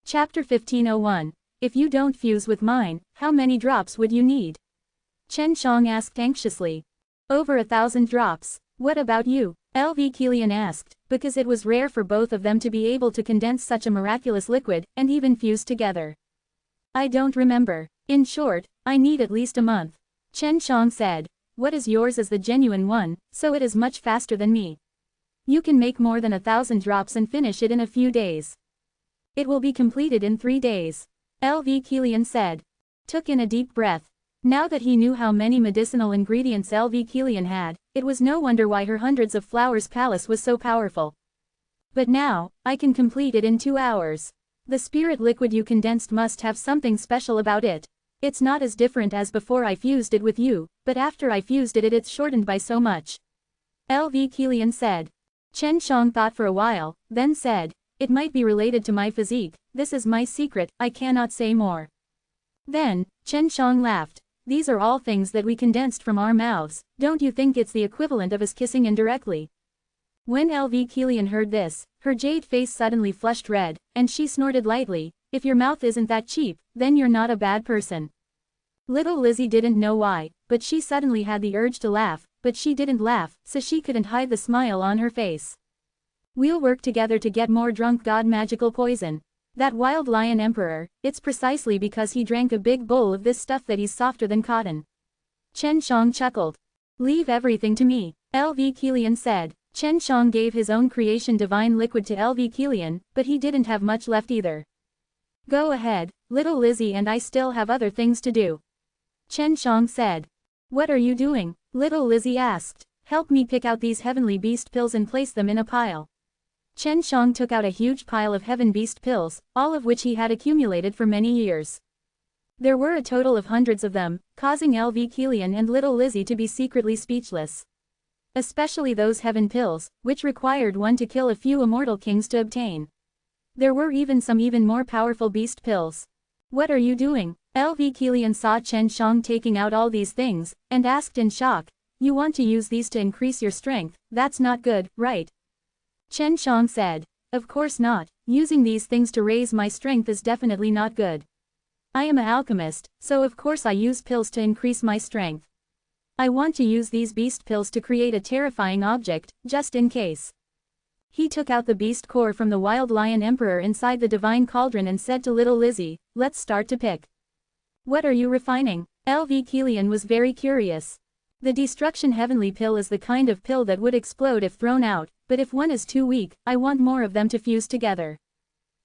Chapter 1501. If you don't fuse with mine, how many drops would you need? Chen Shang asked anxiously. Over 1,000 drops. What about you? LV Kilian asked, because it was rare for both of them to be able to condense such a miraculous liquid, and even fuse together. I don't remember. In short, I need at least a month. Chen Shang said. What is yours is the genuine one, so it is much faster than me. You can make more than 1,000 drops and finish it in a few days. It will be completed in 3 days. LV Kilian said. Took in a deep breath. Now that he knew how many medicinal ingredients LV Kilian had, it was no wonder why her hundreds of flowers palace was so powerful. But now, I can complete it in 2 hours. The spirit liquid you condensed must have something special about it. It's not as different as before I fused it with you, but after I fused it's shortened by so much. LV Kilian said. Chen Shang thought for a while, then said, it might be related to my physique, this is my secret, I cannot say more. Then, Chen Shang laughed. These are all things that we condensed from our mouths, don't you think it's the equivalent of us kissing indirectly? When LV Kilian heard this, her jade face suddenly flushed red, and she snorted lightly, if your mouth isn't that cheap, then you're not a bad person. Little Lizzie didn't know why, but she suddenly had the urge to laugh, but she didn't laugh, so she couldn't hide the smile on her face. We'll work together to get more drunk god magical poison. That wild lion emperor, it's precisely because he drank a big bowl of this stuff that he's softer than cotton. Chen Shang chuckled. Leave everything to me, LV Kilian said. Chen Shang gave his own creation divine liquid to LV Kilian, but he didn't have much left either. Go ahead, little Lizzie, and I still have other things to do. Chen Shang said. What are you doing? Little Lizzie asked. Help me pick out these heavenly beast pills and place them in a pile. Chen Shang took out a huge pile of heaven beast pills, all of which he had accumulated for many years. There were a total of hundreds of them, causing LV Kilian and little Lizzie to be secretly speechless. Especially those heaven pills, which required one to kill a few immortal kings to obtain. There were even some even more powerful beast pills. What are you doing? LV Kilian saw Chen Shang taking out all these things, and asked in shock, you want to use these to increase your strength, that's not good, right? Chen Shang said. Of course not, using these things to raise my strength is definitely not good. I am an alchemist, so of course I use pills to increase my strength. I want to use these beast pills to create a terrifying object, just in case. He took out the beast core from the wild lion emperor inside the divine cauldron and said to little Lizzie, let's start to pick. What are you refining? LV Kilian was very curious. The destruction heavenly pill is the kind of pill that would explode if thrown out, but if one is too weak, I want more of them to fuse together.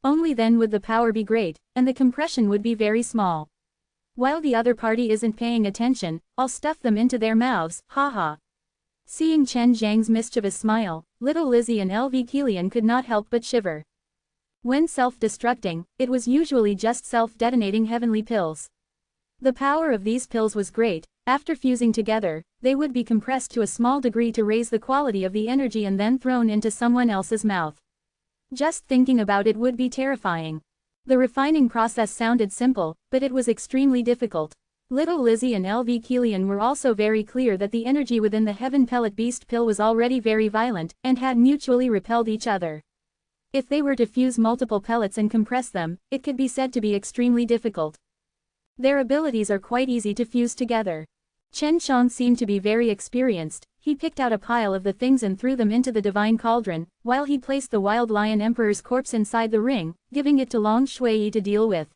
Only then would the power be great, and the compression would be very small. While the other party isn't paying attention, I'll stuff them into their mouths, haha. Seeing Chen Zhang's mischievous smile, little Lizzie and LV Kilian could not help but shiver. When self-destructing, it was usually just self-detonating heavenly pills. The power of these pills was great. After fusing together, they would be compressed to a small degree to raise the quality of the energy and then thrown into someone else's mouth. Just thinking about it would be terrifying. The refining process sounded simple, but it was extremely difficult. Little Lizzie and LV Kilian were also very clear that the energy within the heaven pellet beast pill was already very violent, and had mutually repelled each other. If they were to fuse multiple pellets and compress them, it could be said to be extremely difficult. Their abilities are quite easy to fuse together. Chen Shang seemed to be very experienced. He picked out a pile of the things and threw them into the divine cauldron, while he placed the wild lion emperor's corpse inside the ring, giving it to Long Shui to deal with.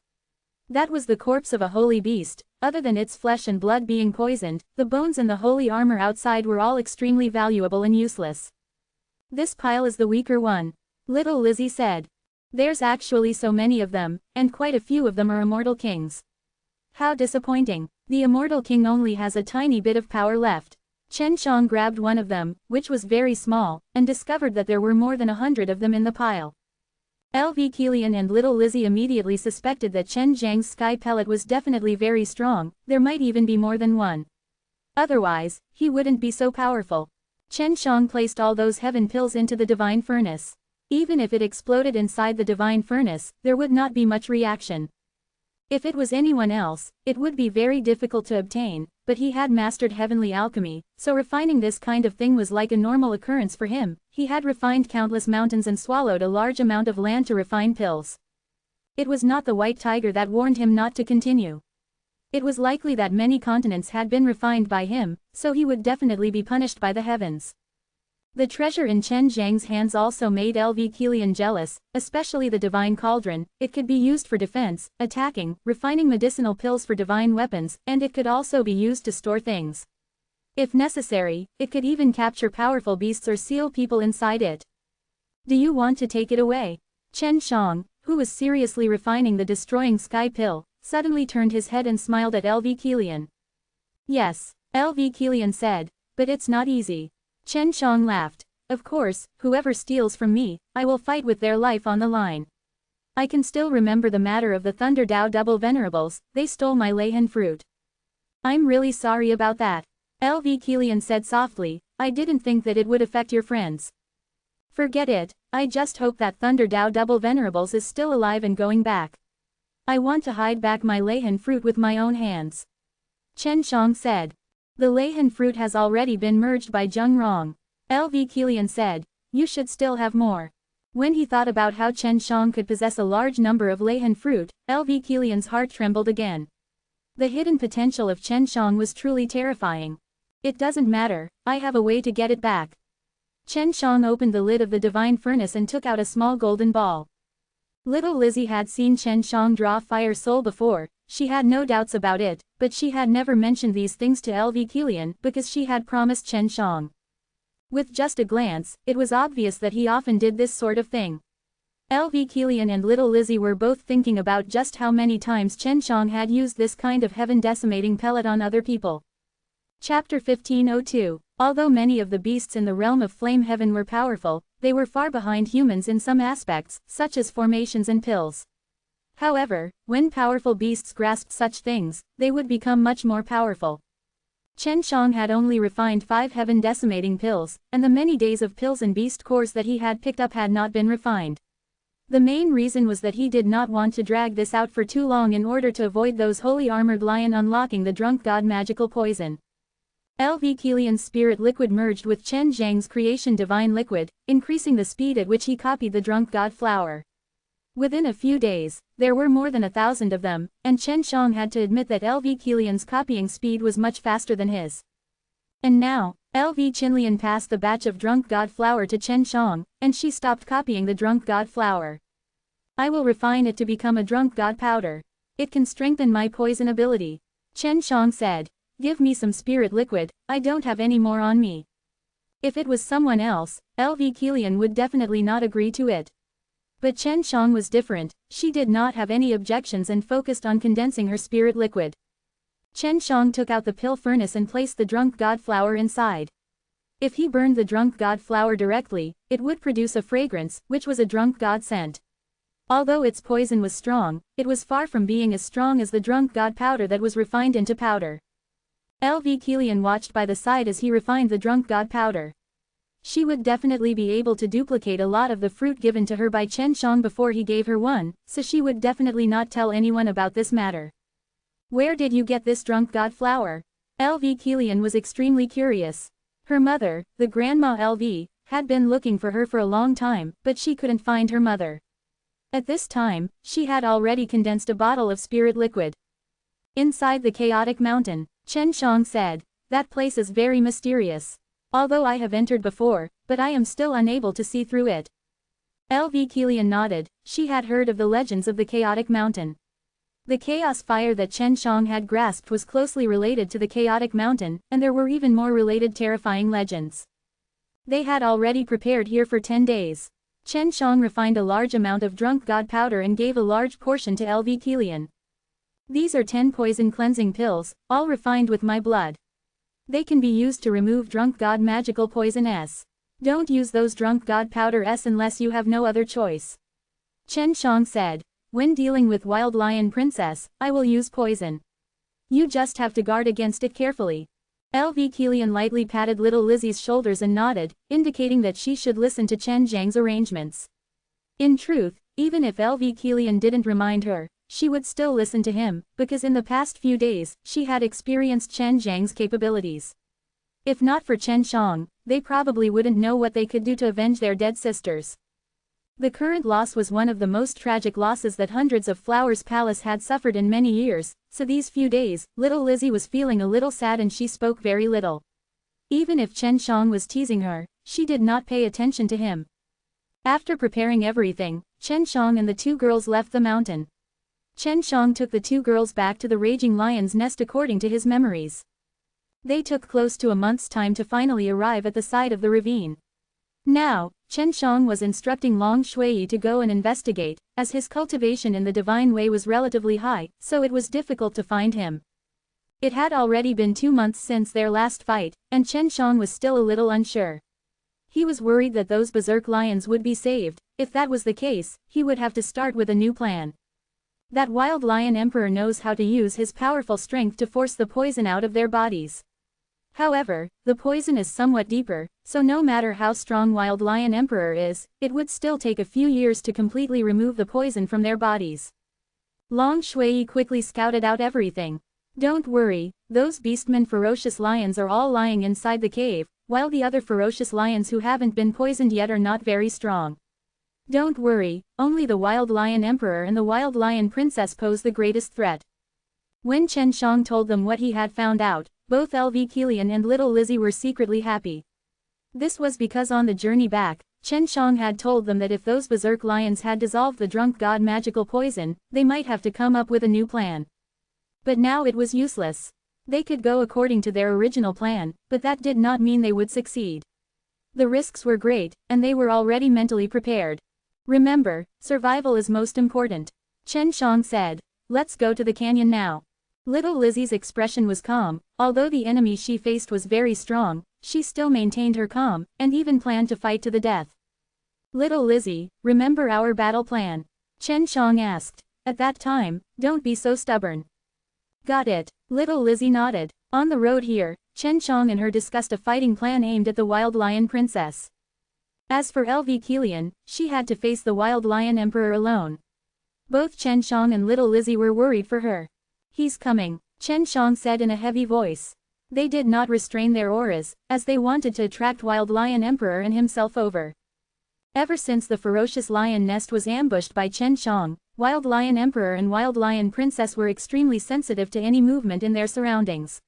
That was the corpse of a holy beast. Other than its flesh and blood being poisoned, the bones and the holy armor outside were all extremely valuable and useless. This pile is the weaker one. Little Lizzie said. There's actually so many of them, and quite a few of them are immortal kings. How disappointing. The immortal king only has a tiny bit of power left. Chen Shang grabbed one of them, which was very small, and discovered that there were more than 100 of them in the pile. LV Kilian and little Lizzie immediately suspected that Chen Zhang's sky pellet was definitely very strong, there might even be more than one. Otherwise, he wouldn't be so powerful. Chen Shang placed all those heaven pills into the divine furnace. Even if it exploded inside the divine furnace, there would not be much reaction. If it was anyone else, it would be very difficult to obtain, but he had mastered heavenly alchemy, so refining this kind of thing was like a normal occurrence for him. He had refined countless mountains and swallowed a large amount of land to refine pills. It was not the white tiger that warned him not to continue. It was likely that many continents had been refined by him, so he would definitely be punished by the heavens. The treasure in Chen Zhang's hands also made LV Kilian jealous, especially the divine cauldron. It could be used for defense, attacking, refining medicinal pills for divine weapons, and it could also be used to store things. If necessary, it could even capture powerful beasts or seal people inside it. Do you want to take it away? Chen Shang, who was seriously refining the destroying sky pill, suddenly turned his head and smiled at LV Kilian. Yes, LV Kilian said, but it's not easy. Chen Shang laughed. Of course, whoever steals from me, I will fight with their life on the line. I can still remember the matter of the Thunder Dao double venerables, they stole my Leihan fruit. I'm really sorry about that. LV Kilian said softly, I didn't think that it would affect your friends. Forget it, I just hope that Thunder Dao double venerables is still alive and going back. I want to hide back my Leihan fruit with my own hands. Chen Shang said. The Leihan fruit has already been merged by Zheng Rong. LV Kilian said, you should still have more. When he thought about how Chen Shang could possess a large number of Leihan fruit, LV Kilian's heart trembled again. The hidden potential of Chen Shang was truly terrifying. It doesn't matter, I have a way to get it back. Chen Shang opened the lid of the divine furnace and took out a small golden ball. Little Lizzie had seen Chen Shang draw fire soul before. She had no doubts about it, but she had never mentioned these things to LV Kilian because she had promised Chen Shang. With just a glance, it was obvious that he often did this sort of thing. LV Kilian and little Lizzie were both thinking about just how many times Chen Shang had used this kind of heaven-decimating pellet on other people. Chapter 1502. Although many of the beasts in the realm of flame heaven were powerful, they were far behind humans in some aspects, such as formations and pills. However, when powerful beasts grasped such things, they would become much more powerful. Chen Shang had only refined 5 heaven-decimating pills, and the many days of pills and beast cores that he had picked up had not been refined. The main reason was that he did not want to drag this out for too long in order to avoid those holy armored lion unlocking the drunk god magical poison. LV Kilian's spirit liquid merged with Chen Zhang's creation divine liquid, increasing the speed at which he copied the drunk god flower. Within a few days, there were more than 1,000 of them, and Chen Shang had to admit that LV Kilian's copying speed was much faster than his. And now, LV Qinlian passed the batch of drunk god flower to Chen Shang, and she stopped copying the drunk god flower. I will refine it to become a drunk god powder. It can strengthen my poison ability. Chen Shang said. Give me some spirit liquid, I don't have any more on me. If it was someone else, LV Kilian would definitely not agree to it. But Chen Shang was different, she did not have any objections and focused on condensing her spirit liquid. Chen Shang took out the pill furnace and placed the drunk god flower inside. If he burned the drunk god flower directly, it would produce a fragrance, which was a drunk god scent. Although its poison was strong, it was far from being as strong as the drunk god powder that was refined into powder. LV Kilian watched by the side as he refined the drunk god powder. She would definitely be able to duplicate a lot of the fruit given to her by Chen Shang before he gave her one, so she would definitely not tell anyone about this matter. Where did you get this drunk god flower? LV Kilian was extremely curious. Her mother, the grandma LV, had been looking for her for a long time, but she couldn't find her mother. At this time, she had already condensed a bottle of spirit liquid. Inside the chaotic mountain, Chen Shang said, that place is very mysterious. Although I have entered before, but I am still unable to see through it. LV Kilian nodded, she had heard of the legends of the chaotic mountain. The chaos fire that Chen Shang had grasped was closely related to the chaotic mountain, and there were even more related terrifying legends. They had already prepared here for 10 days. Chen Shang refined a large amount of drunk god powder and gave a large portion to LV Kilian. These are 10 poison cleansing pills, all refined with my blood. They can be used to remove drunk god magical poison S. Don't use those drunk god powder S unless you have no other choice. Chen Shang said, when dealing with wild lion princess, I will use poison. You just have to guard against it carefully. LV Kilian lightly patted little Lizzie's shoulders and nodded, indicating that she should listen to Chen Zhang's arrangements. In truth, even if LV Kilian didn't remind her, she would still listen to him, because in the past few days, she had experienced Chen Zhang's capabilities. If not for Chen Shang, they probably wouldn't know what they could do to avenge their dead sisters. The current loss was one of the most tragic losses that hundreds of Flowers Palace had suffered in many years, so these few days, little Lizzie was feeling a little sad and she spoke very little. Even if Chen Shang was teasing her, she did not pay attention to him. After preparing everything, Chen Shang and the two girls left the mountain. Chen Shang took the two girls back to the raging lion's nest according to his memories. They took close to a month's time to finally arrive at the side of the ravine. Now, Chen Shang was instructing Long Shui to go and investigate, as his cultivation in the divine way was relatively high, so it was difficult to find him. It had already been 2 months since their last fight, and Chen Shang was still a little unsure. He was worried that those berserk lions would be saved. If that was the case, he would have to start with a new plan. That wild lion emperor knows how to use his powerful strength to force the poison out of their bodies. However, the poison is somewhat deeper, so no matter how strong Wild Lion Emperor is, it would still take a few years to completely remove the poison from their bodies. Long Shui quickly scouted out everything. Don't worry, those beastmen ferocious lions are all lying inside the cave, while the other ferocious lions who haven't been poisoned yet are not very strong. Don't worry, only the Wild Lion Emperor and the Wild Lion Princess pose the greatest threat. When Chen Shang told them what he had found out, both LV Kilian and little Lizzie were secretly happy. This was because on the journey back, Chen Shang had told them that if those berserk lions had dissolved the drunk god magical poison, they might have to come up with a new plan. But now it was useless. They could go according to their original plan, but that did not mean they would succeed. The risks were great, and they were already mentally prepared. Remember, survival is most important. Chen Shang said. Let's go to the canyon now. Little Lizzie's expression was calm. Although the enemy she faced was very strong, she still maintained her calm, and even planned to fight to the death. Little Lizzie, remember our battle plan? Chen Shang asked. At that time, don't be so stubborn. Got it. Little Lizzie nodded. On the road here, Chen Shang and her discussed a fighting plan aimed at the Wild Lion Princess. As for LV Kilian, she had to face the Wild Lion Emperor alone. Both Chen Shang and little Lizzie were worried for her. He's coming, Chen Shang said in a heavy voice. They did not restrain their auras, as they wanted to attract Wild Lion Emperor and himself over. Ever since the ferocious lion nest was ambushed by Chen Shang, Wild Lion Emperor and Wild Lion Princess were extremely sensitive to any movement in their surroundings.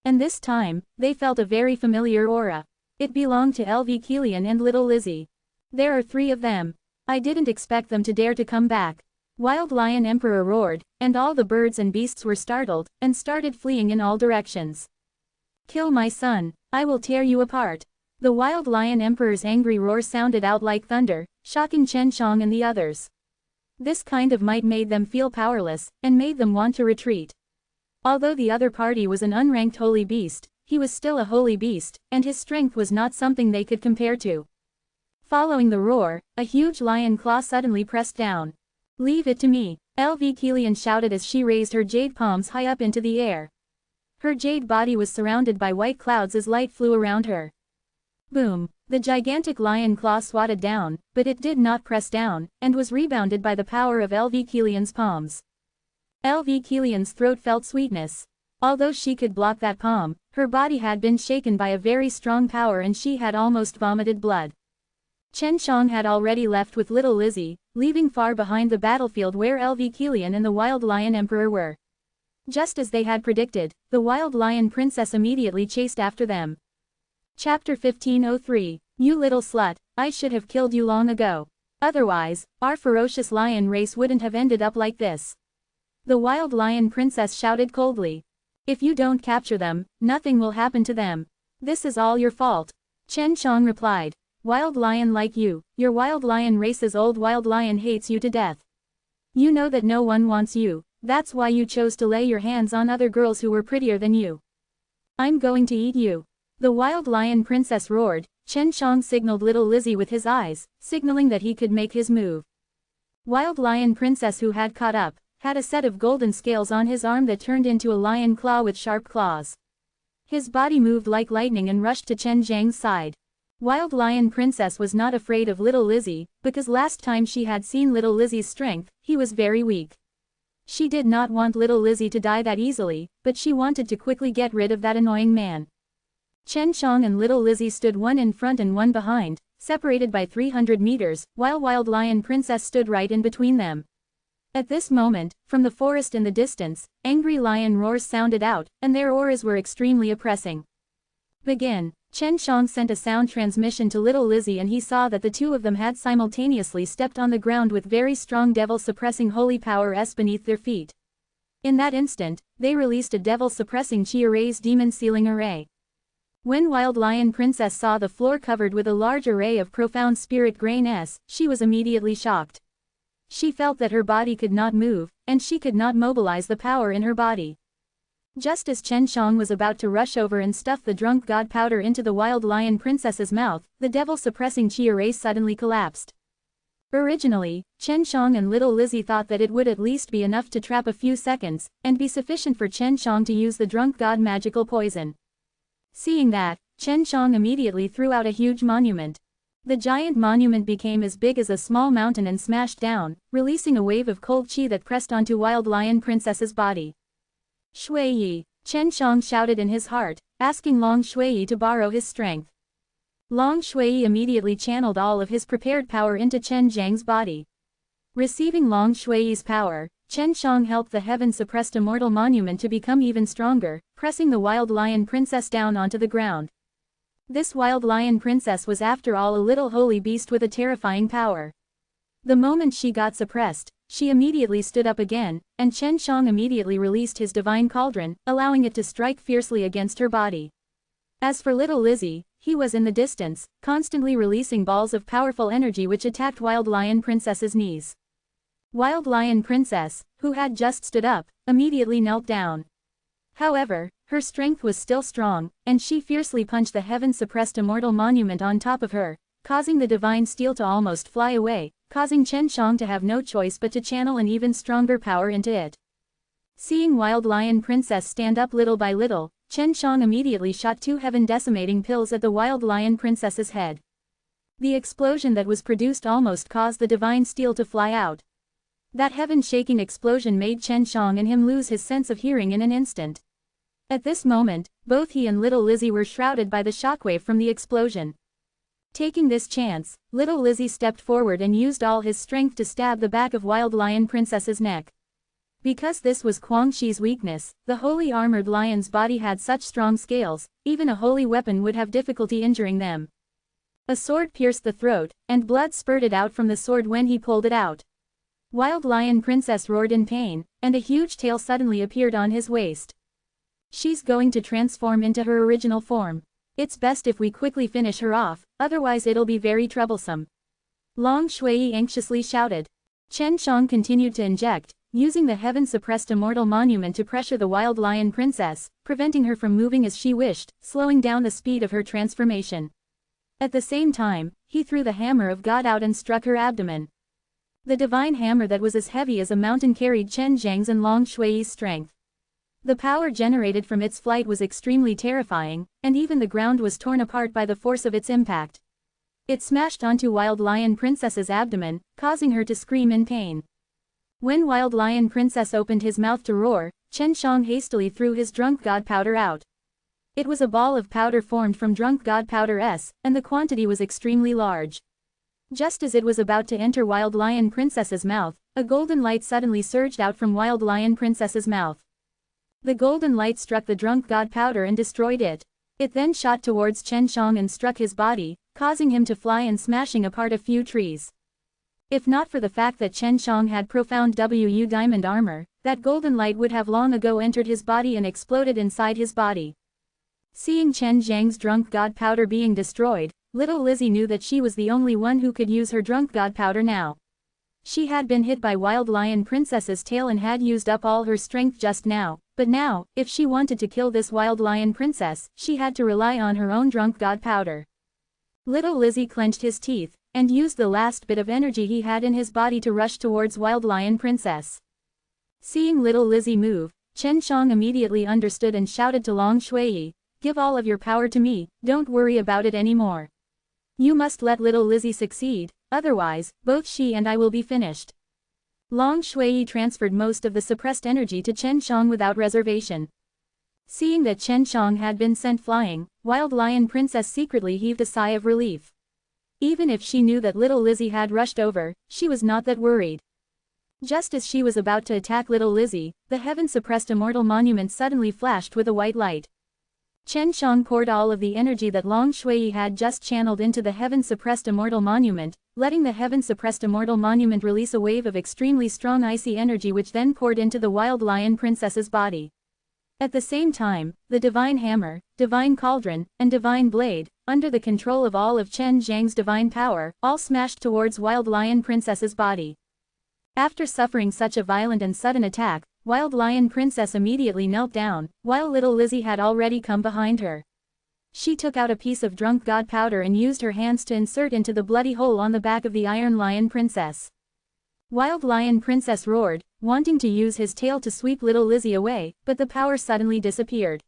And this time, they felt a very familiar aura. It belonged to LV Kilian and little Lizzie. There are 3 of them. I didn't expect them to dare to come back. Wild Lion Emperor roared, and all the birds and beasts were startled, and started fleeing in all directions. Kill my son, I will tear you apart. The Wild Lion Emperor's angry roar sounded out like thunder, shocking Chen Shang and the others. This kind of might made them feel powerless, and made them want to retreat. Although the other party was an unranked holy beast, he was still a holy beast, and his strength was not something they could compare to. Following the roar, a huge lion claw suddenly pressed down. Leave it to me, LV Kilian shouted as she raised her jade palms high up into the air. Her jade body was surrounded by white clouds as light flew around her. Boom, the gigantic lion claw swatted down, but it did not press down, and was rebounded by the power of LV Kilian's palms. LV Kilian's throat felt sweetness. Although she could block that palm, her body had been shaken by a very strong power and she had almost vomited blood. Chen Shang had already left with little Lizzie, leaving far behind the battlefield where LV Kilian and the Wild Lion Emperor were. Just as they had predicted, the Wild Lion Princess immediately chased after them. Chapter 1503, You little slut, I should have killed you long ago. Otherwise, our ferocious lion race wouldn't have ended up like this. The Wild Lion Princess shouted coldly. If you don't capture them, nothing will happen to them. This is all your fault. Chen Shang replied. Wild lion like you, your wild lion race's old wild lion hates you to death. You know that no one wants you, that's why you chose to lay your hands on other girls who were prettier than you. I'm going to eat you. The Wild Lion Princess roared. Chen Shang signaled little Lizzie with his eyes, signaling that he could make his move. Wild Lion Princess, who had caught up, had a set of golden scales on his arm that turned into a lion claw with sharp claws. His body moved like lightning and rushed to Chen Zhang's side. Wild Lion Princess was not afraid of little Lizzie, because last time she had seen little Lizzie's strength, he was very weak. She did not want little Lizzie to die that easily, but she wanted to quickly get rid of that annoying man. Chen Shang and little Lizzie stood one in front and one behind, separated by 300 meters, while Wild Lion Princess stood right in between them. At this moment, from the forest in the distance, angry lion roars sounded out, and their auras were extremely oppressing. Begin. Chen Shang sent a sound transmission to little Lizzie and he saw that the two of them had simultaneously stepped on the ground with very strong devil-suppressing holy power beneath their feet. In that instant, they released a devil-suppressing chi array's demon-sealing array. When Wild Lion Princess saw the floor covered with a large array of profound spirit grains, she was immediately shocked. She felt that her body could not move, and she could not mobilize the power in her body. Just as Chen Shang was about to rush over and stuff the drunk god powder into the Wild Lion Princess's mouth, the devil-suppressing chi array suddenly collapsed. Originally, Chen Shang and little Lizzie thought that it would at least be enough to trap a few seconds, and be sufficient for Chen Shang to use the drunk god magical poison. Seeing that, Chen Shang immediately threw out a huge monument. The giant monument became as big as a small mountain and smashed down, releasing a wave of cold chi that pressed onto Wild Lion Princess's body. Shui Yi, Chen Shang shouted in his heart, asking Long Shui Yi to borrow his strength. Long Shui Yi immediately channeled all of his prepared power into Chen Zhang's body. Receiving Long Shui Yi's power, Chen Shang helped the heaven-suppressed immortal monument to become even stronger, pressing the Wild Lion Princess down onto the ground. This Wild Lion Princess was after all a little holy beast with a terrifying power. The moment she got suppressed, she immediately stood up again, and Chen Shang immediately released his divine cauldron, allowing it to strike fiercely against her body. As for little Lizzie, he was in the distance, constantly releasing balls of powerful energy which attacked Wild Lion Princess's knees. Wild Lion Princess, who had just stood up, immediately knelt down. However, her strength was still strong, and she fiercely punched the heaven-suppressed immortal monument on top of her, causing the divine steel to almost fly away, causing Chen Shang to have no choice but to channel an even stronger power into it. Seeing Wild Lion Princess stand up little by little, Chen Shang immediately shot 2 heaven-decimating pills at the Wild Lion Princess's head. The explosion that was produced almost caused the divine steel to fly out. That heaven-shaking explosion made Chen Shang and him lose his sense of hearing in an instant. At this moment, both he and little Lizzie were shrouded by the shockwave from the explosion. Taking this chance, little Lizzie stepped forward and used all his strength to stab the back of Wild Lion Princess's neck. Because this was Quan Chi's weakness, the holy armored lion's body had such strong scales, even a holy weapon would have difficulty injuring them. A sword pierced the throat, and blood spurted out from the sword when he pulled it out. Wild Lion Princess roared in pain, and a huge tail suddenly appeared on his waist. She's going to transform into her original form. It's best if we quickly finish her off, otherwise it'll be very troublesome. Long Shui anxiously shouted. Chen Shang continued to inject, using the heaven-suppressed immortal monument to pressure the Wild Lion Princess, preventing her from moving as she wished, slowing down the speed of her transformation. At the same time, he threw the hammer of God out and struck her abdomen. The divine hammer that was as heavy as a mountain carried Chen Zhang's and Long Shui's strength. The power generated from its flight was extremely terrifying, and even the ground was torn apart by the force of its impact. It smashed onto Wild Lion Princess's abdomen, causing her to scream in pain. When Wild Lion Princess opened his mouth to roar, Chen Shang hastily threw his drunk god powder out. It was a ball of powder formed from drunk god powder and the quantity was extremely large. Just as it was about to enter Wild Lion Princess's mouth, a golden light suddenly surged out from Wild Lion Princess's mouth. The golden light struck the drunk god powder and destroyed it. It then shot towards Chen Shang and struck his body, causing him to fly and smashing apart a few trees. If not for the fact that Chen Shang had profound WU diamond armor, that golden light would have long ago entered his body and exploded inside his body. Seeing Chen Zhang's drunk god powder being destroyed, little Lizzie knew that she was the only one who could use her drunk god powder now. She had been hit by Wild Lion Princess's tail and had used up all her strength just now, but now, if she wanted to kill this Wild Lion Princess, she had to rely on her own drunk god powder. Little Lizzie clenched his teeth, and used the last bit of energy he had in his body to rush towards Wild Lion Princess. Seeing little Lizzie move, Chen Shang immediately understood and shouted to Long Shui, "Give all of your power to me, don't worry about it anymore. You must let little Lizzie succeed, otherwise, both she and I will be finished." Long Shui transferred most of the suppressed energy to Chen Shang without reservation. Seeing that Chen Shang had been sent flying, Wild Lion Princess secretly heaved a sigh of relief. Even if she knew that little Lizzie had rushed over, she was not that worried. Just as she was about to attack little Lizzie, the heaven-suppressed immortal monument suddenly flashed with a white light. Chen Shang poured all of the energy that Long Shui had just channeled into the heaven-suppressed immortal monument, letting the heaven-suppressed immortal monument release a wave of extremely strong icy energy which then poured into the wild lion princess's body. At the same time, the divine hammer, divine cauldron, and divine blade, under the control of all of Chen Zhang's divine power, all smashed towards wild lion princess's body. After suffering such a violent and sudden attack, Wild Lion Princess immediately knelt down, while little Lizzie had already come behind her. She took out a piece of drunk god powder and used her hands to insert into the bloody hole on the back of the Iron Lion Princess. Wild Lion Princess roared, wanting to use his tail to sweep little Lizzie away, but the power suddenly disappeared.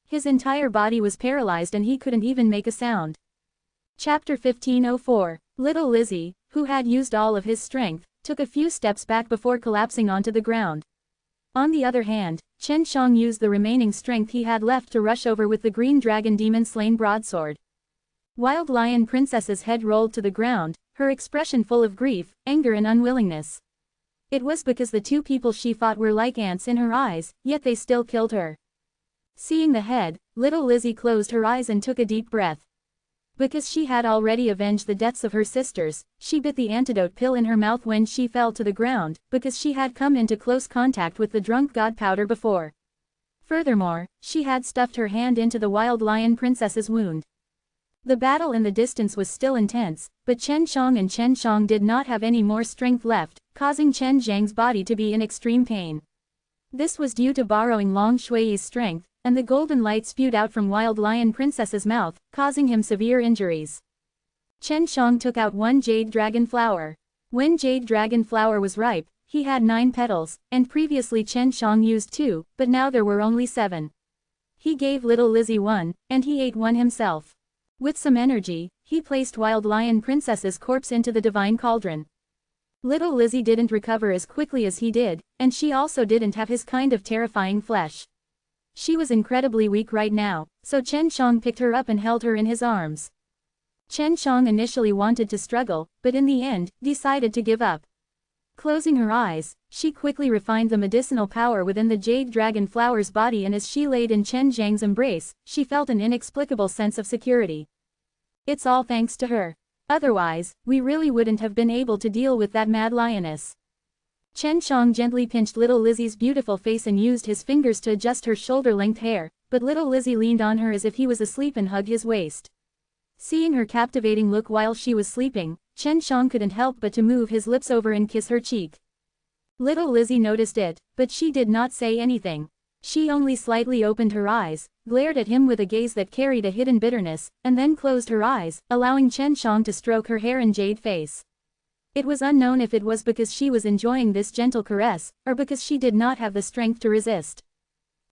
His entire body was paralyzed and he couldn't even make a sound. Chapter 1504. Little Lizzie, who had used all of his strength, took a few steps back before collapsing onto the ground. On the other hand, Chen Shang used the remaining strength he had left to rush over with the green dragon demon-slain broadsword. Wild Lion Princess's head rolled to the ground, her expression full of grief, anger and unwillingness. It was because the two people she fought were like ants in her eyes, yet they still killed her. Seeing the head, little Lizzie closed her eyes and took a deep breath. Because she had already avenged the deaths of her sisters, she bit the antidote pill in her mouth when she fell to the ground, because she had come into close contact with the drunk god powder before. Furthermore, she had stuffed her hand into the Wild Lion Princess's wound. The battle in the distance was still intense, but Chen Shang did not have any more strength left, causing Chen Zhang's body to be in extreme pain. This was due to borrowing Long Shui's strength, and the golden light spewed out from Wild Lion Princess's mouth, causing him severe injuries. Chen Shang took out one jade dragon flower. When jade dragon flower was ripe, he had 9 petals, and previously Chen Shang used 2, but now there were only 7. He gave little Lizzie 1, and he ate 1 himself. With some energy, he placed Wild Lion Princess's corpse into the divine cauldron. Little Lizzie didn't recover as quickly as he did, and she also didn't have his kind of terrifying flesh. She was incredibly weak right now, so Chen Shang picked her up and held her in his arms. Chen Shang initially wanted to struggle, but in the end, decided to give up. Closing her eyes, she quickly refined the medicinal power within the jade dragon flower's body, and as she laid in Chen Zhang's embrace, she felt an inexplicable sense of security. It's all thanks to her. Otherwise, we really wouldn't have been able to deal with that mad lioness. Chen Shang gently pinched little Lizzie's beautiful face and used his fingers to adjust her shoulder-length hair, but little Lizzie leaned on her as if he was asleep and hugged his waist. Seeing her captivating look while she was sleeping, Chen Shang couldn't help but to move his lips over and kiss her cheek. Little Lizzie noticed it, but she did not say anything. She only slightly opened her eyes, glared at him with a gaze that carried a hidden bitterness, and then closed her eyes, allowing Chen Shang to stroke her hair and jade face. It was unknown if it was because she was enjoying this gentle caress, or because she did not have the strength to resist.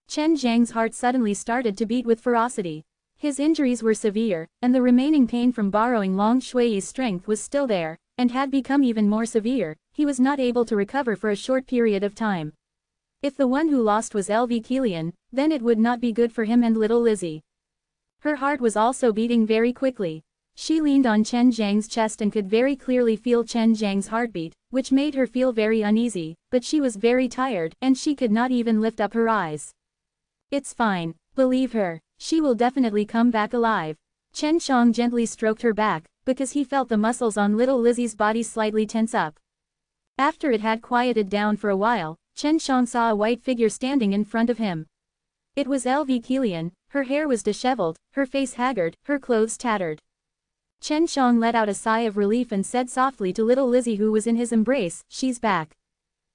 Chen Zhang's heart suddenly started to beat with ferocity. His injuries were severe, and the remaining pain from borrowing Long Shui's strength was still there, and had become even more severe. He was not able to recover for a short period of time. If the one who lost was LV Kilian, then it would not be good for him and little Lizzie. Her heart was also beating very quickly. She leaned on Chen Zhang's chest and could very clearly feel Chen Zhang's heartbeat, which made her feel very uneasy, but she was very tired, and she could not even lift up her eyes. It's fine, believe her, she will definitely come back alive. Chen Shang gently stroked her back, because he felt the muscles on little Lizzie's body slightly tense up. After it had quieted down for a while, Chen Shang saw a white figure standing in front of him. It was LV Kilian. Her hair was disheveled, her face haggard, her clothes tattered. Chen Shang let out a sigh of relief and said softly to little Lizzie, who was in his embrace, "She's back.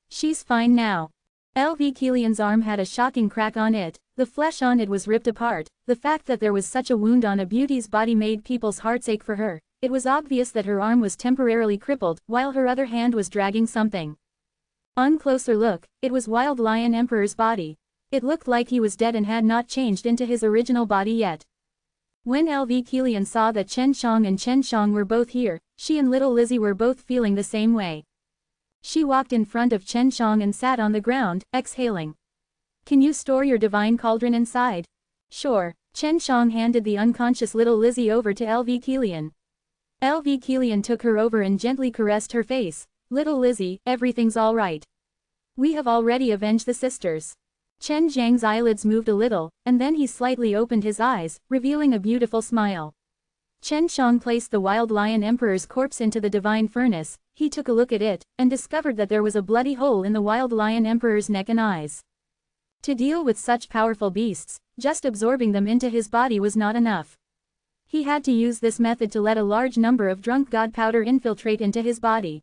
She's fine now." LV Kilian's arm had a shocking crack on it, the flesh on it was ripped apart. The fact that there was such a wound on a beauty's body made people's hearts ache for her. It was obvious that her arm was temporarily crippled, while her other hand was dragging something. On closer look, it was Wild Lion Emperor's body. It looked like he was dead and had not changed into his original body yet. When LV Kilian saw that Chen Shang and Chen Shang were both here, she and little Lizzie were both feeling the same way. She walked in front of Chen Shang and sat on the ground, exhaling. "Can you store your divine cauldron inside?" "Sure." Chen Shang handed the unconscious little Lizzie over to LV Kilian. LV Kilian took her over and gently caressed her face. Little Lizzie, everything's all right. We have already avenged the sisters. Chen Zhang's eyelids moved a little, and then he slightly opened his eyes, revealing a beautiful smile. Chen Shang placed the Wild Lion Emperor's corpse into the divine furnace. He took a look at it, and discovered that there was a bloody hole in the Wild Lion Emperor's neck and eyes. To deal with such powerful beasts, just absorbing them into his body was not enough. He had to use this method to let a large number of drunk god powder infiltrate into his body.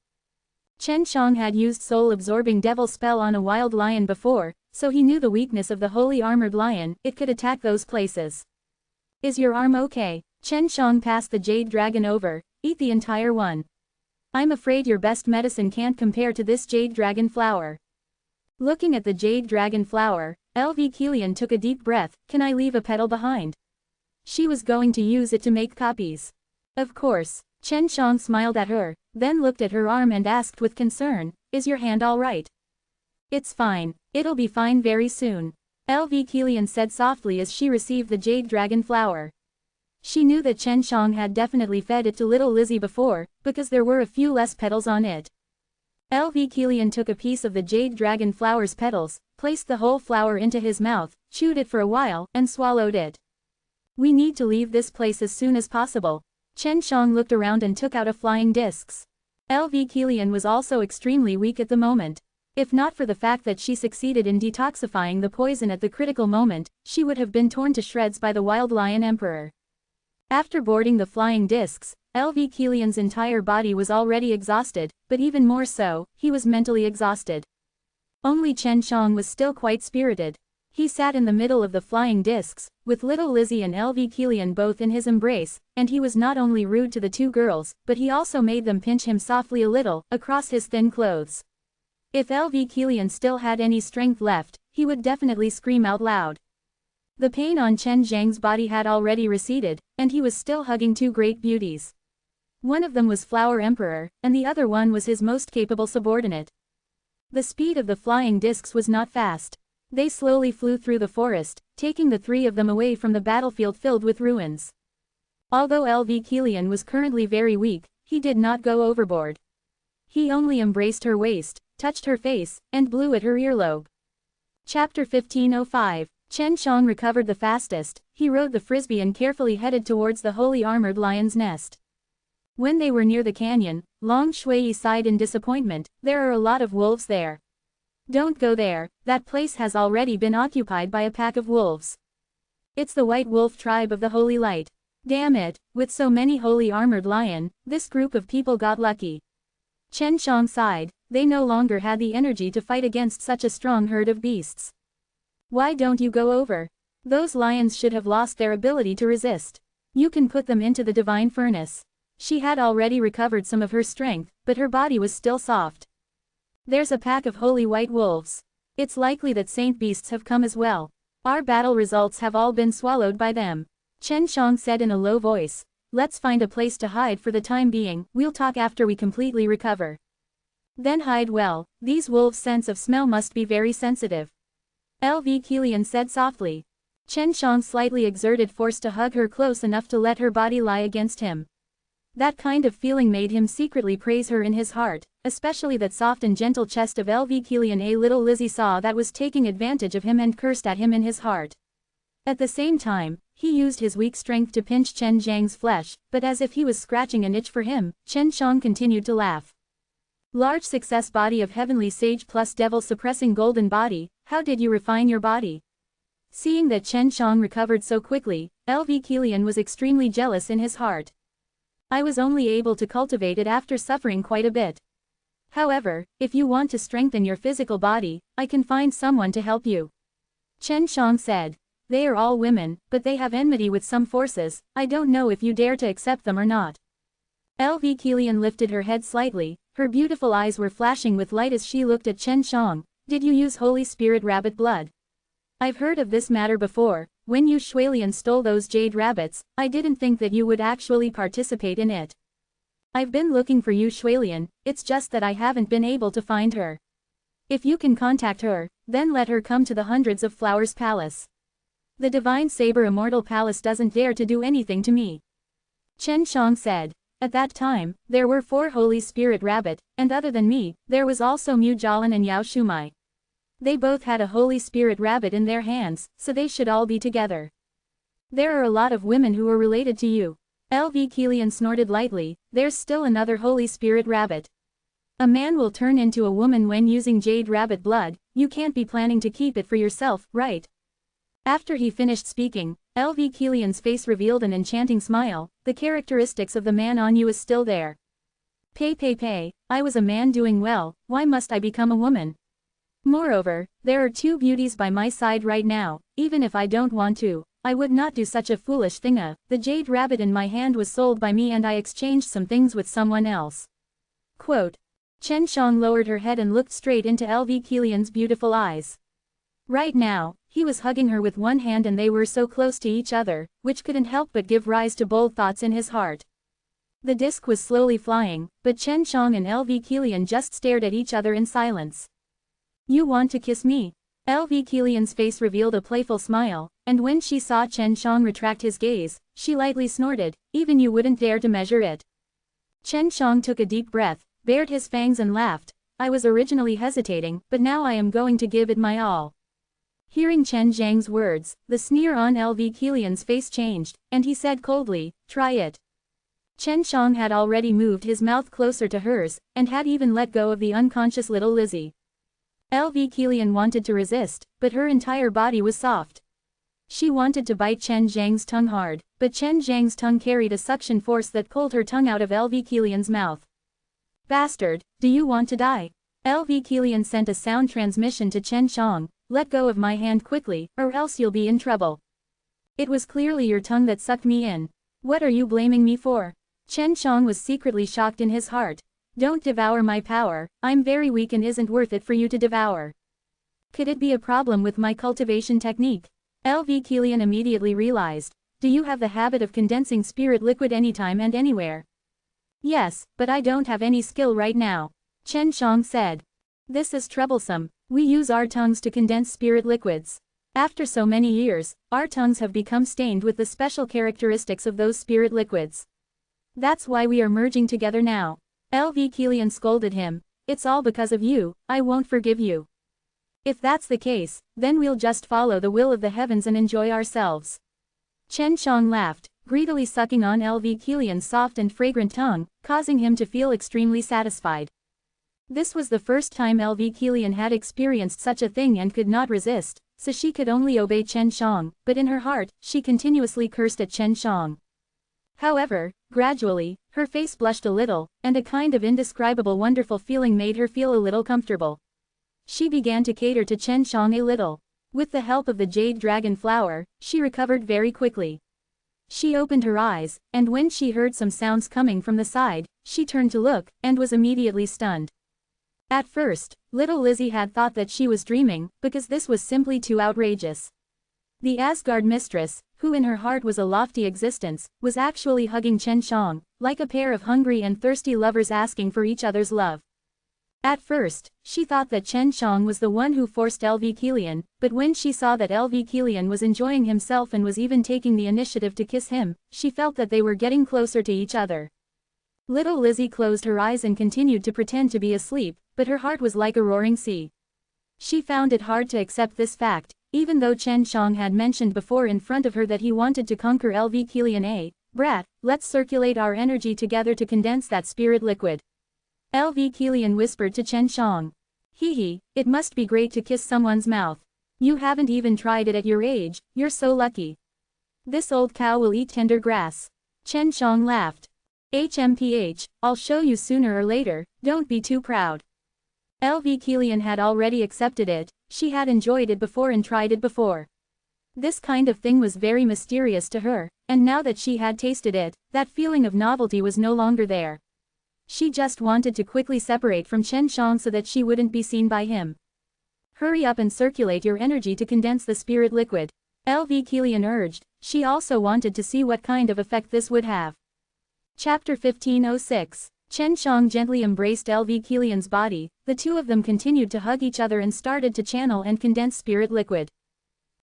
Chen Shang had used soul-absorbing devil spell on a wild lion before, so he knew the weakness of the holy armored lion. It could attack those places. Is your arm okay? Chen Shang passed the jade dragon over. Eat the entire one. I'm afraid your best medicine can't compare to this jade dragon flower. Looking at the jade dragon flower, LV Kilian took a deep breath. Can I leave a petal behind? She was going to use it to make copies. Of course. Chen Shang smiled at her, then looked at her arm and asked with concern, is your hand all right? It's fine. It'll be fine very soon. LV Kilian said softly as she received the jade dragon flower. She knew that Chen Shang had definitely fed it to little Lizzie before, because there were a few less petals on it. LV Kilian took a piece of the jade dragon flower's petals, placed the whole flower into his mouth, chewed it for a while, and swallowed it. We need to leave this place as soon as possible. Chen Shang looked around and took out a flying discs. LV Kilian was also extremely weak at the moment. If not for the fact that she succeeded in detoxifying the poison at the critical moment, she would have been torn to shreds by the Wild Lion Emperor. After boarding the flying discs, LV Kilian's entire body was already exhausted, but even more so, he was mentally exhausted. Only Chen Shang was still quite spirited. He sat in the middle of the flying discs, with little Lizzie and LV Kilian both in his embrace, and he was not only rude to the two girls, but he also made them pinch him softly a little, across his thin clothes. If LV Kilian still had any strength left, he would definitely scream out loud. The pain on Chen Zhang's body had already receded, and he was still hugging two great beauties. One of them was Flower Emperor, and the other one was his most capable subordinate. The speed of the flying discs was not fast. They slowly flew through the forest, taking the three of them away from the battlefield filled with ruins. Although LV Kilian was currently very weak, he did not go overboard. He only embraced her waist, touched her face, and blew at her earlobe. Chapter 1505. Chen Shang recovered the fastest. He rode the frisbee and carefully headed towards the holy armored lion's nest. When they were near the canyon, Long Shui sighed in disappointment. There are a lot of wolves there. Don't go there, that place has already been occupied by a pack of wolves. It's the White Wolf tribe of the Holy Light. Damn it, with so many holy armored lion, this group of people got lucky. Chen Shang sighed. They no longer had the energy to fight against such a strong herd of beasts. Why don't you go over? Those lions should have lost their ability to resist. You can put them into the divine furnace. She had already recovered some of her strength, but her body was still soft. There's a pack of holy white wolves. It's likely that saint beasts have come as well. Our battle results have all been swallowed by them. Chen Shang said in a low voice. Let's find a place to hide for the time being. We'll talk after we completely recover. Then hide well. These wolves' sense of smell must be very sensitive. LV Kilian said softly. Chen Shang slightly exerted force to hug her close enough to let her body lie against him. That kind of feeling made him secretly praise her in his heart, especially that soft and gentle chest of LV Kilian. A little Lizzie saw that was taking advantage of him and cursed at him in his heart. At the same time, he used his weak strength to pinch Chen Zhang's flesh, but as if he was scratching an itch for him, Chen Shang continued to laugh. Large success body of heavenly sage plus devil suppressing golden body, how did you refine your body? Seeing that Chen Shang recovered so quickly, LV Kilian was extremely jealous in his heart. I was only able to cultivate it after suffering quite a bit. However, if you want to strengthen your physical body, I can find someone to help you. Chen Shang said. They are all women, but they have enmity with some forces. I don't know if you dare to accept them or not. LV Kilian lifted her head slightly, her beautiful eyes were flashing with light as she looked at Chen Shang. Did you use Holy Spirit rabbit blood? I've heard of this matter before. When you Shuilian stole those jade rabbits, I didn't think that you would actually participate in it. I've been looking for you Shuilian, it's just that I haven't been able to find her. If you can contact her, then let her come to the Hundreds of Flowers Palace. The Divine Saber Immortal Palace doesn't dare to do anything to me. Chen Shang said. At that time, there were 4 Holy Spirit Rabbit, and other than me, there was also Mu Jalan and Yao Shumai. They both had a Holy Spirit Rabbit in their hands, so they should all be together. There are a lot of women who are related to you. LV Kilian snorted lightly, there's still another Holy Spirit Rabbit. A man will turn into a woman when using Jade Rabbit blood, you can't be planning to keep it for yourself, right? After he finished speaking, LV Kilian's face revealed an enchanting smile, the characteristics of the man on you is still there. Pay, I was a man doing well, why must I become a woman? Moreover, there are 2 beauties by my side right now, even if I don't want to, I would not do such a foolish thing. The Jade Rabbit in my hand was sold by me and I exchanged some things with someone else. Quote. Chen Shang lowered her head and looked straight into LV Kilian's beautiful eyes. Right now, he was hugging her with one hand and they were so close to each other, which couldn't help but give rise to bold thoughts in his heart. The disc was slowly flying, but Chen Shang and LV Kilian just stared at each other in silence. You want to kiss me? LV Kilian's face revealed a playful smile, and when she saw Chen Shang retract his gaze, she lightly snorted, even you wouldn't dare to measure it. Chen Shang took a deep breath, bared his fangs and laughed. I was originally hesitating, but now I am going to give it my all. Hearing Chen Zhang's words, the sneer on LV Kilian's face changed, and he said coldly, try it. Chen Shang had already moved his mouth closer to hers, and had even let go of the unconscious little Lizzie. LV Kilian wanted to resist, but her entire body was soft. She wanted to bite Chen Zhang's tongue hard, but Chen Zhang's tongue carried a suction force that pulled her tongue out of LV Kilian's mouth. Bastard, do you want to die? LV Kilian sent a sound transmission to Chen Shang, let go of my hand quickly, or else you'll be in trouble. It was clearly your tongue that sucked me in. What are you blaming me for? Chen Shang was secretly shocked in his heart. Don't devour my power, I'm very weak and isn't worth it for you to devour. Could it be a problem with my cultivation technique? LV Kilian immediately realized. Do you have the habit of condensing spirit liquid anytime and anywhere? Yes, but I don't have any skill right now. Chen Shang said. This is troublesome. We use our tongues to condense spirit liquids. After so many years, our tongues have become stained with the special characteristics of those spirit liquids. That's why we are merging together now. LV Kilian scolded him. It's all because of you, I won't forgive you. If that's the case, then we'll just follow the will of the heavens and enjoy ourselves. Chen Shang laughed, greedily sucking on LV Kilian's soft and fragrant tongue, causing him to feel extremely satisfied. This was the first time LV Kilian had experienced such a thing and could not resist, so she could only obey Chen Shang, but in her heart, she continuously cursed at Chen Shang. However, gradually, her face blushed a little, and a kind of indescribable wonderful feeling made her feel a little comfortable. She began to cater to Chen Shang a little. With the help of the jade dragon flower, she recovered very quickly. She opened her eyes, and when she heard some sounds coming from the side, she turned to look, and was immediately stunned. At first, little Lizzie had thought that she was dreaming, because this was simply too outrageous. The Asgard mistress, who in her heart was a lofty existence, was actually hugging Chen Shang, like a pair of hungry and thirsty lovers asking for each other's love. At first, she thought that Chen Shang was the one who forced LV Kilian, but when she saw that LV Kilian was enjoying himself and was even taking the initiative to kiss him, she felt that they were getting closer to each other. Little Lizzie closed her eyes and continued to pretend to be asleep, but her heart was like a roaring sea. She found it hard to accept this fact, even though Chen Shang had mentioned before in front of her that he wanted to conquer LV Kilian. Brat, let's circulate our energy together to condense that spirit liquid. LV Kilian whispered to Chen Shang. Hee, it must be great to kiss someone's mouth. You haven't even tried it at your age, you're so lucky. This old cow will eat tender grass. Chen Shang laughed. HMPH, I'll show you sooner or later, don't be too proud. LV Kilian had already accepted it, she had enjoyed it before and tried it before. This kind of thing was very mysterious to her, and now that she had tasted it, that feeling of novelty was no longer there. She just wanted to quickly separate from Chen Shang so that she wouldn't be seen by him. Hurry up and circulate your energy to condense the spirit liquid. LV Kilian urged, she also wanted to see what kind of effect this would have. Chapter 1506. Chen Shang gently embraced LV Kilian's body, the two of them continued to hug each other and started to channel and condense spirit liquid.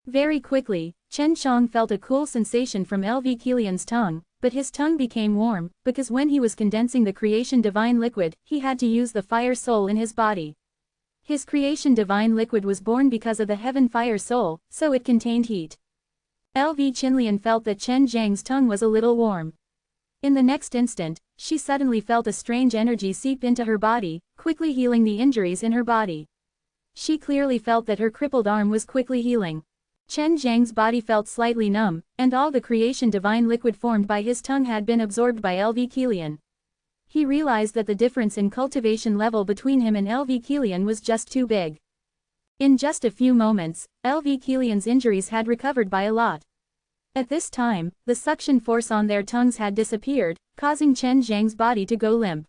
Very quickly, Chen Shang felt a cool sensation from LV Kilian's tongue, but his tongue became warm, because when he was condensing the creation divine liquid, he had to use the fire soul in his body. His creation divine liquid was born because of the heaven fire soul, so it contained heat. LV Qinlian felt that Chen Zhang's tongue was a little warm. In the next instant, she suddenly felt a strange energy seep into her body, quickly healing the injuries in her body. She clearly felt that her crippled arm was quickly healing. Chen Zhang's body felt slightly numb, and all the creation divine liquid formed by his tongue had been absorbed by LV Kilian. He realized that the difference in cultivation level between him and LV Kilian was just too big. In just a few moments, LV Kilian's injuries had recovered by a lot. At this time, the suction force on their tongues had disappeared, causing Chen Zhang's body to go limp.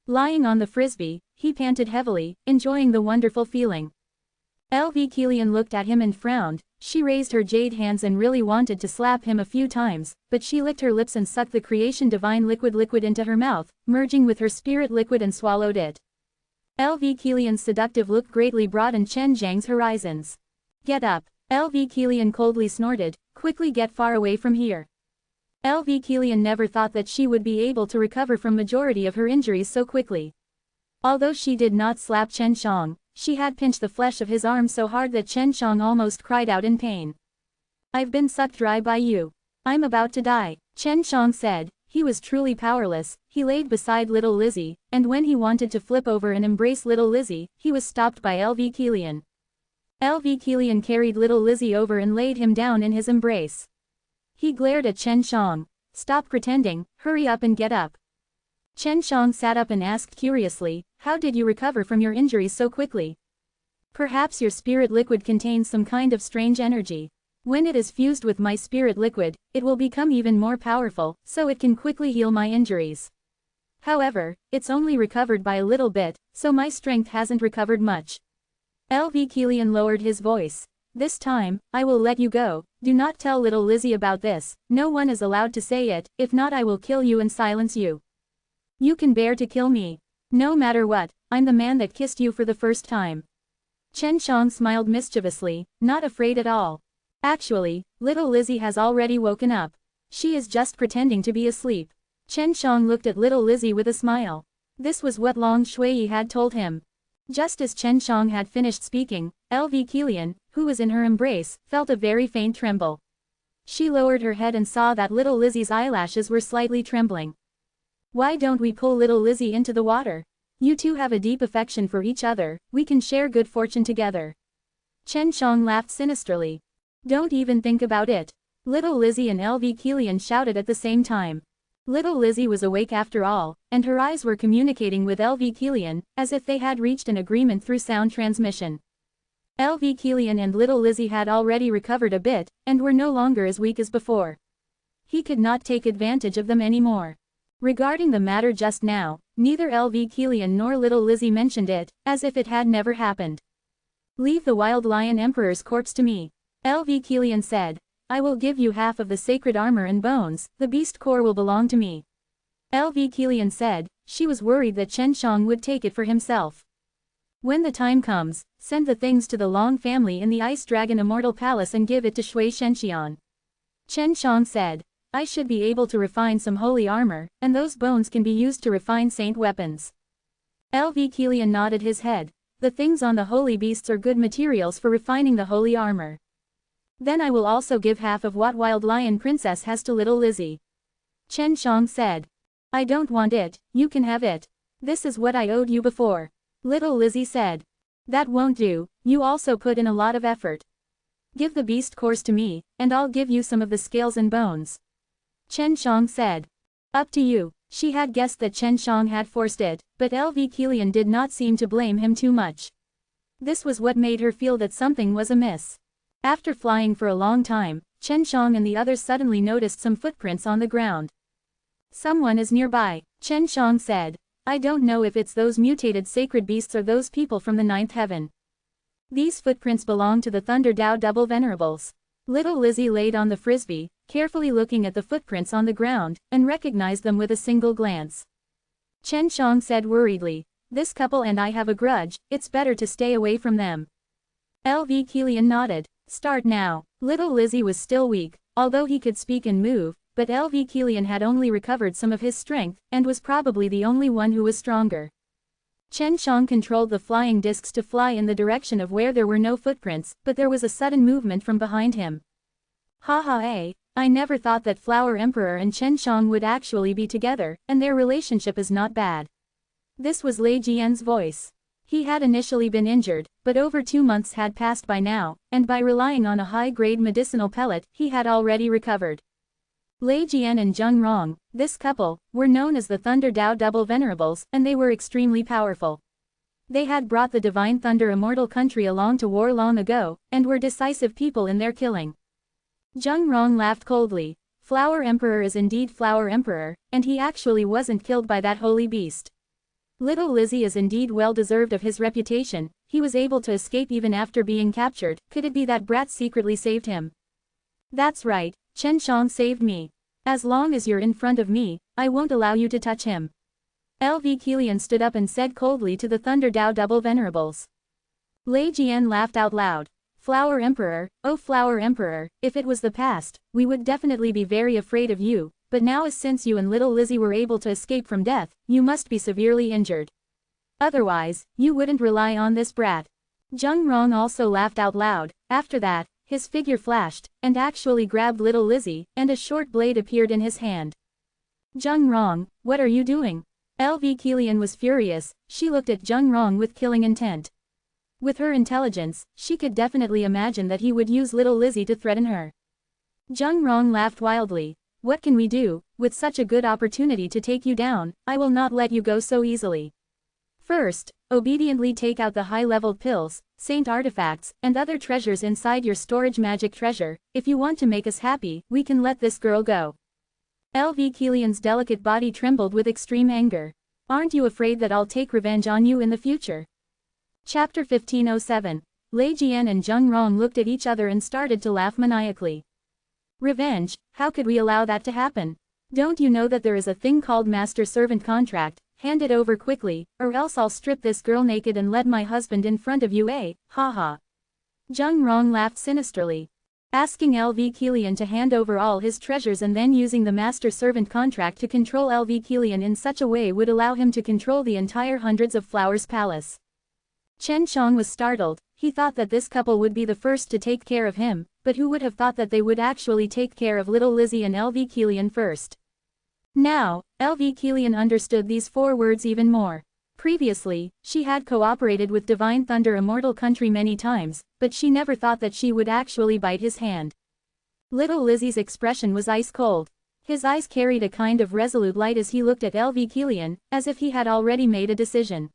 Lying on the frisbee, he panted heavily, enjoying the wonderful feeling. LV Kilian looked at him and frowned. She raised her jade hands and really wanted to slap him a few times, but she licked her lips and sucked the creation divine liquid into her mouth, merging with her spirit liquid and swallowed it. LV Kilian's seductive look greatly broadened Chen Zhang's horizons. Get up. LV Kilian coldly snorted, quickly get far away from here. LV Kilian never thought that she would be able to recover from majority of her injuries so quickly. Although she did not slap Chen Shang, she had pinched the flesh of his arm so hard that Chen Shang almost cried out in pain. I've been sucked dry by you. I'm about to die, Chen Shang said. He was truly powerless. He laid beside little Lizzie, and when he wanted to flip over and embrace little Lizzie, he was stopped by LV Kilian. LV Kilian carried little Lizzie over and laid him down in his embrace. He glared at Chen Shang. Stop pretending, hurry up and get up. Chen Shang sat up and asked curiously, how did you recover from your injuries so quickly? Perhaps your spirit liquid contains some kind of strange energy. When it is fused with my spirit liquid, it will become even more powerful, so it can quickly heal my injuries. However, it's only recovered by a little bit, so my strength hasn't recovered much. LV Kilian lowered his voice. This time, I will let you go. Do not tell little Lizzie about this. No one is allowed to say it, if not I will kill you and silence you. You can bear to kill me. No matter what, I'm the man that kissed you for the first time. Chen Shang smiled mischievously, not afraid at all. Actually, little Lizzie has already woken up. She is just pretending to be asleep. Chen Shang looked at little Lizzie with a smile. This was what Long Shui had told him. Just as Chen Shang had finished speaking, LV Kilian, who was in her embrace, felt a very faint tremble. She lowered her head and saw that little Lizzie's eyelashes were slightly trembling. Why don't we pull little Lizzie into the water? You two have a deep affection for each other, we can share good fortune together. Chen Shang laughed sinisterly. Don't even think about it. Little Lizzie and LV Kilian shouted at the same time. Little Lizzie was awake after all, and her eyes were communicating with LV Kilian, as if they had reached an agreement through sound transmission. LV Kilian and little Lizzie had already recovered a bit, and were no longer as weak as before. He could not take advantage of them anymore. Regarding the matter just now, neither LV Kilian nor little Lizzie mentioned it, as if it had never happened. Leave the Wild Lion Emperor's corpse to me. LV Kilian said. I will give you half of the sacred armor and bones, the beast core will belong to me. LV Kilian said. She was worried that Chen Shang would take it for himself. When the time comes, send the things to the Long family in the Ice Dragon Immortal Palace and give it to Shui Shenxian. Chen Shang said. I should be able to refine some holy armor, and those bones can be used to refine saint weapons. LV Kilian nodded his head. The things on the holy beasts are good materials for refining the holy armor. Then I will also give half of what Wild Lion Princess has to little Lizzie. Chen Shang said. I don't want it, you can have it. This is what I owed you before. Little Lizzie said. That won't do, you also put in a lot of effort. Give the beast cores to me, and I'll give you some of the scales and bones. Chen Shang said. Up to you. She had guessed that Chen Shang had forced it, but LV Kilian did not seem to blame him too much. This was what made her feel that something was amiss. After flying for a long time, Chen Shang and the others suddenly noticed some footprints on the ground. Someone is nearby, Chen Shang said. I don't know if it's those mutated sacred beasts or those people from the ninth heaven. These footprints belong to the Thunder Dao double venerables. Little Lizzie laid on the frisbee, carefully looking at the footprints on the ground, and recognized them with a single glance. Chen Shang said worriedly, this couple and I have a grudge, it's better to stay away from them. LV Kilian nodded. Start now. Little Lizzie was still weak, although he could speak and move, but LV Kilian had only recovered some of his strength, and was probably the only one who was stronger. Chen Shang controlled the flying discs to fly in the direction of where there were no footprints, but there was a sudden movement from behind him. I never thought that Flower Emperor and Chen Shang would actually be together, and their relationship is not bad. This was Lei Jian's voice. He had initially been injured, but over 2 months had passed by now, and by relying on a high-grade medicinal pellet, he had already recovered. Lei Jian and Zheng Rong, this couple, were known as the Thunder Dao Double Venerables, and they were extremely powerful. They had brought the Divine Thunder Immortal country along to war long ago, and were decisive people in their killing. Zheng Rong laughed coldly. Flower Emperor is indeed Flower Emperor, and he actually wasn't killed by that holy beast. Little Lizzie is indeed well deserved of his reputation. He was able to escape even after being captured. Could it be that brat secretly saved him? That's right, Chen Shang saved me. As long as you're in front of me, I won't allow you to touch him. LV Kilian stood up and said coldly to the Thunder Dao Double Venerables. Lei Jian laughed out loud. Flower Emperor, oh Flower Emperor, if it was the past, we would definitely be very afraid of you, but now since you and little Lizzie were able to escape from death, you must be severely injured. Otherwise, you wouldn't rely on this brat. Zheng Rong also laughed out loud. After that, his figure flashed, and actually grabbed little Lizzie, and a short blade appeared in his hand. Zheng Rong, what are you doing? LV Kilian was furious. She looked at Zheng Rong with killing intent. With her intelligence, she could definitely imagine that he would use little Lizzie to threaten her. Zheng Rong laughed wildly. What can we do? With such a good opportunity to take you down, I will not let you go so easily. First, obediently take out the high-leveled pills, saint artifacts, and other treasures inside your storage magic treasure. If you want to make us happy, we can let this girl go. LV Kilian's delicate body trembled with extreme anger. Aren't you afraid that I'll take revenge on you in the future? Chapter 1507. Lei Jian and Zheng Rong looked at each other and started to laugh maniacally. Revenge? How could we allow that to happen? Don't you know that there is a thing called master-servant contract? Hand it over quickly, or else I'll strip this girl naked and let my husband in front of you, eh? Haha. Zheng Rong laughed sinisterly. Asking LV Kilian to hand over all his treasures and then using the master-servant contract to control LV Kilian in such a way would allow him to control the entire Hundreds of Flowers palace. Chen Shang was startled. He thought that this couple would be the first to take care of him, but who would have thought that they would actually take care of little Lizzie and LV Kilian first? Now, LV Kilian understood these 4 words even more. Previously, she had cooperated with Divine Thunder Immortal country many times, but she never thought that she would actually bite his hand. Little Lizzie's expression was ice cold. His eyes carried a kind of resolute light as he looked at LV Kilian, as if he had already made a decision.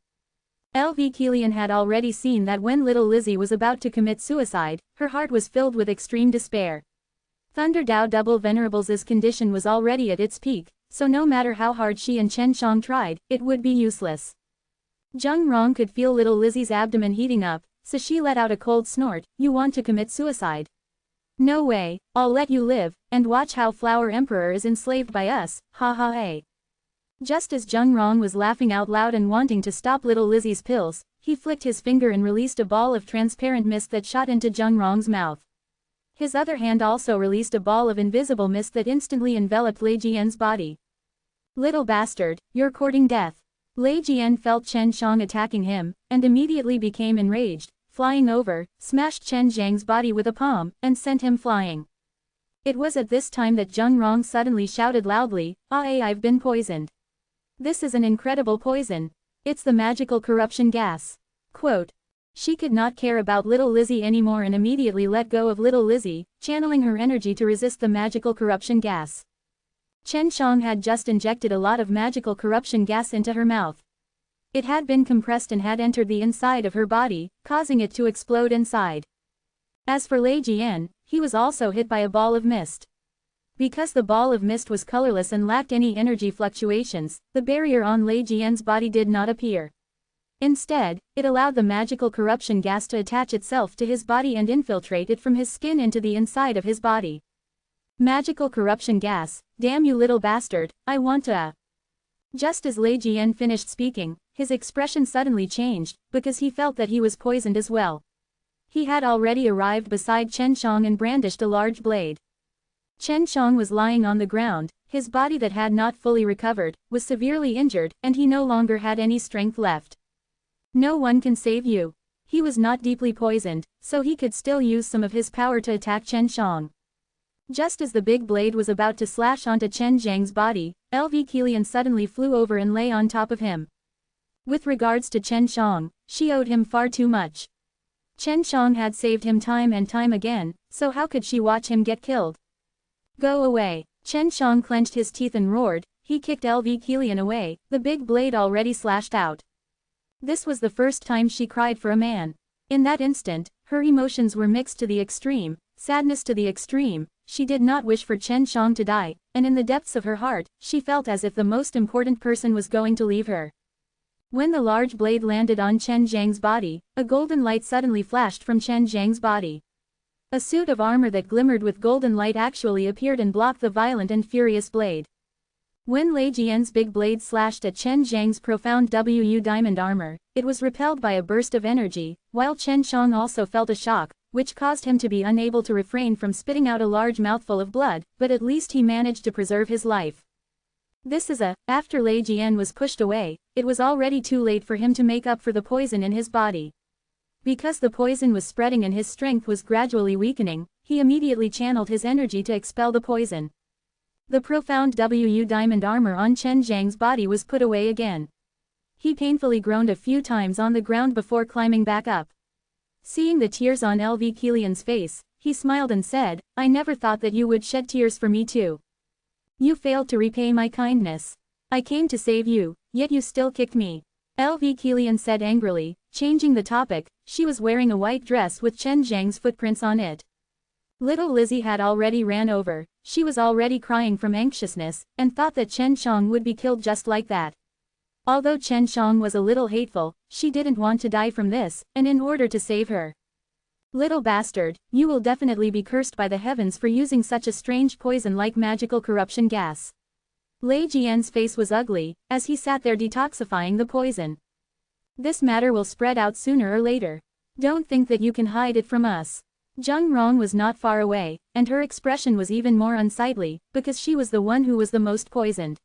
LV Kilian had already seen that when little Lizzie was about to commit suicide, her heart was filled with extreme despair. Thunder Dao Double Venerable's condition was already at its peak, so no matter how hard she and Chen Shang tried, it would be useless. Zheng Rong could feel little Lizzie's abdomen heating up, so she let out a cold snort. You want to commit suicide? No way, I'll let you live, and watch how Flower Emperor is enslaved by us, ha ha ha. Just as Zheng Rong was laughing out loud and wanting to stop little Lizzie's pills, he flicked his finger and released a ball of transparent mist that shot into Zheng Rong's mouth. His other hand also released a ball of invisible mist that instantly enveloped Lei Jian's body. Little bastard, you're courting death. Lei Jian felt Chen Shang attacking him, and immediately became enraged, flying over, smashed Chen Zhang's body with a palm, and sent him flying. It was at this time that Zheng Rong suddenly shouted loudly, I've been poisoned. This is an incredible poison. It's the magical corruption gas. Quote. She could not care about little Lizzie anymore and immediately let go of little Lizzie, channeling her energy to resist the magical corruption gas. Chen Shang had just injected a lot of magical corruption gas into her mouth. It had been compressed and had entered the inside of her body, causing it to explode inside. As for Lei Jian, he was also hit by a ball of mist. Because the ball of mist was colorless and lacked any energy fluctuations, the barrier on Lei Jian's body did not appear. Instead, it allowed the magical corruption gas to attach itself to his body and infiltrate it from his skin into the inside of his body. Magical corruption gas, damn you little bastard, I want to. Just as Lei Jian finished speaking, his expression suddenly changed, because he felt that he was poisoned as well. He had already arrived beside Chen Shang and brandished a large blade. Chen Shang was lying on the ground, his body that had not fully recovered, was severely injured, and he no longer had any strength left. No one can save you. He was not deeply poisoned, so he could still use some of his power to attack Chen Shang. Just as the big blade was about to slash onto Chen Zhang's body, LV Kilian suddenly flew over and lay on top of him. With regards to Chen Shang, she owed him far too much. Chen Shang had saved him time and time again, so how could she watch him get killed? Go away. Chen Shang clenched his teeth and roared. He kicked LV Kilian away, the big blade already slashed out. This was the first time she cried for a man. In that instant, her emotions were mixed to the extreme, sadness to the extreme. She did not wish for Chen Shang to die, and in the depths of her heart, she felt as if the most important person was going to leave her. When the large blade landed on Chen Zhang's body, a golden light suddenly flashed from Chen Zhang's body. A suit of armor that glimmered with golden light actually appeared and blocked the violent and furious blade. When Lei Jian's big blade slashed at Chen Zhang's profound Wu diamond armor, it was repelled by a burst of energy, while Chen Shang also felt a shock, which caused him to be unable to refrain from spitting out a large mouthful of blood, but at least he managed to preserve his life. After Lei Jian was pushed away, it was already too late for him to make up for the poison in his body. Because the poison was spreading and his strength was gradually weakening, he immediately channeled his energy to expel the poison. The profound Wu diamond armor on Chen Zhang's body was put away again. He painfully groaned a few times on the ground before climbing back up. Seeing the tears on LV Kilian's face, he smiled and said, "I never thought that you would shed tears for me too. You failed to repay my kindness. I came to save you, yet you still kicked me." LV Kilian said angrily, changing the topic. She was wearing a white dress with Chen Zhang's footprints on it. Little Lizzie had already ran over. She was already crying from anxiousness, and thought that Chen Shang would be killed just like that. Although Chen Shang was a little hateful, she didn't want to die from this, and in order to save her. "Little bastard, you will definitely be cursed by the heavens for using such a strange poison like magical corruption gas." Lei Jian's face was ugly, as he sat there detoxifying the poison. "This matter will spread out sooner or later. Don't think that you can hide it from us." Zheng Rong was not far away, and her expression was even more unsightly, because she was the one who was the most poisoned.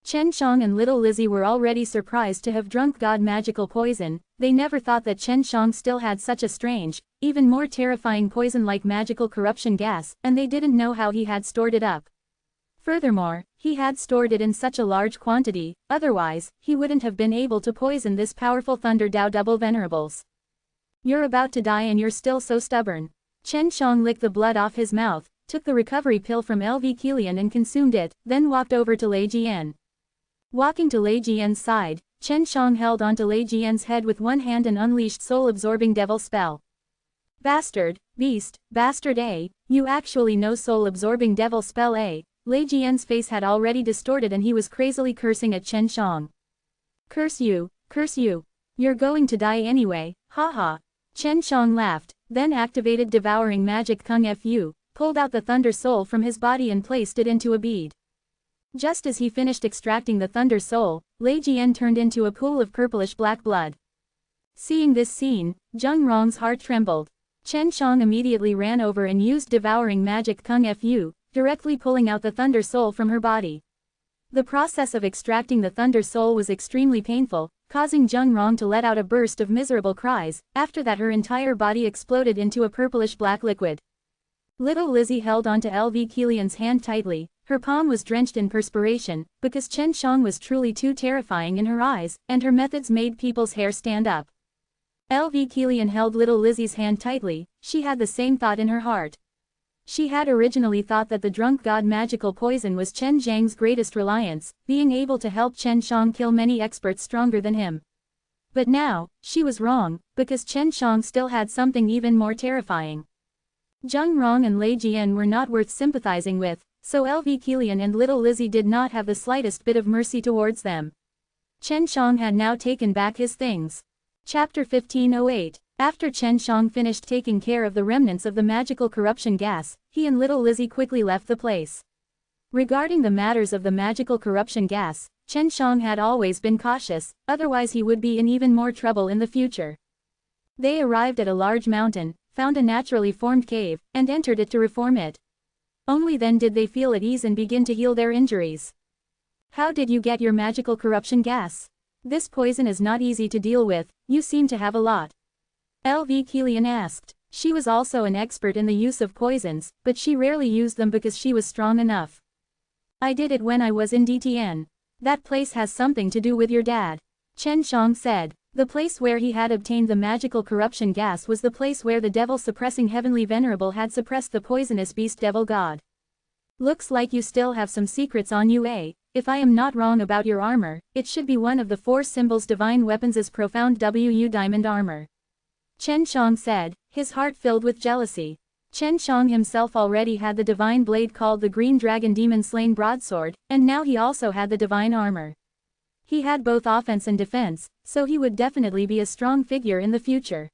Chen Shang and little Lizzie were already surprised to have drunk god magical poison. They never thought that Chen Shang still had such a strange, even more terrifying poison like magical corruption gas, and they didn't know how he had stored it up. Furthermore, he had stored it in such a large quantity, otherwise, he wouldn't have been able to poison this powerful Thunder Dao double venerables. "You're about to die and you're still so stubborn." Chen Shang licked the blood off his mouth, took the recovery pill from LV Kilian and consumed it, then walked over to Lei Jian. Walking to Lei Jian's side, Chen Shang held onto Lei Jian's head with one hand and unleashed soul-absorbing devil spell. "Bastard, beast, bastard A, you actually know soul-absorbing devil spell A." Lei Jian's face had already distorted and he was crazily cursing at Chen Shang. Curse you, you're going to die anyway, haha." Chen Shang laughed, then activated devouring magic Kung Fu, pulled out the thunder soul from his body and placed it into a bead. Just as he finished extracting the thunder soul, Lei Jian turned into a pool of purplish black blood. Seeing this scene, Zheng Rong's heart trembled. Chen Shang immediately ran over and used devouring magic Kung Fu, directly pulling out the thunder soul from her body. The process of extracting the thunder soul was extremely painful, causing Zheng Rong to let out a burst of miserable cries. After that her entire body exploded into a purplish black liquid. Little Lizzie held onto LV Kilian's hand tightly. Her palm was drenched in perspiration, because Chen Shang was truly too terrifying in her eyes, and her methods made people's hair stand up. LV Kilian held little Lizzie's hand tightly. She had the same thought in her heart. She had originally thought that the drunk god magical poison was Chen Zhang's greatest reliance, being able to help Chen Shang kill many experts stronger than him. But now, she was wrong, because Chen Shang still had something even more terrifying. Zheng Rong and Lei Jian were not worth sympathizing with, so LV Kilian and little Lizzie did not have the slightest bit of mercy towards them. Chen Shang had now taken back his things. Chapter 1508. After Chen Shang finished taking care of the remnants of the magical corruption gas, he and little Lizzie quickly left the place. Regarding the matters of the magical corruption gas, Chen Shang had always been cautious, otherwise he would be in even more trouble in the future. They arrived at a large mountain, found a naturally formed cave, and entered it to reform it. Only then did they feel at ease and begin to heal their injuries. How did you get your magical corruption gas? This poison is not easy to deal with, you seem to have a lot. LV Kilian asked. She was also an expert in the use of poisons, but she rarely used them because she was strong enough. I did it when I was in DTN. That place has something to do with your dad. Chen Shang said. The place where he had obtained the magical corruption gas was the place where the devil-suppressing heavenly Venerable had suppressed the poisonous beast devil god. Looks like you still have some secrets on you, eh? If I am not wrong about your armor, it should be one of the 4 symbols divine weapons as profound WU diamond armor. Chen Shang said, his heart filled with jealousy. Chen Shang himself already had the divine blade called the Green Dragon Demon Slain Broadsword, and now he also had the divine armor. He had both offense and defense, so he would definitely be a strong figure in the future.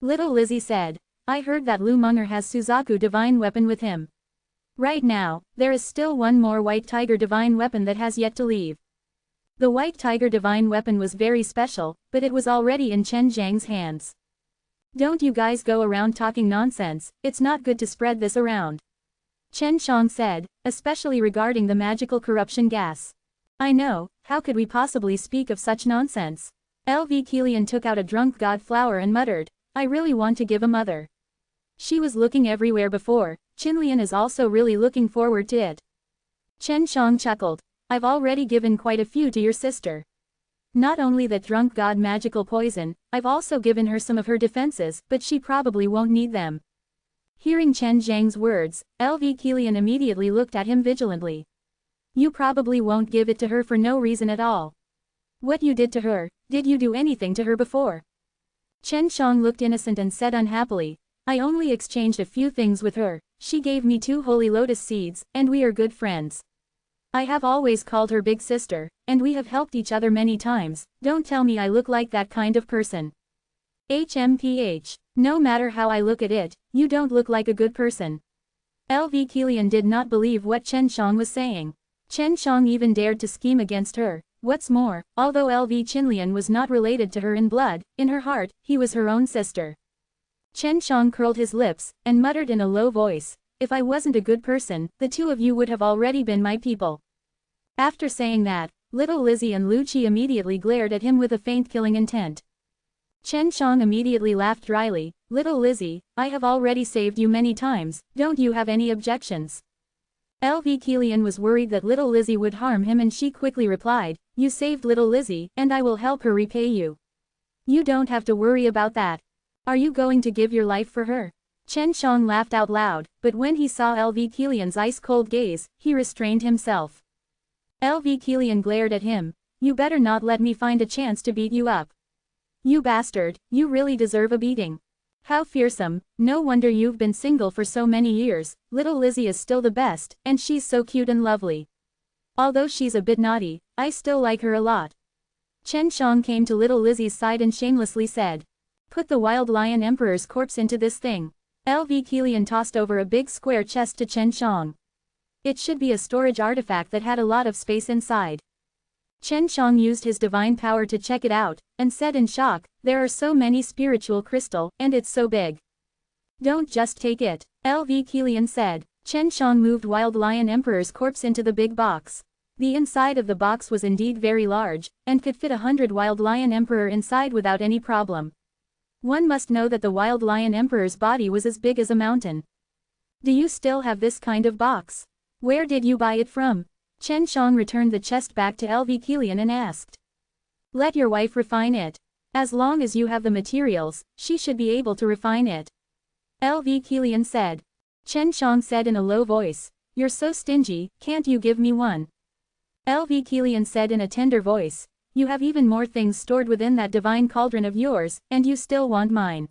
Little Lizzie said, I heard that Lu Munger has Suzaku divine weapon with him. Right now, there is still one more White Tiger divine weapon that has yet to leave. The White Tiger divine weapon was very special, but it was already in Chen Zhang's hands. Don't you guys go around talking nonsense, it's not good to spread this around. Chen Shang said, especially regarding the magical corruption gas. I know, how could we possibly speak of such nonsense? LV Kilian took out a drunk god flower and muttered, I really want to give a mother. She was looking everywhere before, Qinlian is also really looking forward to it. Chen Shang chuckled, I've already given quite a few to your sister. Not only that drunk god magical poison, I've also given her some of her defenses, but she probably won't need them. Hearing Chen Zhang's words, LV Kilian immediately looked at him vigilantly. You probably won't give it to her for no reason at all. What you did to her, did you do anything to her before? Chen Shang looked innocent and said unhappily, I only exchanged a few things with her, she gave me 2 holy lotus seeds, and we are good friends. I have always called her big sister, and we have helped each other many times, don't tell me I look like that kind of person. HMPH, no matter how I look at it, you don't look like a good person. LV Kilian did not believe what Chen Shang was saying. Chen Shang even dared to scheme against her. What's more, although LV Qinlian was not related to her in blood, in her heart, he was her own sister. Chen Shang curled his lips, and muttered in a low voice, if I wasn't a good person, the 2 of you would have already been my people. After saying that, little Lizzie and Lu Qi immediately glared at him with a faint killing intent. Chen Shang immediately laughed dryly, little Lizzie, I have already saved you many times, don't you have any objections? LV Kilian was worried that little Lizzie would harm him and she quickly replied, you saved little Lizzie, and I will help her repay you. You don't have to worry about that. Are you going to give your life for her? Chen Shang laughed out loud, but when he saw LV Kilian's ice-cold gaze, he restrained himself. LV Kilian glared at him, you better not let me find a chance to beat you up. You bastard, you really deserve a beating. How fearsome, no wonder you've been single for so many years, little Lizzie is still the best, and she's so cute and lovely. Although she's a bit naughty, I still like her a lot. Chen Shang came to little Lizzie's side and shamelessly said, put the Wild Lion Emperor's corpse into this thing. LV Kilian tossed over a big square chest to Chen Shang. It should be a storage artifact that had a lot of space inside. Chen Shang used his divine power to check it out, and said in shock, there are so many spiritual crystal, and it's so big. Don't just take it, LV Kilian said. Chen Shang moved Wild Lion Emperor's corpse into the big box. The inside of the box was indeed very large, and could fit 100 Wild Lion Emperor inside without any problem. One must know that the Wild Lion Emperor's body was as big as a mountain. Do you still have this kind of box? Where did you buy it from? Chen Shang returned the chest back to LV Kilian and asked. Let your wife refine it. As long as you have the materials, she should be able to refine it. LV Kilian said. Chen Shang said in a low voice, you're so stingy, can't you give me one? LV Kilian said in a tender voice, you have even more things stored within that divine cauldron of yours, and you still want mine.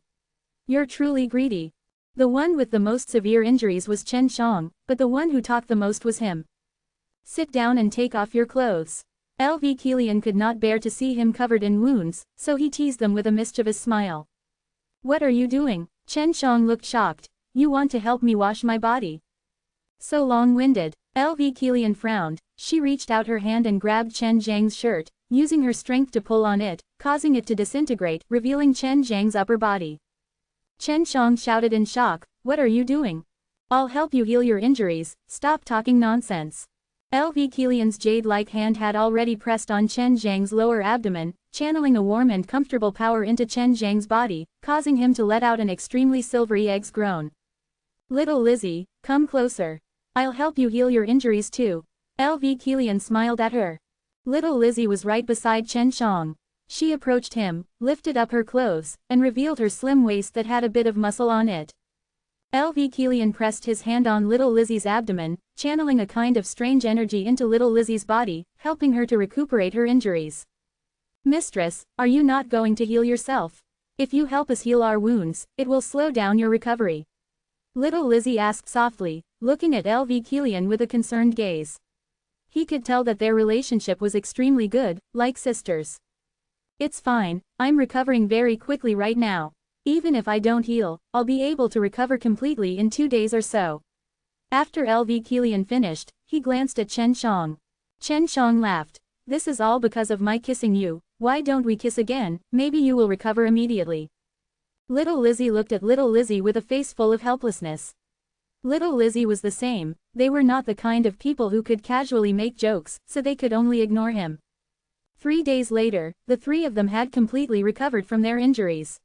You're truly greedy. The one with the most severe injuries was Chen Shang, but the one who talked the most was him. Sit down and take off your clothes. LV Kilian could not bear to see him covered in wounds, so he teased them with a mischievous smile. What are you doing? Chen Shang looked shocked. You want to help me wash my body? So long-winded. LV Kilian frowned. She reached out her hand and grabbed Chen Zhang's shirt, using her strength to pull on it, causing it to disintegrate, revealing Chen Zhang's upper body. Chen Shang shouted in shock, "What are you doing? I'll help you heal your injuries, stop talking nonsense." LV Kilian's jade-like hand had already pressed on Chen Zhang's lower abdomen, channeling a warm and comfortable power into Chen Zhang's body, causing him to let out an extremely silvery egg's groan. "Little Lizzie, come closer. I'll help you heal your injuries too." LV Kilian smiled at her. Little Lizzie was right beside Chen Shang. She approached him, lifted up her clothes, and revealed her slim waist that had a bit of muscle on it. LV Kilian pressed his hand on little Lizzie's abdomen, channeling a kind of strange energy into little Lizzie's body, helping her to recuperate her injuries. "Mistress, are you not going to heal yourself? If you help us heal our wounds, it will slow down your recovery." Little Lizzie asked softly, looking at LV Kilian with a concerned gaze. He could tell that their relationship was extremely good, like sisters. "It's fine, I'm recovering very quickly right now. Even if I don't heal, I'll be able to recover completely in 2 days or so." After LV Kilian finished, he glanced at Chen Shang. Chen Shang laughed. "This is all because of my kissing you, why don't we kiss again, maybe you will recover immediately." Little Lizzie looked at Little Lizzie with a face full of helplessness. Little Lizzie was the same, they were not the kind of people who could casually make jokes, so they could only ignore him. 3 days later, the three of them had completely recovered from their injuries.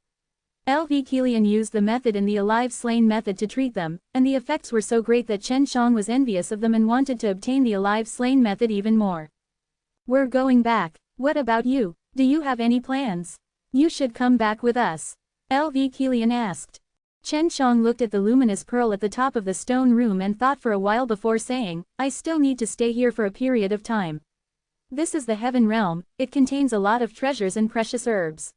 LV Kilian used the method in the alive slain method to treat them, and the effects were so great that Chen Shang was envious of them and wanted to obtain the alive slain method even more. "We're going back. What about you? Do you have any plans? You should come back with us," LV Kilian asked. Chen Shang looked at the luminous pearl at the top of the stone room and thought for a while before saying, "I still need to stay here for a period of time. This is the heaven realm, it contains a lot of treasures and precious herbs.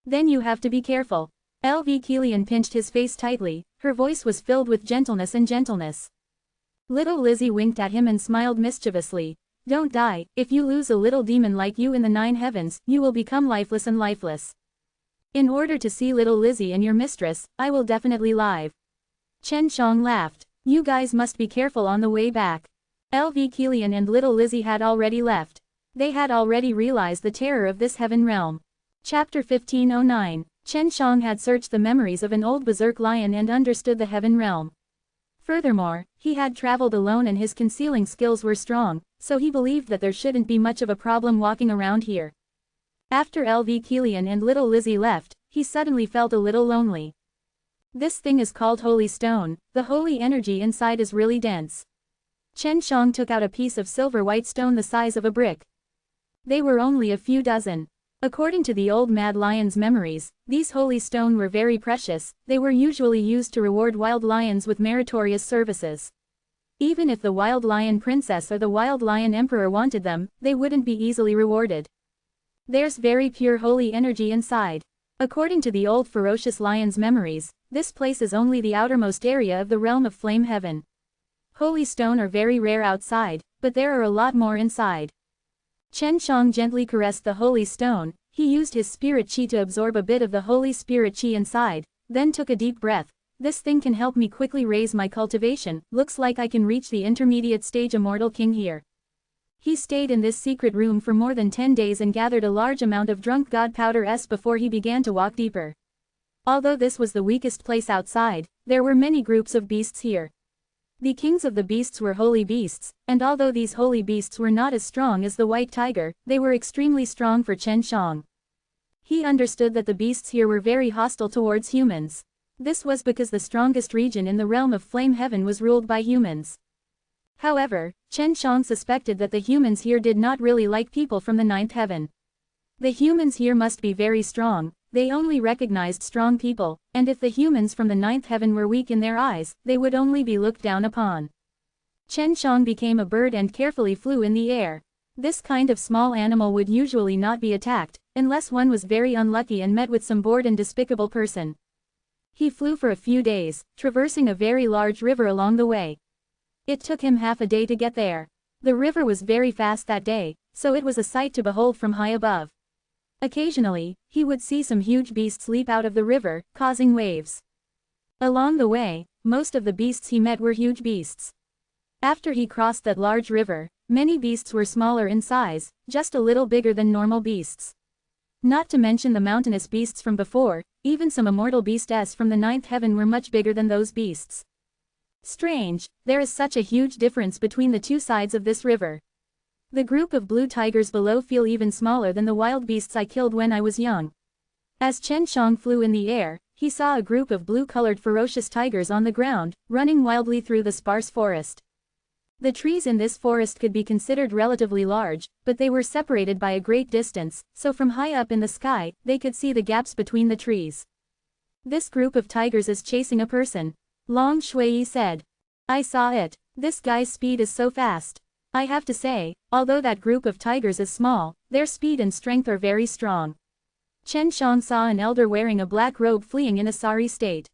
Then you have to be careful." LV Kilian pinched his face tightly, her voice was filled with gentleness. Little Lizzie winked at him and smiled mischievously. "Don't die, if you lose a little demon like you in the 9 heavens, you will become lifeless and lifeless. In order to see little Lizzie and your mistress, I will definitely live." Chen Shang laughed. "You guys must be careful on the way back." LV Kilian and little Lizzie had already left. They had already realized the terror of this heaven realm. Chapter 1509. Chen Shang had searched the memories of an old berserk lion and understood the heaven realm. Furthermore, he had traveled alone and his concealing skills were strong, so he believed that there shouldn't be much of a problem walking around here. After LV Kilian and little Lizzie left, he suddenly felt a little lonely. "This thing is called holy stone, the holy energy inside is really dense." Chen Shang took out a piece of silver white stone the size of a brick. They were only a few dozen. According to the old Mad Lion's memories, these holy stone were very precious, they were usually used to reward wild lions with meritorious services. Even if the wild lion princess or the wild lion emperor wanted them, they wouldn't be easily rewarded. There's very pure holy energy inside. According to the old ferocious lion's memories, this place is only the outermost area of the realm of flame heaven. Holy stone are very rare outside, but there are a lot more inside. Chen Shang gently caressed the holy stone, he used his spirit chi to absorb a bit of the holy spirit chi inside, then took a deep breath. "This thing can help me quickly raise my cultivation, looks like I can reach the intermediate stage Immortal King here." He stayed in this secret room for more than 10 days and gathered a large amount of drunk god powder before he began to walk deeper. Although this was the weakest place outside, there were many groups of beasts here. The kings of the beasts were holy beasts, and although these holy beasts were not as strong as the white tiger, they were extremely strong for Chen Shang. He understood that the beasts here were very hostile towards humans. This was because the strongest region in the realm of flame heaven was ruled by humans. However, Chen Shang suspected that the humans here did not really like people from the 9th heaven. The humans here must be very strong, they only recognized strong people, and if the humans from the 9th heaven were weak in their eyes, they would only be looked down upon. Chen Shang became a bird and carefully flew in the air. This kind of small animal would usually not be attacked, unless one was very unlucky and met with some bored and despicable person. He flew for a few days, traversing a very large river along the way. It took him half a day to get there. The river was very fast that day, so it was a sight to behold from high above. Occasionally, he would see some huge beasts leap out of the river, causing waves. Along the way, most of the beasts he met were huge beasts. After he crossed that large river, many beasts were smaller in size, just a little bigger than normal beasts. Not to mention the mountainous beasts from before, even some immortal beasts from the ninth heaven were much bigger than those beasts. Strange, there is such a huge difference between the two sides of this river. The group of blue tigers below feel even smaller than the wild beasts I killed when I was young. As Chen Shang flew in the air, he saw a group of blue-colored ferocious tigers on the ground, running wildly through the sparse forest. The trees in this forest could be considered relatively large, but they were separated by a great distance, so from high up in the sky, they could see the gaps between the trees. This group of tigers is chasing a person, Long Shui said. I saw it. This guy's speed is so fast. I have to say, although that group of tigers is small, their speed and strength are very strong. Chen Shang saw an elder wearing a black robe fleeing in a sorry state.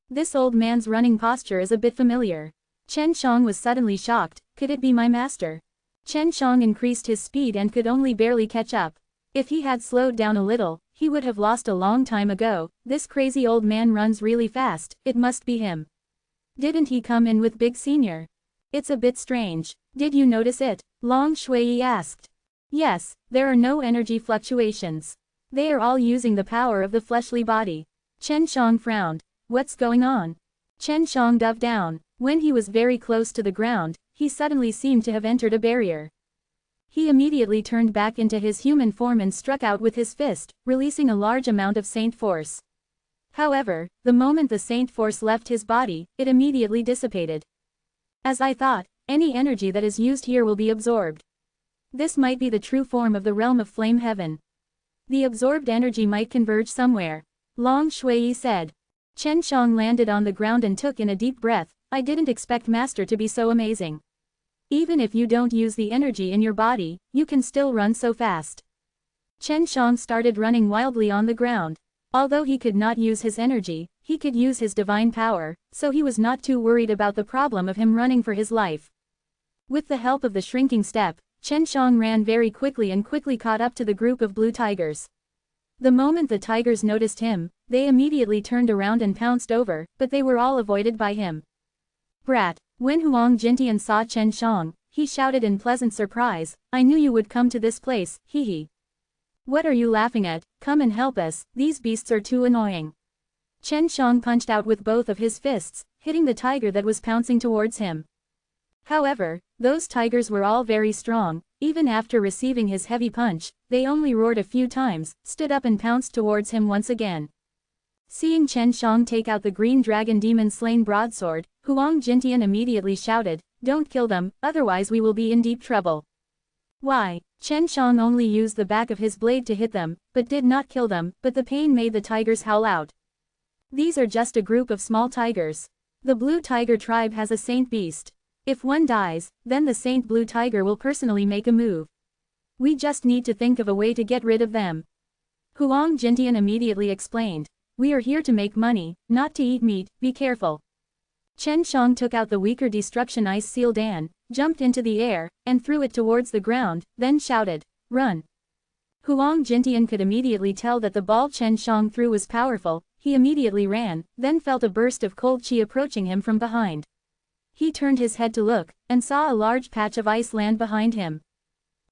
This old man's running posture is a bit familiar. Chen Shang was suddenly shocked. Could it be my master? Chen Shang increased his speed and could only barely catch up. If he had slowed down a little, he would have lost a long time ago. This crazy old man runs really fast, it must be him. Didn't he come in with Big Senior? It's a bit strange. Did you notice it? Long Shui asked. Yes, there are no energy fluctuations. They are all using the power of the fleshly body. Chen Shang frowned. What's going on? Chen Shang dove down. When he was very close to the ground, he suddenly seemed to have entered a barrier. He immediately turned back into his human form and struck out with his fist, releasing a large amount of saint force. However, the moment the saint force left his body, it immediately dissipated. As I thought, any energy that is used here will be absorbed. This might be the true form of the realm of flame heaven. The absorbed energy might converge somewhere. Long Shui said. Chen Shang landed on the ground and took in a deep breath. I didn't expect Master to be so amazing. Even if you don't use the energy in your body, you can still run so fast. Chen Shang started running wildly on the ground. Although he could not use his energy, he could use his divine power, so he was not too worried about the problem of him running for his life. With the help of the shrinking step, Chen Shang ran very quickly and quickly caught up to the group of blue tigers. The moment the tigers noticed him, they immediately turned around and pounced over, but they were all avoided by him. Brat. When Huang Jintian saw Chen Shang, he shouted in pleasant surprise, I knew you would come to this place, hee hee. What are you laughing at? Come and help us, these beasts are too annoying. Chen Shang punched out with both of his fists, hitting the tiger that was pouncing towards him. However, those tigers were all very strong. Even after receiving his heavy punch, they only roared a few times, stood up and pounced towards him once again. Seeing Chen Shang take out the green dragon demon slain broadsword, Huang Jintian immediately shouted, don't kill them, otherwise we will be in deep trouble. Why? Chen Shang only used the back of his blade to hit them, but did not kill them, but the pain made the tigers howl out. These are just a group of small tigers. The blue tiger tribe has a saint beast. If one dies, then the saint blue tiger will personally make a move. We just need to think of a way to get rid of them. Huang Jintian immediately explained. We are here to make money, not to eat meat, be careful. Chen Shang took out the weaker destruction ice seal Dan, jumped into the air, and threw it towards the ground, then shouted, run. Huang Jintian could immediately tell that the ball Chen Shang threw was powerful. He immediately ran, then felt a burst of cold chi approaching him from behind. He turned his head to look, and saw a large patch of ice land behind him.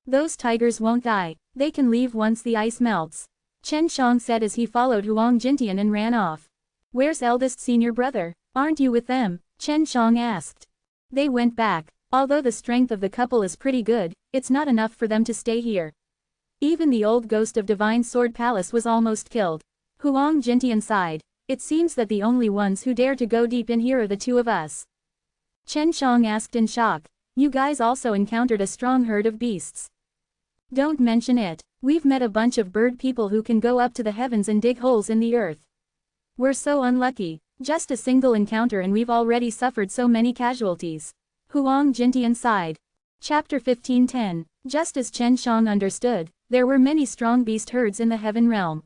Those tigers won't die, they can leave once the ice melts. Chen Shang said as he followed Huang Jintian and ran off. Where's eldest senior brother? Aren't you with them? Chen Shang asked. They went back. Although the strength of the couple is pretty good, it's not enough for them to stay here. Even the old ghost of Divine Sword Palace was almost killed. Huang Jintian sighed. It seems that the only ones who dare to go deep in here are the two of us. Chen Shang asked in shock. You guys also encountered a strong herd of beasts. Don't mention it. We've met a bunch of bird people who can go up to the heavens and dig holes in the earth. We're so unlucky. Just a single encounter and we've already suffered so many casualties. Huang Jintian sighed. Chapter 15:10. Just as Chen Shang understood, there were many strong beast herds in the heaven realm.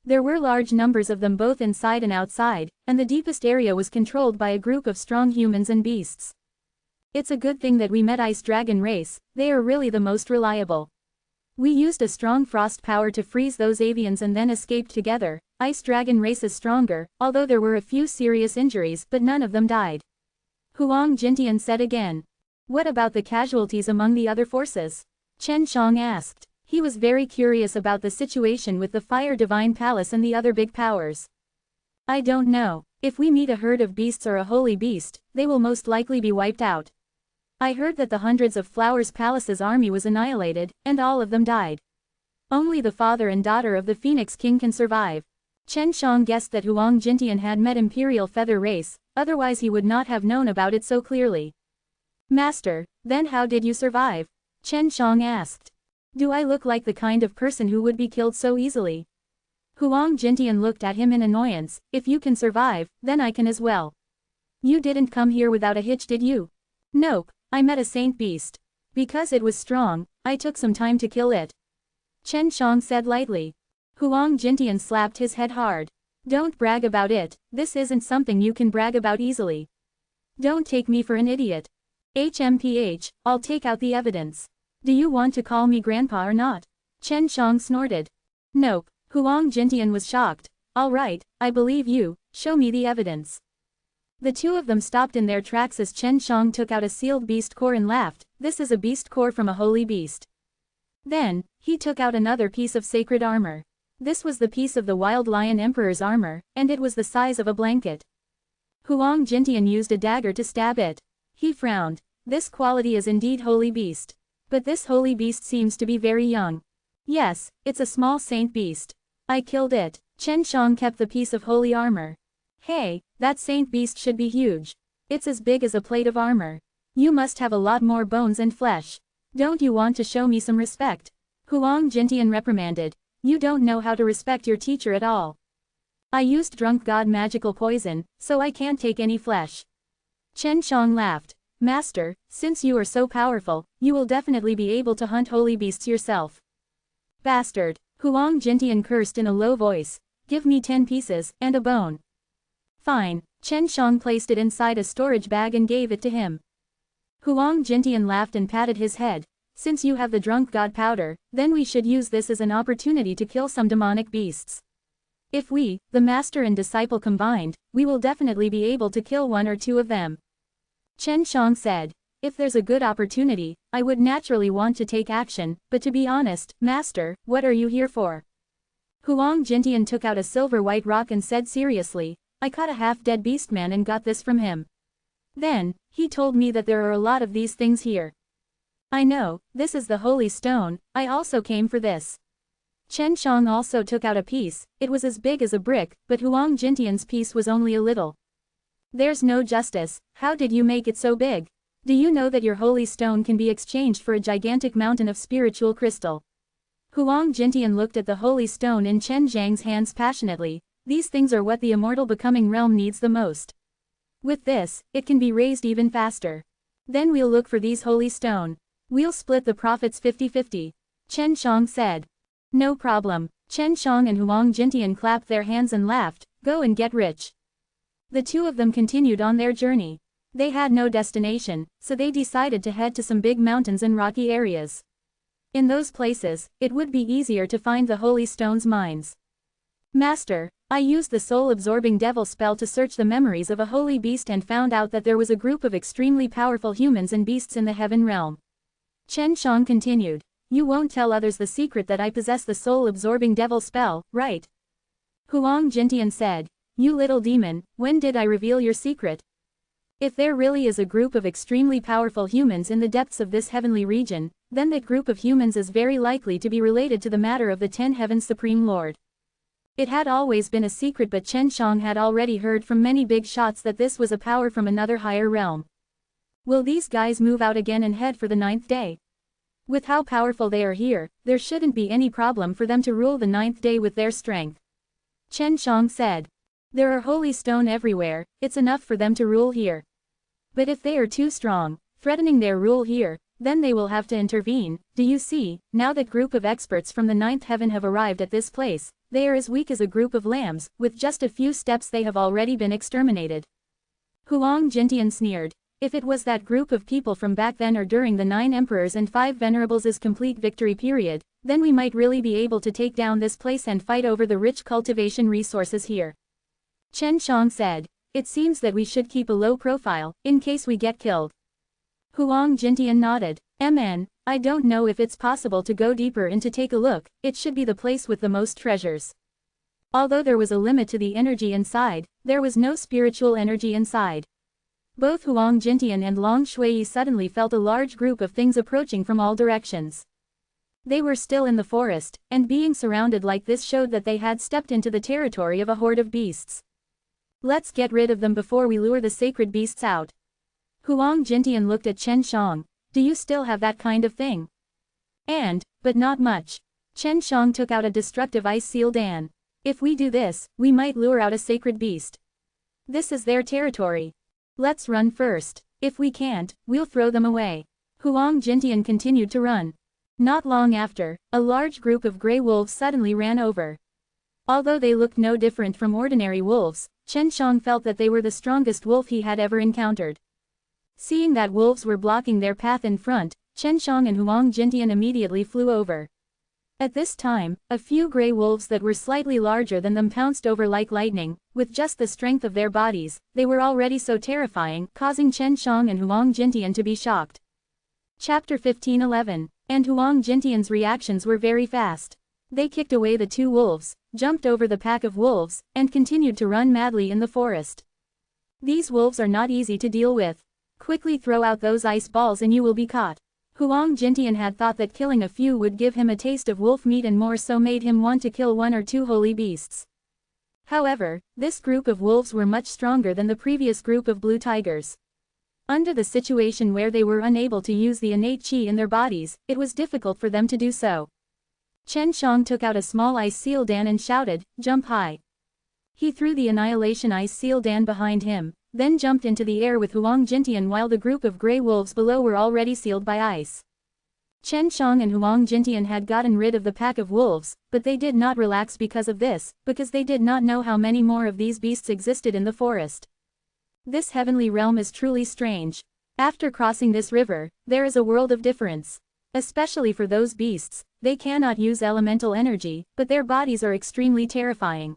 There were large numbers of them both inside and outside, and the deepest area was controlled by a group of strong humans and beasts. It's a good thing that we met Ice Dragon race, they are really the most reliable. We used a strong frost power to freeze those avians and then escaped together. Ice Dragon race is stronger, although there were a few serious injuries but none of them died. Huang Jintian said again. What about the casualties among the other forces? Chen Shang asked. He was very curious about the situation with the Fire Divine Palace and the other big powers. I don't know. If we meet a herd of beasts or a holy beast, they will most likely be wiped out. I heard that the hundreds of Flowers Palace's army was annihilated, and all of them died. Only the father and daughter of the Phoenix King can survive. Chen Shang guessed that Huang Jintian had met Imperial Feather Race, otherwise he would not have known about it so clearly. Master, then how did you survive? Chen Shang asked. Do I look like the kind of person who would be killed so easily? Huang Jintian looked at him in annoyance. If you can survive, then I can as well. You didn't come here without a hitch, did you? Nope, I met a saint beast. Because it was strong, I took some time to kill it. Chen Shang said lightly. Huang Jintian slapped his head hard. Don't brag about it, this isn't something you can brag about easily. Don't take me for an idiot. HMPH, I'll take out the evidence. Do you want to call me grandpa or not? Chen Shang snorted. Nope. Huang Jintian was shocked. All right, I believe you, show me the evidence. The two of them stopped in their tracks as Chen Shang took out a sealed beast core and laughed. This is a beast core from a holy beast. Then, he took out another piece of sacred armor. This was the piece of the Wild Lion Emperor's armor, and it was the size of a blanket. Huang Jintian used a dagger to stab it. He frowned. This quality is indeed holy beast. But this holy beast seems to be very young. Yes, it's a small saint beast. I killed it. Chen Shang kept the piece of holy armor. Hey, that saint beast should be huge. It's as big as a plate of armor. You must have a lot more bones and flesh. Don't you want to show me some respect? Huang Jintian reprimanded. You don't know how to respect your teacher at all. I used drunk god magical poison, so I can't take any flesh. Chen Shang laughed. Master, since you are so powerful, you will definitely be able to hunt holy beasts yourself. Bastard. Huang Jintian cursed in a low voice. Give me 10 pieces, and a bone. Fine. Chen Shang placed it inside a storage bag and gave it to him. Huang Jintian laughed and patted his head. Since you have the drunk god powder, then we should use this as an opportunity to kill some demonic beasts. If we, the master and disciple combined, we will definitely be able to kill 1 or 2 of them. Chen Shang said. If there's a good opportunity, I would naturally want to take action, but to be honest, Master, what are you here for? Huang Jintian took out a silver-white rock and said seriously, I caught a half-dead beastman and got this from him. Then, he told me that there are a lot of these things here. I know, this is the holy stone, I also came for this. Chen Shang also took out a piece, it was as big as a brick, but Huang Jintian's piece was only a little. There's no justice, how did you make it so big? Do you know that your holy stone can be exchanged for a gigantic mountain of spiritual crystal? Huang Jintian looked at the holy stone in Chen Zhang's hands passionately. These things are what the immortal becoming realm needs the most. With this, it can be raised even faster. Then we'll look for these holy stone. We'll split the profits 50-50. Chen Shang said. No problem. Chen Shang and Huang Jintian clapped their hands and laughed. Go and get rich. The two of them continued on their journey. They had no destination, so they decided to head to some big mountains and rocky areas. In those places, it would be easier to find the holy stone's mines. Master, I used the soul-absorbing devil spell to search the memories of a holy beast and found out that there was a group of extremely powerful humans and beasts in the heaven realm. Chen Shang continued. You won't tell others the secret that I possess the soul-absorbing devil spell, right? Huang Jintian said. You little demon, when did I reveal your secret? If there really is a group of extremely powerful humans in the depths of this heavenly region, then that group of humans is very likely to be related to the matter of the 10 Heavens Supreme Lord. It had always been a secret, but Chen Shang had already heard from many big shots that this was a power from another higher realm. Will these guys move out again and head for the 9th day? With how powerful they are here, there shouldn't be any problem for them to rule the 9th day with their strength. Chen Shang said. There are holy stone everywhere, it's enough for them to rule here. But if they are too strong, threatening their rule here, then they will have to intervene. Do you see, now that group of experts from the 9th heaven have arrived at this place, they are as weak as a group of lambs, with just a few steps they have already been exterminated. Huang Jintian sneered. If it was that group of people from back then or during the 9 emperors and 5 venerables' complete victory period, then we might really be able to take down this place and fight over the rich cultivation resources here. Chen Shang said. It seems that we should keep a low profile, in case we get killed. Huang Jintian nodded. I don't know if it's possible to go deeper and to take a look, it should be the place with the most treasures. Although there was a limit to the energy inside, there was no spiritual energy inside. Both Huang Jintian and Long Shui suddenly felt a large group of things approaching from all directions. They were still in the forest, and being surrounded like this showed that they had stepped into the territory of a horde of beasts. Let's get rid of them before we lure the sacred beasts out. Huang Jintian looked at Chen Shang. Do you still have that kind of thing? But not much. Chen Shang took out a destructive ice seal Dan. If we do this, we might lure out a sacred beast. This is their territory. Let's run first. If we can't, we'll throw them away. Huang Jintian continued to run. Not long after, a large group of grey wolves suddenly ran over. Although they looked no different from ordinary wolves, Chen Shang felt that they were the strongest wolf he had ever encountered. Seeing that wolves were blocking their path in front, Chen Shang and Huang Jintian immediately flew over. At this time, a few grey wolves that were slightly larger than them pounced over like lightning. With just the strength of their bodies, they were already so terrifying, causing Chen Shang and Huang Jintian to be shocked. Chapter 15:11. And Huang Jintian's reactions were very fast. They kicked away the two wolves, jumped over the pack of wolves, and continued to run madly in the forest. These wolves are not easy to deal with. Quickly throw out those ice balls and you will be caught. Huang Jintian had thought that killing a few would give him a taste of wolf meat and more so made him want to kill one or two holy beasts. However, this group of wolves were much stronger than the previous group of blue tigers. Under the situation where they were unable to use the innate chi in their bodies, it was difficult for them to do so. Chen Shang took out a small ice seal Dan and shouted, "Jump high." He threw the annihilation ice seal Dan behind him, then jumped into the air with Huang Jintian while the group of grey wolves below were already sealed by ice. Chen Shang and Huang Jintian had gotten rid of the pack of wolves, but they did not relax because of this, because they did not know how many more of these beasts existed in the forest. This heavenly realm is truly strange. After crossing this river, there is a world of difference. Especially for those beasts, they cannot use elemental energy, but their bodies are extremely terrifying.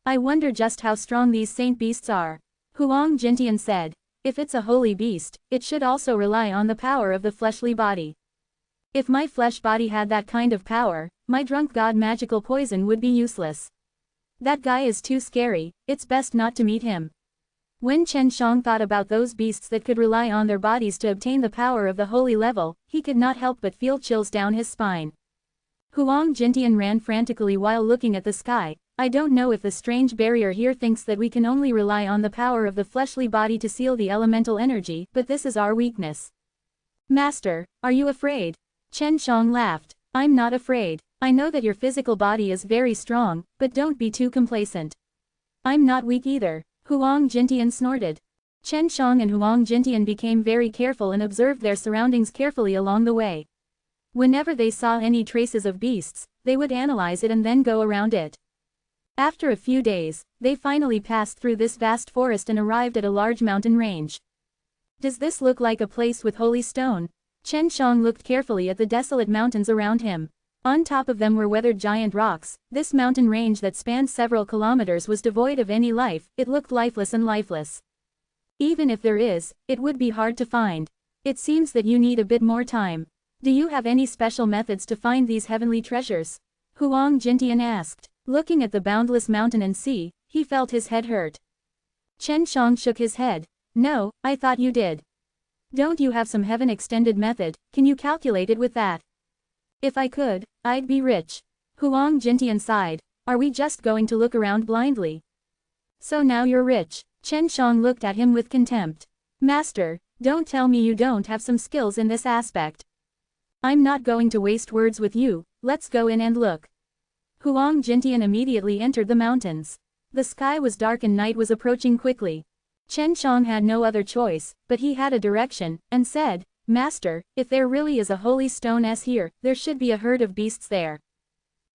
I wonder just how strong these saint beasts are. Huang Jintian said, if it's a holy beast, it should also rely on the power of the fleshly body. If my flesh body had that kind of power, my drunk god magical poison would be useless. That guy is too scary, it's best not to meet him. When Chen Shang thought about those beasts that could rely on their bodies to obtain the power of the holy level, he could not help but feel chills down his spine. Huang Jintian ran frantically while looking at the sky. I don't know if the strange barrier here thinks that we can only rely on the power of the fleshly body to seal the elemental energy, but this is our weakness. Master, are you afraid? Chen Shang laughed. I'm not afraid. I know that your physical body is very strong, but don't be too complacent. I'm not weak either. Huang Jintian snorted. Chen Shang and Huang Jintian became very careful and observed their surroundings carefully along the way. Whenever they saw any traces of beasts, they would analyze it and then go around it. After a few days, they finally passed through this vast forest and arrived at a large mountain range. Does this look like a place with holy stone? Chen Shang looked carefully at the desolate mountains around him. On top of them were weathered giant rocks. This mountain range that spanned several kilometers was devoid of any life, it looked lifeless and lifeless. Even if there is, it would be hard to find. It seems that you need a bit more time. Do you have any special methods to find these heavenly treasures? Huang Jintian asked. Looking at the boundless mountain and sea, he felt his head hurt. Chen Shang shook his head. No, I thought you did. Don't you have some heaven extended method? Can you calculate it with that? If I could, I'd be rich. Huang Jintian sighed. Are we just going to look around blindly? So now you're rich. Chen Shang looked at him with contempt. Master, don't tell me you don't have some skills in this aspect. I'm not going to waste words with you, let's go in and look. Huang Jintian immediately entered the mountains. The sky was dark and night was approaching quickly. Chen Shang had no other choice, but he had a direction, and said, Master, if there really is a holy stone as here, there should be a herd of beasts there.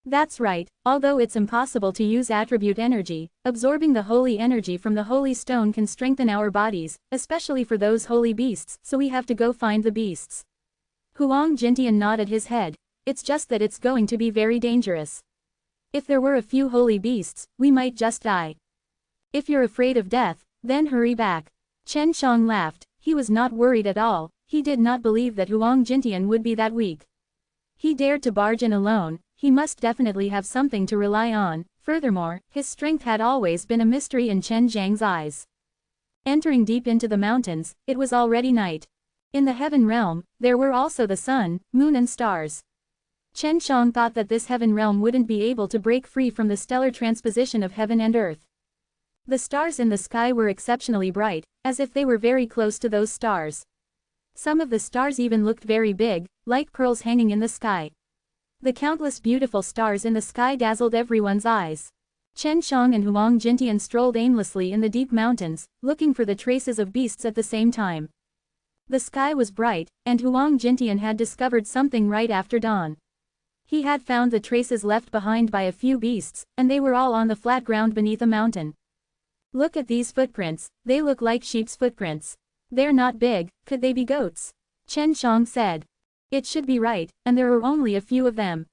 That's right, although it's impossible to use attribute energy, absorbing the holy energy from the holy stone can strengthen our bodies, especially for those holy beasts, so we have to go find the beasts. Huang Jintian nodded his head. It's just that it's going to be very dangerous. If there were a few holy beasts, we might just die. If you're afraid of death, then hurry back. Chen Shang laughed. He was not worried at all. he did not believe that Huang Jintian would be that weak. He dared to barge in alone, he must definitely have something to rely on. Furthermore, his strength had always been a mystery in Chen Zhang's eyes. Entering deep into the mountains, it was already night. In the heaven realm, there were also the sun, moon and stars. Chen Shang thought that this heaven realm wouldn't be able to break free from the stellar transposition of heaven and earth. The stars in the sky were exceptionally bright, as if they were very close to those stars. Some of the stars even looked very big, like pearls hanging in the sky. The countless beautiful stars in the sky dazzled everyone's eyes. Chen Shang and Huang Jintian strolled aimlessly in the deep mountains, looking for the traces of beasts at the same time. The sky was bright, and Huang Jintian had discovered something right after dawn. He had found the traces left behind by a few beasts, and they were all on the flat ground beneath a mountain. Look at these footprints, they look like sheep's footprints. They're not big, could they be goats? Chen Shang said. It should be right, and there are only a few of them.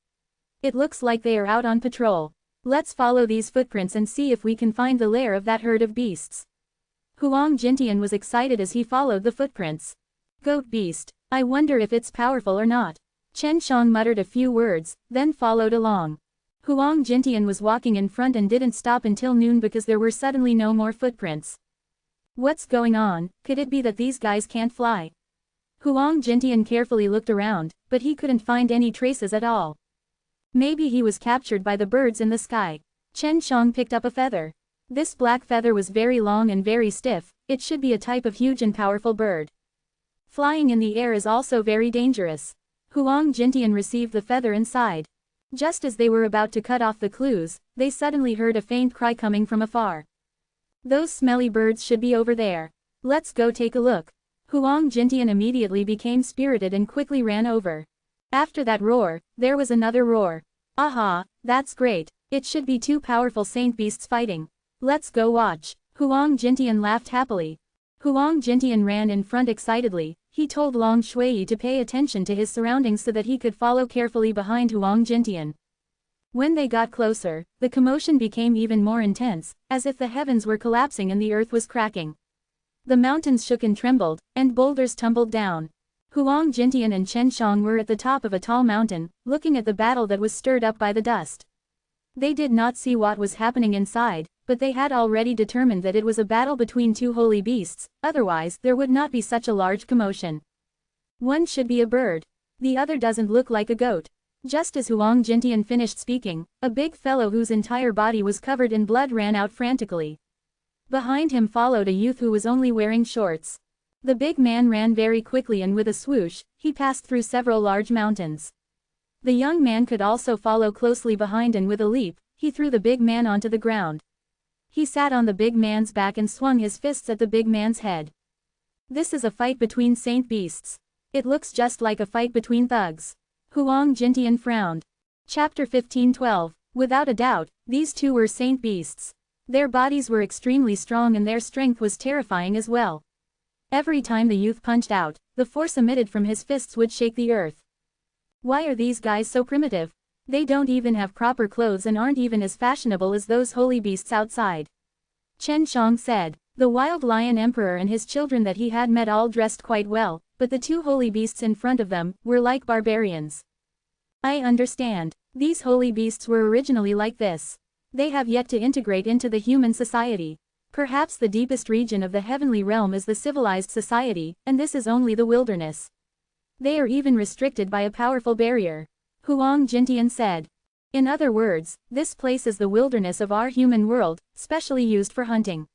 It looks like they are out on patrol. Let's follow these footprints and see if we can find the lair of that herd of beasts. Huang Jintian was excited as he followed the footprints. Goat beast, I wonder if it's powerful or not. Chen Shang muttered a few words, then followed along. Huang Jintian was walking in front and didn't stop until noon because there were suddenly no more footprints. What's going on? Could it be that these guys can't fly? Huang Jintian carefully looked around, but he couldn't find any traces at all. Maybe he was captured by the birds in the sky. Chen Shang picked up a feather. This black feather was very long and very stiff, it should be a type of huge and powerful bird. Flying in the air is also very dangerous. Huang Jintian received the feather inside. Just as they were about to cut off the clues, they suddenly heard a faint cry coming from afar. Those smelly birds should be over there. Let's go take a look. Huang Jintian immediately became spirited and quickly ran over. After that roar, there was another roar. Aha, that's great. It should be two powerful saint beasts fighting. Let's go watch. Huang Jintian laughed happily. Huang Jintian ran in front excitedly. He told Long Shui to pay attention to his surroundings so that he could follow carefully behind Huang Jintian. When they got closer, the commotion became even more intense, as if the heavens were collapsing and the earth was cracking. The mountains shook and trembled, and boulders tumbled down. Huang Jintian and Chen Shang were at the top of a tall mountain, looking at the battle that was stirred up by the dust. They did not see what was happening inside, but they had already determined that it was a battle between two holy beasts, otherwise there would not be such a large commotion. One should be a bird. The other doesn't look like a goat. Just as Huang Jintian finished speaking, a big fellow whose entire body was covered in blood ran out frantically. Behind him followed a youth who was only wearing shorts. The big man ran very quickly and with a swoosh, he passed through several large mountains. The young man could also follow closely behind and with a leap, he threw the big man onto the ground. He sat on the big man's back and swung his fists at the big man's head. This is a fight between saint beasts. It looks just like a fight between thugs. Huang Jintian frowned. Chapter 15:12. Without a doubt, these two were saint beasts. Their bodies were extremely strong and their strength was terrifying as well. Every time the youth punched out, the force emitted from his fists would shake the earth. Why are these guys so primitive? They don't even have proper clothes and aren't even as fashionable as those holy beasts outside. Chen Shang said. The wild lion emperor and his children that he had met all dressed quite well, but the two holy beasts in front of them were like barbarians. I understand. These holy beasts were originally like this. They have yet to integrate into the human society. Perhaps the deepest region of the heavenly realm is the civilized society, and this is only the wilderness. They are even restricted by a powerful barrier. Huang Jintian said. In other words, this place is the wilderness of our human world, specially used for hunting.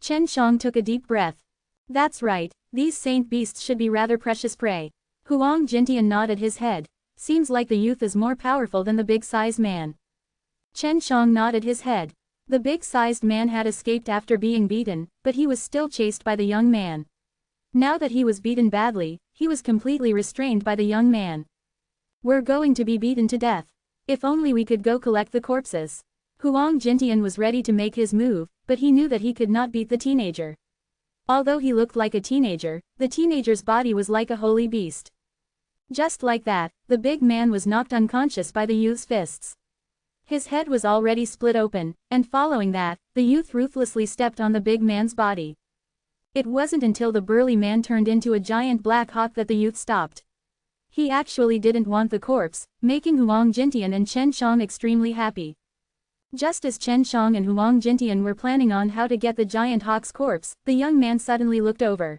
Chen Shang took a deep breath. That's right, these saint beasts should be rather precious prey. Huang Jintian nodded his head. Seems like the youth is more powerful than the big-sized man. Chen Shang nodded his head. The big-sized man had escaped after being beaten, but he was still chased by the young man. Now that he was beaten badly, he was completely restrained by the young man. We're going to be beaten to death. If only we could go collect the corpses. Huang Jintian was ready to make his move, but he knew that he could not beat the teenager. Although he looked like a teenager, the teenager's body was like a holy beast. Just like that, the big man was knocked unconscious by the youth's fists. His head was already split open, and following that, the youth ruthlessly stepped on the big man's body. It wasn't until the burly man turned into a giant black hawk that the youth stopped. He actually didn't want the corpse, making Huang Jintian and Chen Shang extremely happy. Just as Chen Shang and Huang Jintian were planning on how to get the giant hawk's corpse, the young man suddenly looked over.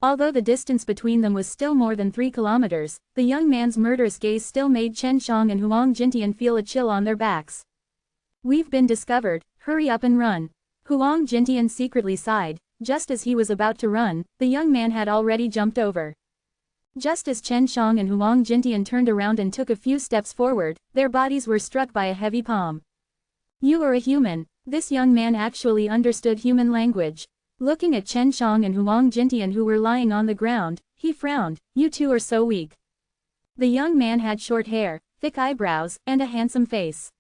Although the distance between them was still more than 3 kilometers, the young man's murderous gaze still made Chen Shang and Huang Jintian feel a chill on their backs. "We've been discovered, hurry up and run." Huang Jintian secretly sighed. Just as he was about to run, the young man had already jumped over. Just as Chen Shang and Huang Jintian turned around and took a few steps forward, their bodies were struck by a heavy palm. "You are a human." This young man actually understood human language. Looking at Chen Shang and Huang Jintian who were lying on the ground, he frowned. "You two are so weak." The young man had short hair, thick eyebrows, and a handsome face.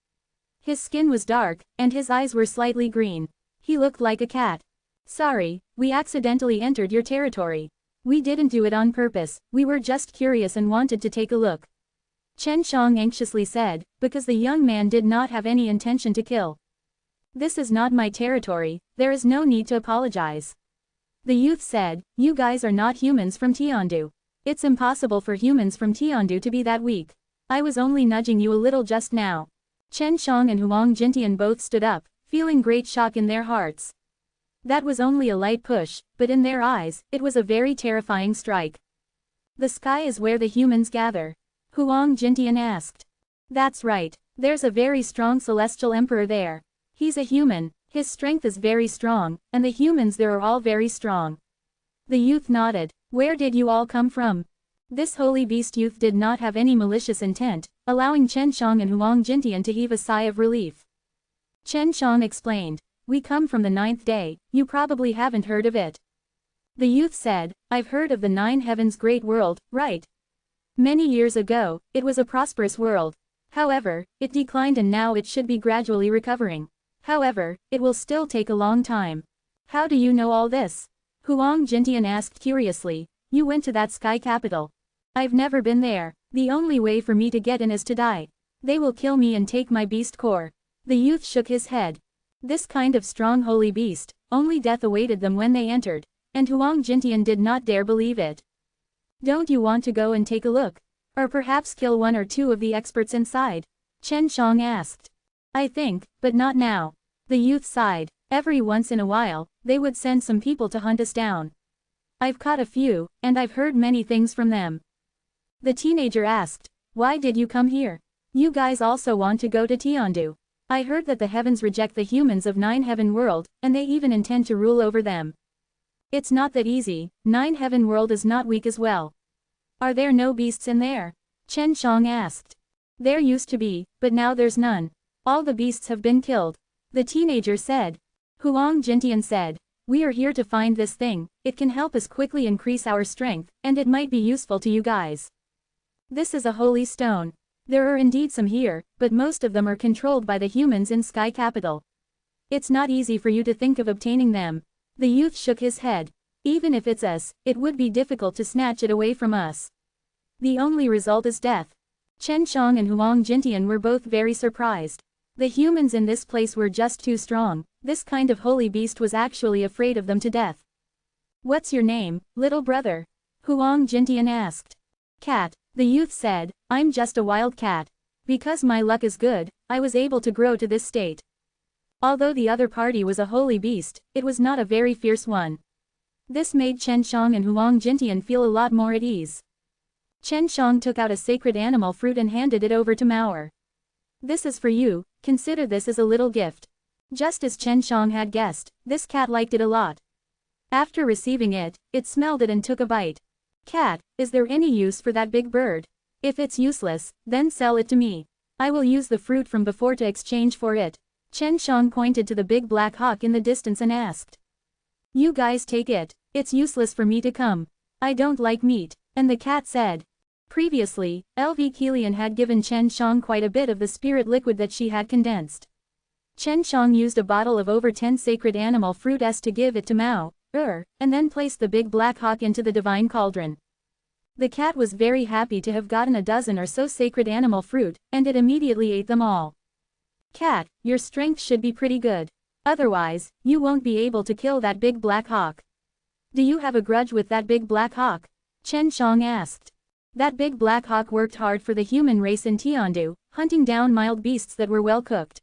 His skin was dark, and his eyes were slightly green. He looked like a cat. "Sorry, we accidentally entered your territory. We didn't do it on purpose, we were just curious and wanted to take a look," Chen Shang anxiously said, because the young man did not have any intention to kill. "This is not my territory, there is no need to apologize." The youth said, "You guys are not humans from Tiandu. It's impossible for humans from Tiandu to be that weak. I was only nudging you a little just now." Chen Shang and Huang Jintian both stood up, feeling great shock in their hearts. That was only a light push, but in their eyes, it was a very terrifying strike. "The sky is where the humans gather?" Huang Jintian asked. "That's right, there's a very strong celestial emperor there. He's a human, his strength is very strong, and the humans there are all very strong." The youth nodded. "Where did you all come from?" This holy beast youth did not have any malicious intent, allowing Chen Shang and Huang Jintian to heave a sigh of relief. Chen Shang explained, "We come from the 9th day, you probably haven't heard of it." The youth said, "I've heard of the 9 heavens great world, right? Many years ago, it was a prosperous world. However, it declined and now it should be gradually recovering. However, it will still take a long time." "How do you know all this?" Huang Jintian asked curiously. "You went to that sky capital." "I've never been there. The only way for me to get in is to die. They will kill me and take my beast core." The youth shook his head. This kind of strong holy beast, only death awaited them when they entered, and Huang Jintian did not dare believe it. "Don't you want to go and take a look? Or perhaps kill 1 or 2 of the experts inside?" Chen Shang asked. "I think, but not now." The youth sighed. "Every once in a while, they would send some people to hunt us down. I've caught a few, and I've heard many things from them." The teenager asked, "Why did you come here? You guys also want to go to Tiandu? I heard that the heavens reject the humans of 9 heaven world, and they even intend to rule over them." "It's not that easy, 9 heaven world is not weak as well." "Are there no beasts in there?" Chen Shang asked. "There used to be, but now there's none. All the beasts have been killed," the teenager said. Huang Jintian said, "We are here to find this thing, it can help us quickly increase our strength, and it might be useful to you guys. This is a holy stone. There are indeed some here, but most of them are controlled by the humans in Sky Capital. It's not easy for you to think of obtaining them." The youth shook his head. "Even if it's us, it would be difficult to snatch it away from us. The only result is death." Chen Shang and Huang Jintian were both very surprised. The humans in this place were just too strong, this kind of holy beast was actually afraid of them to death. "What's your name, little brother?" Huang Jintian asked. "Cat," the youth said, "I'm just a wild cat. Because my luck is good, I was able to grow to this state." Although the other party was a holy beast, it was not a very fierce one. This made Chen Shang and Huang Jintian feel a lot more at ease. Chen Shang took out a sacred animal fruit and handed it over to Mauer. "This is for you, consider this as a little gift." Just as Chen Shang had guessed, this cat liked it a lot. After receiving it, it smelled it and took a bite. "Cat, is there any use for that big bird? If it's useless, then sell it to me. I will use the fruit from before to exchange for it." Chen Shang pointed to the big black hawk in the distance and asked. "You guys take it, it's useless for me to come. I don't like meat," and the cat said. Previously, LV Kilian had given Chen Shang quite a bit of the spirit liquid that she had condensed. Chen Shang used a bottle of over 10 sacred animal fruit to give it to Mao, and then placed the big black hawk into the divine cauldron. The cat was very happy to have gotten a dozen or so sacred animal fruit, and it immediately ate them all. "Cat, your strength should be pretty good. Otherwise, you won't be able to kill that big black hawk." Do you have a grudge with that big black hawk? Chen Shang asked. That big black hawk worked hard for the human race in Tiandu, hunting down mild beasts that were well cooked.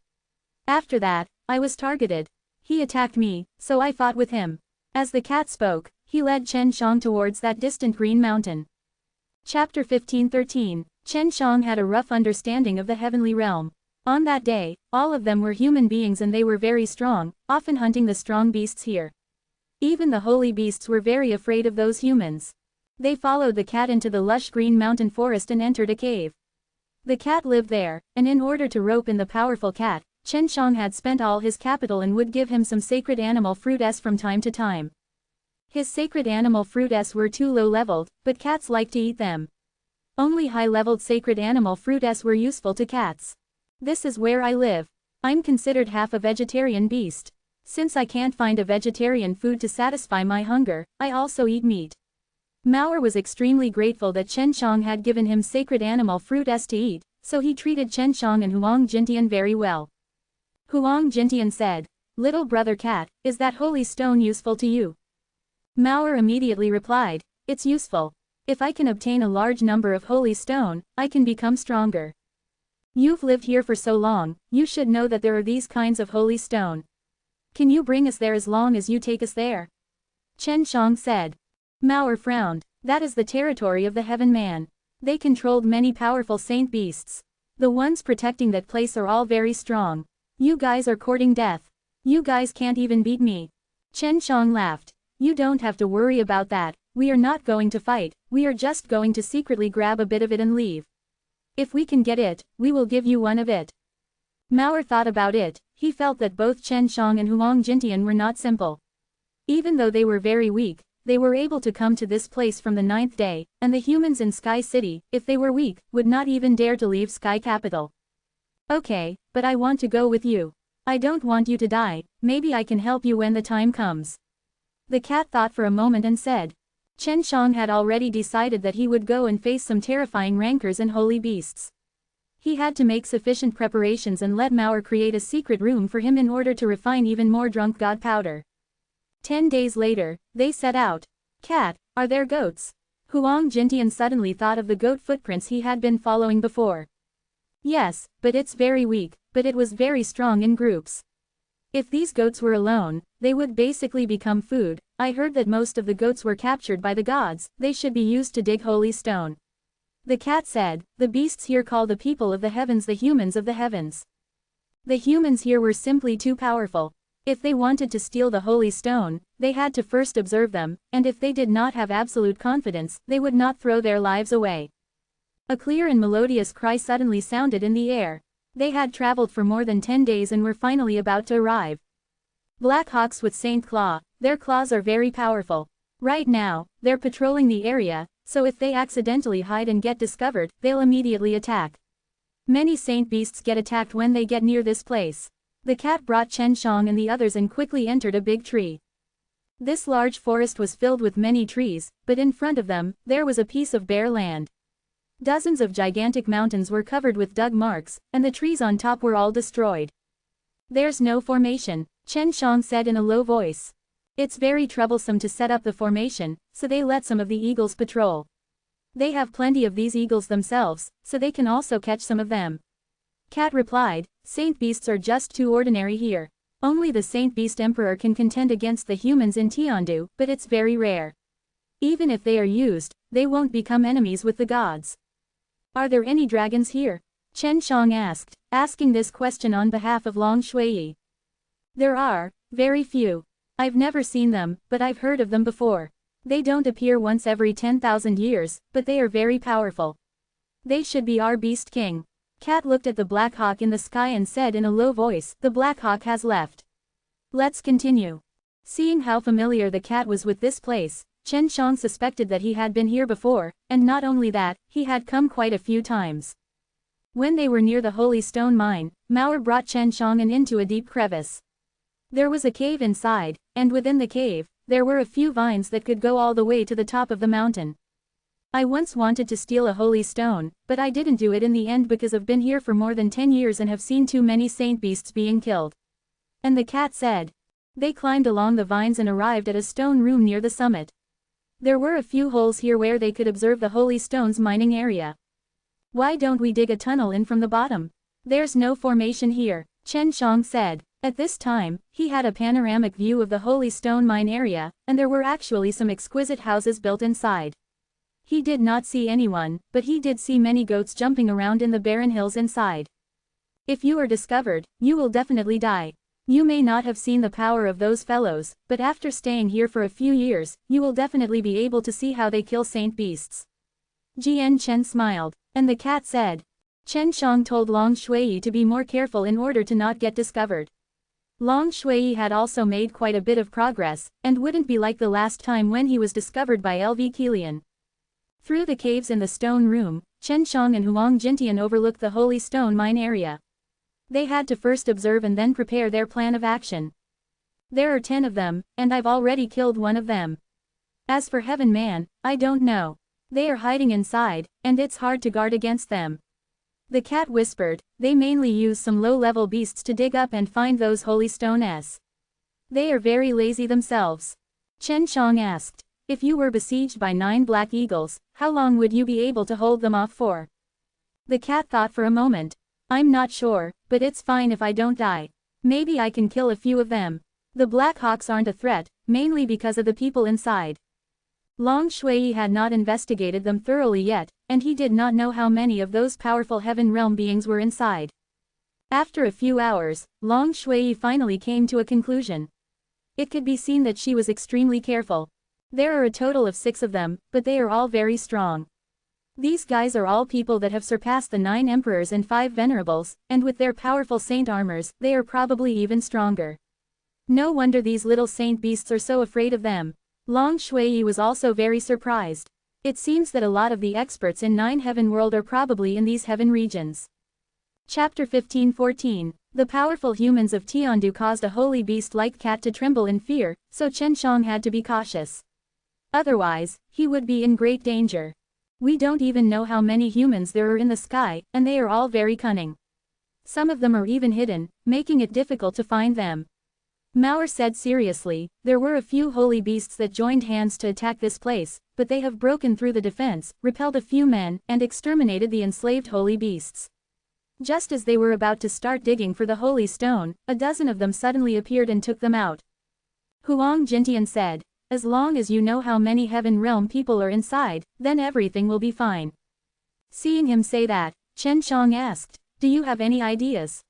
After that, I was targeted. He attacked me, so I fought with him. As the cat spoke, he led Chen Shang towards that distant green mountain. Chapter 15:13. Chen Shang had a rough understanding of the heavenly realm. On that day, all of them were human beings and they were very strong, often hunting the strong beasts here. Even the holy beasts were very afraid of those humans. They followed the cat into the lush green mountain forest and entered a cave. The cat lived there, and in order to rope in the powerful cat, Chen Shang had spent all his capital and would give him some sacred animal fruits from time to time. His sacred animal fruits were too low-leveled, but cats liked to eat them. Only high-leveled sacred animal fruits were useful to cats. This is where I live. I'm considered half a vegetarian beast. Since I can't find a vegetarian food to satisfy my hunger, I also eat meat. Mauer was extremely grateful that Chen Shang had given him sacred animal fruits to eat, so he treated Chen Shang and Huang Jintian very well. Huang Jintian said, "Little brother cat, is that holy stone useful to you?" Mauer immediately replied, "It's useful. If I can obtain a large number of holy stone, I can become stronger. You've lived here for so long, you should know that there are these kinds of holy stone. Can you bring us there as long as you take us there?" Chen Shang said. Mauer frowned. That is the territory of the Heaven Man. They controlled many powerful saint beasts. The ones protecting that place are all very strong. You guys are courting death. You guys can't even beat me. Chen Shang laughed. You don't have to worry about that, we are not going to fight, we are just going to secretly grab a bit of it and leave. If we can get it, we will give you one of it. Mauer thought about it, he felt that both Chen Shang and Huang Jintian were not simple. Even though they were very weak, they were able to come to this place from the 9th day, and the humans in Sky City, if they were weak, would not even dare to leave Sky Capital. Okay, but I want to go with you. I don't want you to die, maybe I can help you when the time comes. The cat thought for a moment and said. Chen Shang had already decided that he would go and face some terrifying rancors and holy beasts. He had to make sufficient preparations and let Mauer create a secret room for him in order to refine even more drunk god powder. 10 days later, they set out. Cat, are there goats? Huang Jintian suddenly thought of the goat footprints he had been following before. Yes, but it's very weak, but it was very strong in groups. If these goats were alone, they would basically become food. I heard that most of the goats were captured by the gods, they should be used to dig holy stone. The cat said, the beasts here call the people of the heavens the humans of the heavens. The humans here were simply too powerful. If they wanted to steal the holy stone, they had to first observe them, and if they did not have absolute confidence, they would not throw their lives away. A clear and melodious cry suddenly sounded in the air. They had traveled for more than 10 days and were finally about to arrive. Black hawks with Saint Claw, their claws are very powerful. Right now, they're patrolling the area, so if they accidentally hide and get discovered, they'll immediately attack. Many saint beasts get attacked when they get near this place. The cat brought Chen Shang and the others and quickly entered a big tree. This large forest was filled with many trees, but in front of them, there was a piece of bare land. Dozens of gigantic mountains were covered with dug marks, and the trees on top were all destroyed. There's no formation, Chen Shang said in a low voice. It's very troublesome to set up the formation, so they let some of the eagles patrol. They have plenty of these eagles themselves, so they can also catch some of them. Cat replied, Saint beasts are just too ordinary here. Only the Saint Beast Emperor can contend against the humans in Tiandu, but it's very rare. Even if they are used, they won't become enemies with the gods. Are there any dragons here? Chen Shang asked, asking this question on behalf of Long Shui. There are, very few. I've never seen them, but I've heard of them before. They don't appear once every 10,000 years, but they are very powerful. They should be our beast king. Cat looked at the black hawk in the sky and said in a low voice, the black hawk has left. Let's continue. Seeing how familiar the cat was with this place, Chen Shang suspected that he had been here before, and not only that, he had come quite a few times. When they were near the holy stone mine, Mauer brought Chen Shang into a deep crevice. There was a cave inside, and within the cave, there were a few vines that could go all the way to the top of the mountain. I once wanted to steal a holy stone, but I didn't do it in the end because I've been here for more than 10 years and have seen too many saint beasts being killed. And the cat said, They climbed along the vines and arrived at a stone room near the summit. There were a few holes here where they could observe the holy stones mining area. Why don't we dig a tunnel in from the bottom? There's no formation here, Chen Shang said. At this time, he had a panoramic view of the holy stone mine area, and there were actually some exquisite houses built inside. He did not see anyone, but he did see many goats jumping around in the barren hills inside. If you are discovered, you will definitely die. You may not have seen the power of those fellows, but after staying here for a few years, you will definitely be able to see how they kill saint beasts. Jian Chen smiled, and the cat said. Chen Shang told Long Shui to be more careful in order to not get discovered. Long Shui had also made quite a bit of progress, and wouldn't be like the last time when he was discovered by LV Kilian. Through the caves in the stone room, Chen Shang and Huang Jintian overlooked the holy stone mine area. They had to first observe and then prepare their plan of action. There are 10 of them, and I've already killed one of them. As for Heaven Man, I don't know. They are hiding inside, and it's hard to guard against them. The cat whispered, they mainly use some low-level beasts to dig up and find those holy stones. They are very lazy themselves. Chen Shang asked, if you were besieged by 9 black eagles, how long would you be able to hold them off for? The cat thought for a moment. I'm not sure, but it's fine if I don't die. Maybe I can kill a few of them. The Black Hawks aren't a threat, mainly because of the people inside. Long Shui had not investigated them thoroughly yet, and he did not know how many of those powerful heaven realm beings were inside. After a few hours, Long Shui finally came to a conclusion. It could be seen that she was extremely careful. There are a total of 6 of them, but they are all very strong. These guys are all people that have surpassed the 9 emperors and 5 venerables, and with their powerful saint armors, they are probably even stronger. No wonder these little saint beasts are so afraid of them. Long Shui was also very surprised. It seems that a lot of the experts in 9 Heaven World are probably in these heaven regions. Chapter 15-14. The powerful humans of Tiandu caused a holy beast like cat to tremble in fear, so Chen Shang had to be cautious. Otherwise, he would be in great danger. We don't even know how many humans there are in the sky, and they are all very cunning. Some of them are even hidden, making it difficult to find them. Mauer said seriously, there were a few holy beasts that joined hands to attack this place, but they have broken through the defense, repelled a few men, and exterminated the enslaved holy beasts. Just as they were about to start digging for the holy stone, a dozen of them suddenly appeared and took them out. Huang Jintian said, as long as you know how many heaven realm people are inside, then everything will be fine. Seeing him say that, Chen Shang asked, do you have any ideas?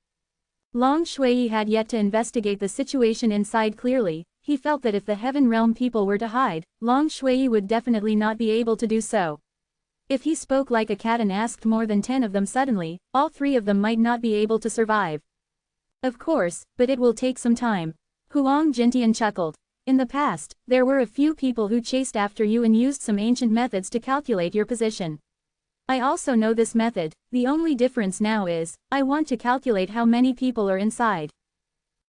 Long Shui had yet to investigate the situation inside clearly. He felt that if the heaven realm people were to hide, Long Shui would definitely not be able to do so. If he spoke like a cat and asked more than 10 of them suddenly, all 3 of them might not be able to survive. Of course, but it will take some time. Huang Jintian chuckled. In the past, there were a few people who chased after you and used some ancient methods to calculate your position. I also know this method, the only difference now is, I want to calculate how many people are inside.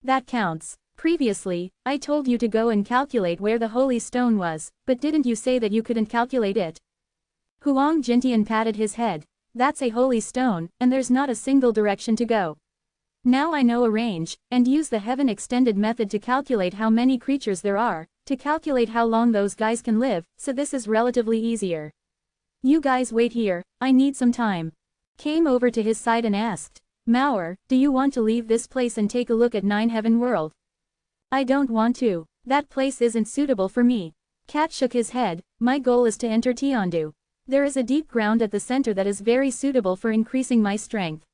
That counts. Previously, I told you to go and calculate where the holy stone was, but didn't you say that you couldn't calculate it? Huang Jintian patted his head. That's a holy stone, and there's not a single direction to go. Now I know a range, and use the heaven extended method to calculate how many creatures there are, to calculate how long those guys can live, so this is relatively easier. You guys wait here, I need some time. Came over to his side and asked, Mauer, do you want to leave this place and take a look at 9 Heaven World? I don't want to. That place isn't suitable for me. Cat shook his head, my goal is to enter Tiandu. There is a deep ground at the center that is very suitable for increasing my strength.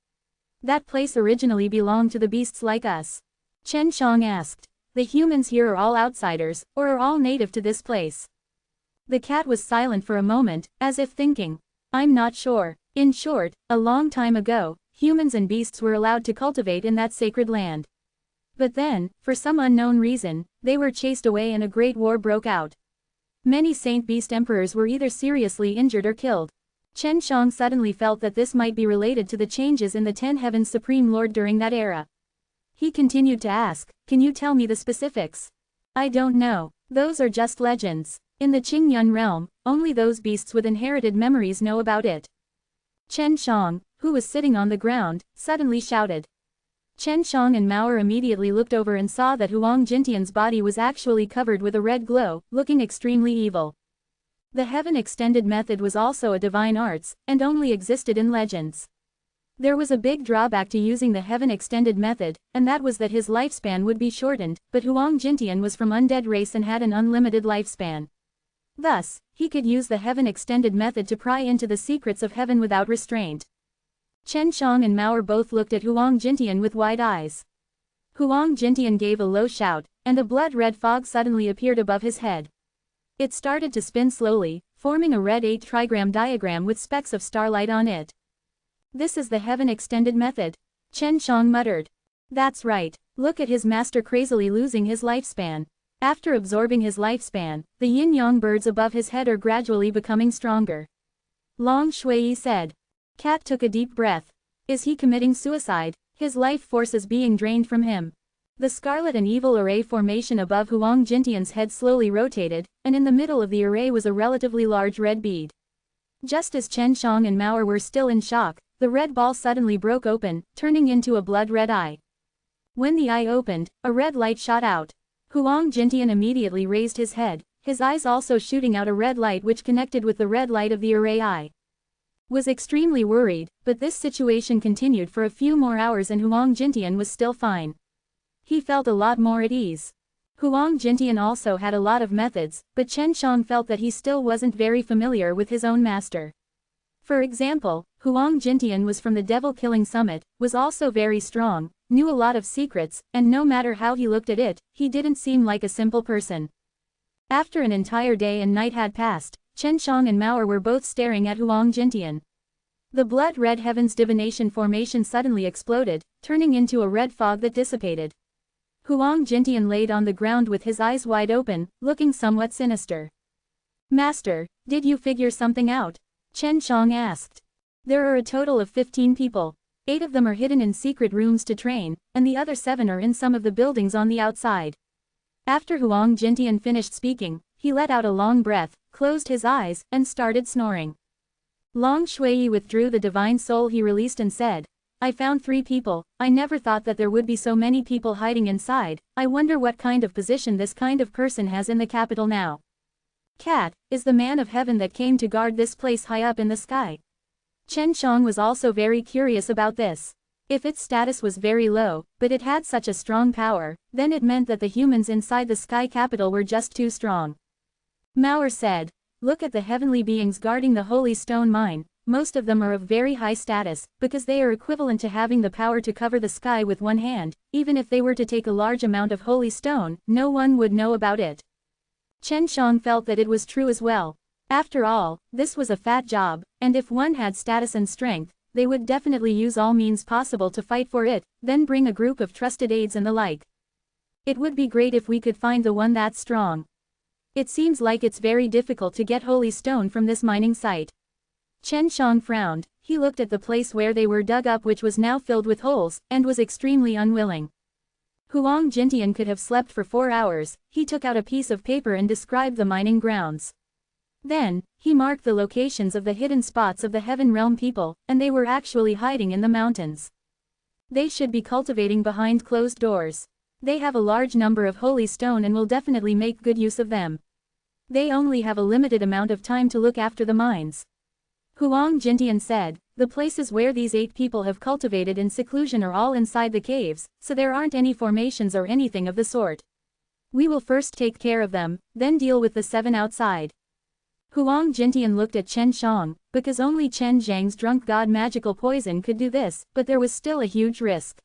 That place originally belonged to the beasts like us. Chen Shang asked, the humans here are all outsiders, or are all native to this place? The cat was silent for a moment, as if thinking. I'm not sure. In short, a long time ago, humans and beasts were allowed to cultivate in that sacred land. But then, for some unknown reason, they were chased away and a great war broke out. Many saint beast emperors were either seriously injured or killed. Chen Shang suddenly felt that this might be related to the changes in the 10 Heavens Supreme Lord during that era. He continued to ask, can you tell me the specifics? I don't know. Those are just legends. In the Qingyun realm, only those beasts with inherited memories know about it. Chen Shang, who was sitting on the ground, suddenly shouted. Chen Shang and Mao immediately looked over and saw that Huang Jintian's body was actually covered with a red glow, looking extremely evil. The heaven extended method was also a divine arts, and only existed in legends. There was a big drawback to using the heaven extended method, and that was that his lifespan would be shortened, but Huang Jintian was from undead race and had an unlimited lifespan. Thus, he could use the heaven extended method to pry into the secrets of heaven without restraint. Chen Shang and Mao both looked at Huang Jintian with wide eyes. Huang Jintian gave a low shout, and a blood-red fog suddenly appeared above his head. It started to spin slowly, forming a red 8-trigram diagram with specks of starlight on it. This is the heaven extended method, Chen Shang muttered. That's right, look at his master crazily losing his lifespan. After absorbing his lifespan, the yin-yang birds above his head are gradually becoming stronger. Long Shui said. Cat took a deep breath. Is he committing suicide? His life force is being drained from him. The scarlet and evil array formation above Huang Jintian's head slowly rotated, and in the middle of the array was a relatively large red bead. Just as Chen Shang and Mao were still in shock, the red ball suddenly broke open, turning into a blood-red eye. When the eye opened, a red light shot out. Huang Jintian immediately raised his head, his eyes also shooting out a red light which connected with the red light of the array eye. Was extremely worried, but this situation continued for a few more hours and Huang Jintian was still fine. He felt a lot more at ease. Huang Jintian also had a lot of methods, but Chen Shang felt that he still wasn't very familiar with his own master. For example, Huang Jintian was from the devil-killing summit, was also very strong, knew a lot of secrets, and no matter how he looked at it, he didn't seem like a simple person. After an entire day and night had passed, Chen Shang and Mao were both staring at Huang Jintian. The blood-red heavens divination formation suddenly exploded, turning into a red fog that dissipated. Huang Jintian laid on the ground with his eyes wide open, looking somewhat sinister. Master, did you figure something out? Chen Shang asked. There are a total of 15 people. 8 of them are hidden in secret rooms to train, and the other 7 are in some of the buildings on the outside. After Huang Jintian finished speaking, he let out a long breath, closed his eyes, and started snoring. Long Shui withdrew the divine soul he released and said, I found 3 people. I never thought that there would be so many people hiding inside. I wonder what kind of position this kind of person has in the capital now. Cat, is the man of heaven that came to guard this place high up in the sky. Chen Shang was also very curious about this. If its status was very low, but it had such a strong power, then it meant that the humans inside the sky capital were just too strong. Mao said, look at the heavenly beings guarding the holy stone mine. Most of them are of very high status, because they are equivalent to having the power to cover the sky with one hand. Even if they were to take a large amount of holy stone, no one would know about it. Chen Shang felt that it was true as well. After all, this was a fat job, and if one had status and strength, they would definitely use all means possible to fight for it, then bring a group of trusted aides and the like. It would be great if we could find the one that's strong. It seems like it's very difficult to get holy stone from this mining site. Chen Shang frowned. He looked at the place where they were dug up, which was now filled with holes, and was extremely unwilling. Huang Jintian could have slept for 4 hours. He took out a piece of paper and described the mining grounds. Then, he marked the locations of the hidden spots of the Heaven Realm people, and they were actually hiding in the mountains. They should be cultivating behind closed doors. They have a large number of holy stone and will definitely make good use of them. They only have a limited amount of time to look after the mines. Huang Jintian said, the places where these 8 people have cultivated in seclusion are all inside the caves, so there aren't any formations or anything of the sort. We will first take care of them, then deal with the 7 outside. Huang Jintian looked at Chen Shang, because only Chen Zhang's drunk god magical poison could do this, but there was still a huge risk.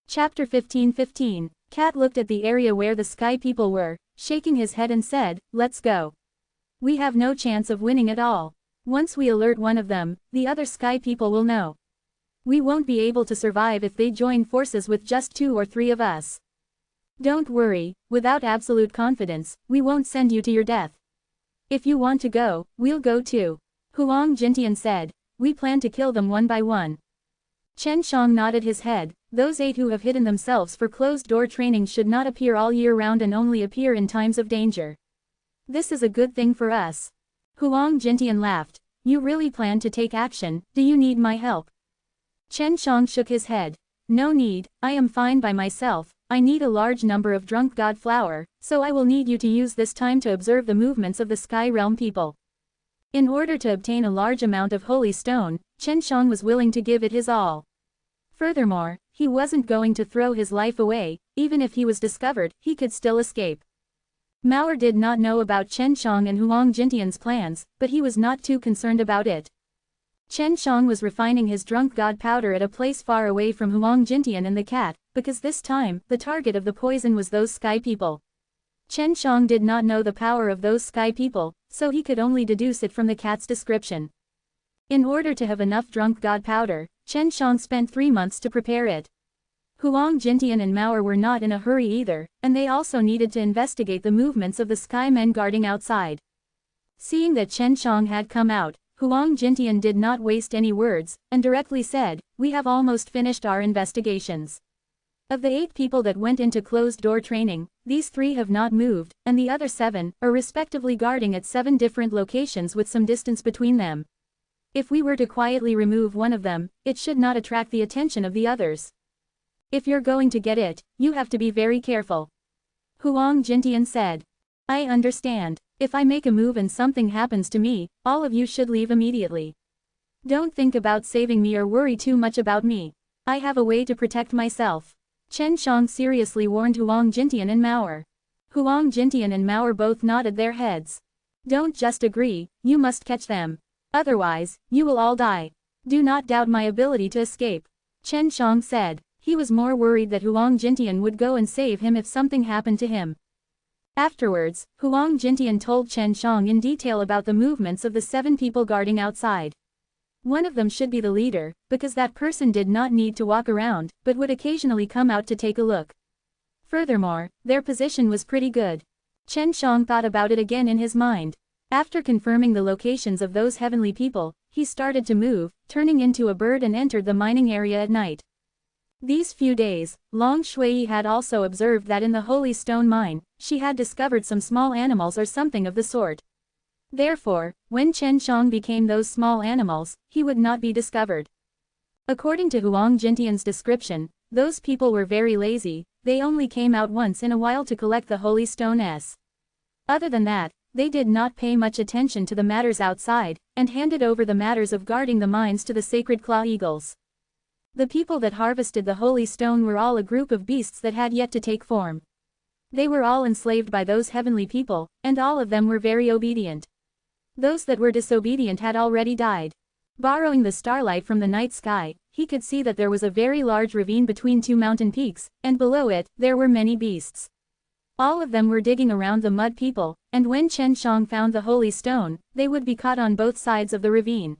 Chapter 15:15. Cat looked at the area where the sky people were, shaking his head and said, let's go. We have no chance of winning at all. Once we alert one of them, the other sky people will know. We won't be able to survive if they join forces with just 2 or 3 of us. Don't worry, without absolute confidence, we won't send you to your death. If you want to go, we'll go too. Huang Jintian said, we plan to kill them one by one. Chen Shang nodded his head. Those 8 who have hidden themselves for closed-door training should not appear all year round and only appear in times of danger. This is a good thing for us. Huang Jintian laughed. You really plan to take action? Do you need my help? Chen Shang shook his head. No need, I am fine by myself. I need a large number of drunk god flower, so I will need you to use this time to observe the movements of the sky realm people. In order to obtain a large amount of holy stone, Chen Shang was willing to give it his all. Furthermore, he wasn't going to throw his life away. Even if he was discovered, he could still escape. Mauer did not know about Chen Shang and Huang Jintian's plans, but he was not too concerned about it. Chen Shang was refining his drunk god powder at a place far away from Huang Jintian and the cat, because this time, the target of the poison was those sky people. Chen Shang did not know the power of those sky people, so he could only deduce it from the cat's description. In order to have enough drunk god powder, Chen Shang spent 3 months to prepare it. Huang Jintian and Mauer were not in a hurry either, and they also needed to investigate the movements of the sky men guarding outside. Seeing that Chen Shang had come out, Huang Jintian did not waste any words, and directly said, "We have almost finished our investigations. Of the 8 people that went into closed-door training, these 3 have not moved, and the other 7 are respectively guarding at 7 different locations with some distance between them. If we were to quietly remove one of them, it should not attract the attention of the others. If you're going to get it, you have to be very careful." Huang Jintian said. "I understand. If I make a move and something happens to me, all of you should leave immediately. Don't think about saving me or worry too much about me. I have a way to protect myself." Chen Shang seriously warned Huang Jintian and Mauer. Huang Jintian and Mauer both nodded their heads. "Don't just agree, you must catch them. Otherwise, you will all die. Do not doubt my ability to escape," Chen Shang said. He was more worried that Huang Jintian would go and save him if something happened to him. Afterwards, Huang Jintian told Chen Shang in detail about the movements of the 7 people guarding outside. One of them should be the leader, because that person did not need to walk around, but would occasionally come out to take a look. Furthermore, their position was pretty good. Chen Shang thought about it again in his mind. After confirming the locations of those heavenly people, he started to move, turning into a bird and entered the mining area at night. These few days, Long Shui had also observed that in the Holy Stone mine, she had discovered some small animals or something of the sort. Therefore, when Chen Shang became those small animals, he would not be discovered. According to Huang Jintian's description, those people were very lazy. They only came out once in a while to collect the Holy Stones. Other than that, they did not pay much attention to the matters outside, and handed over the matters of guarding the mines to the sacred claw eagles. The people that harvested the holy stone were all a group of beasts that had yet to take form. They were all enslaved by those heavenly people, and all of them were very obedient. Those that were disobedient had already died. Borrowing the starlight from the night sky, he could see that there was a very large ravine between 2 mountain peaks, and below it, there were many beasts. All of them were digging around the mud people, and when Chen Shang found the holy stone, they would be caught on both sides of the ravine.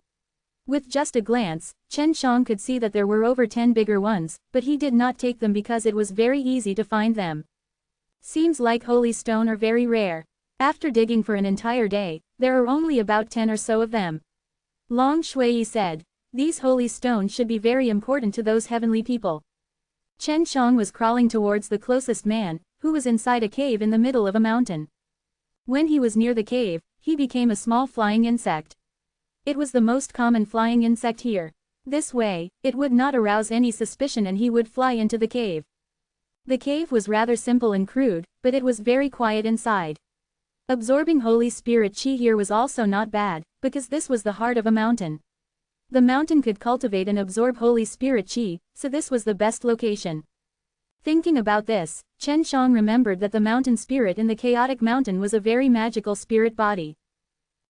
With just a glance, Chen Shang could see that there were over 10 bigger ones, but he did not take them because it was very easy to find them. Seems like holy stone are very rare. After digging for an entire day, there are only about 10 or so of them. Long Shui said, "These holy stones should be very important to those heavenly people." Chen Shang was crawling towards the closest man, who was inside a cave in the middle of a mountain. When he was near the cave, he became a small flying insect. It was the most common flying insect here. This way, it would not arouse any suspicion and he would fly into the cave. The cave was rather simple and crude, but it was very quiet inside. Absorbing Holy Spirit Chi here was also not bad, because this was the heart of a mountain. The mountain could cultivate and absorb Holy Spirit Chi, so this was the best location. Thinking about this, Chen Shang remembered that the mountain spirit in the chaotic mountain was a very magical spirit body.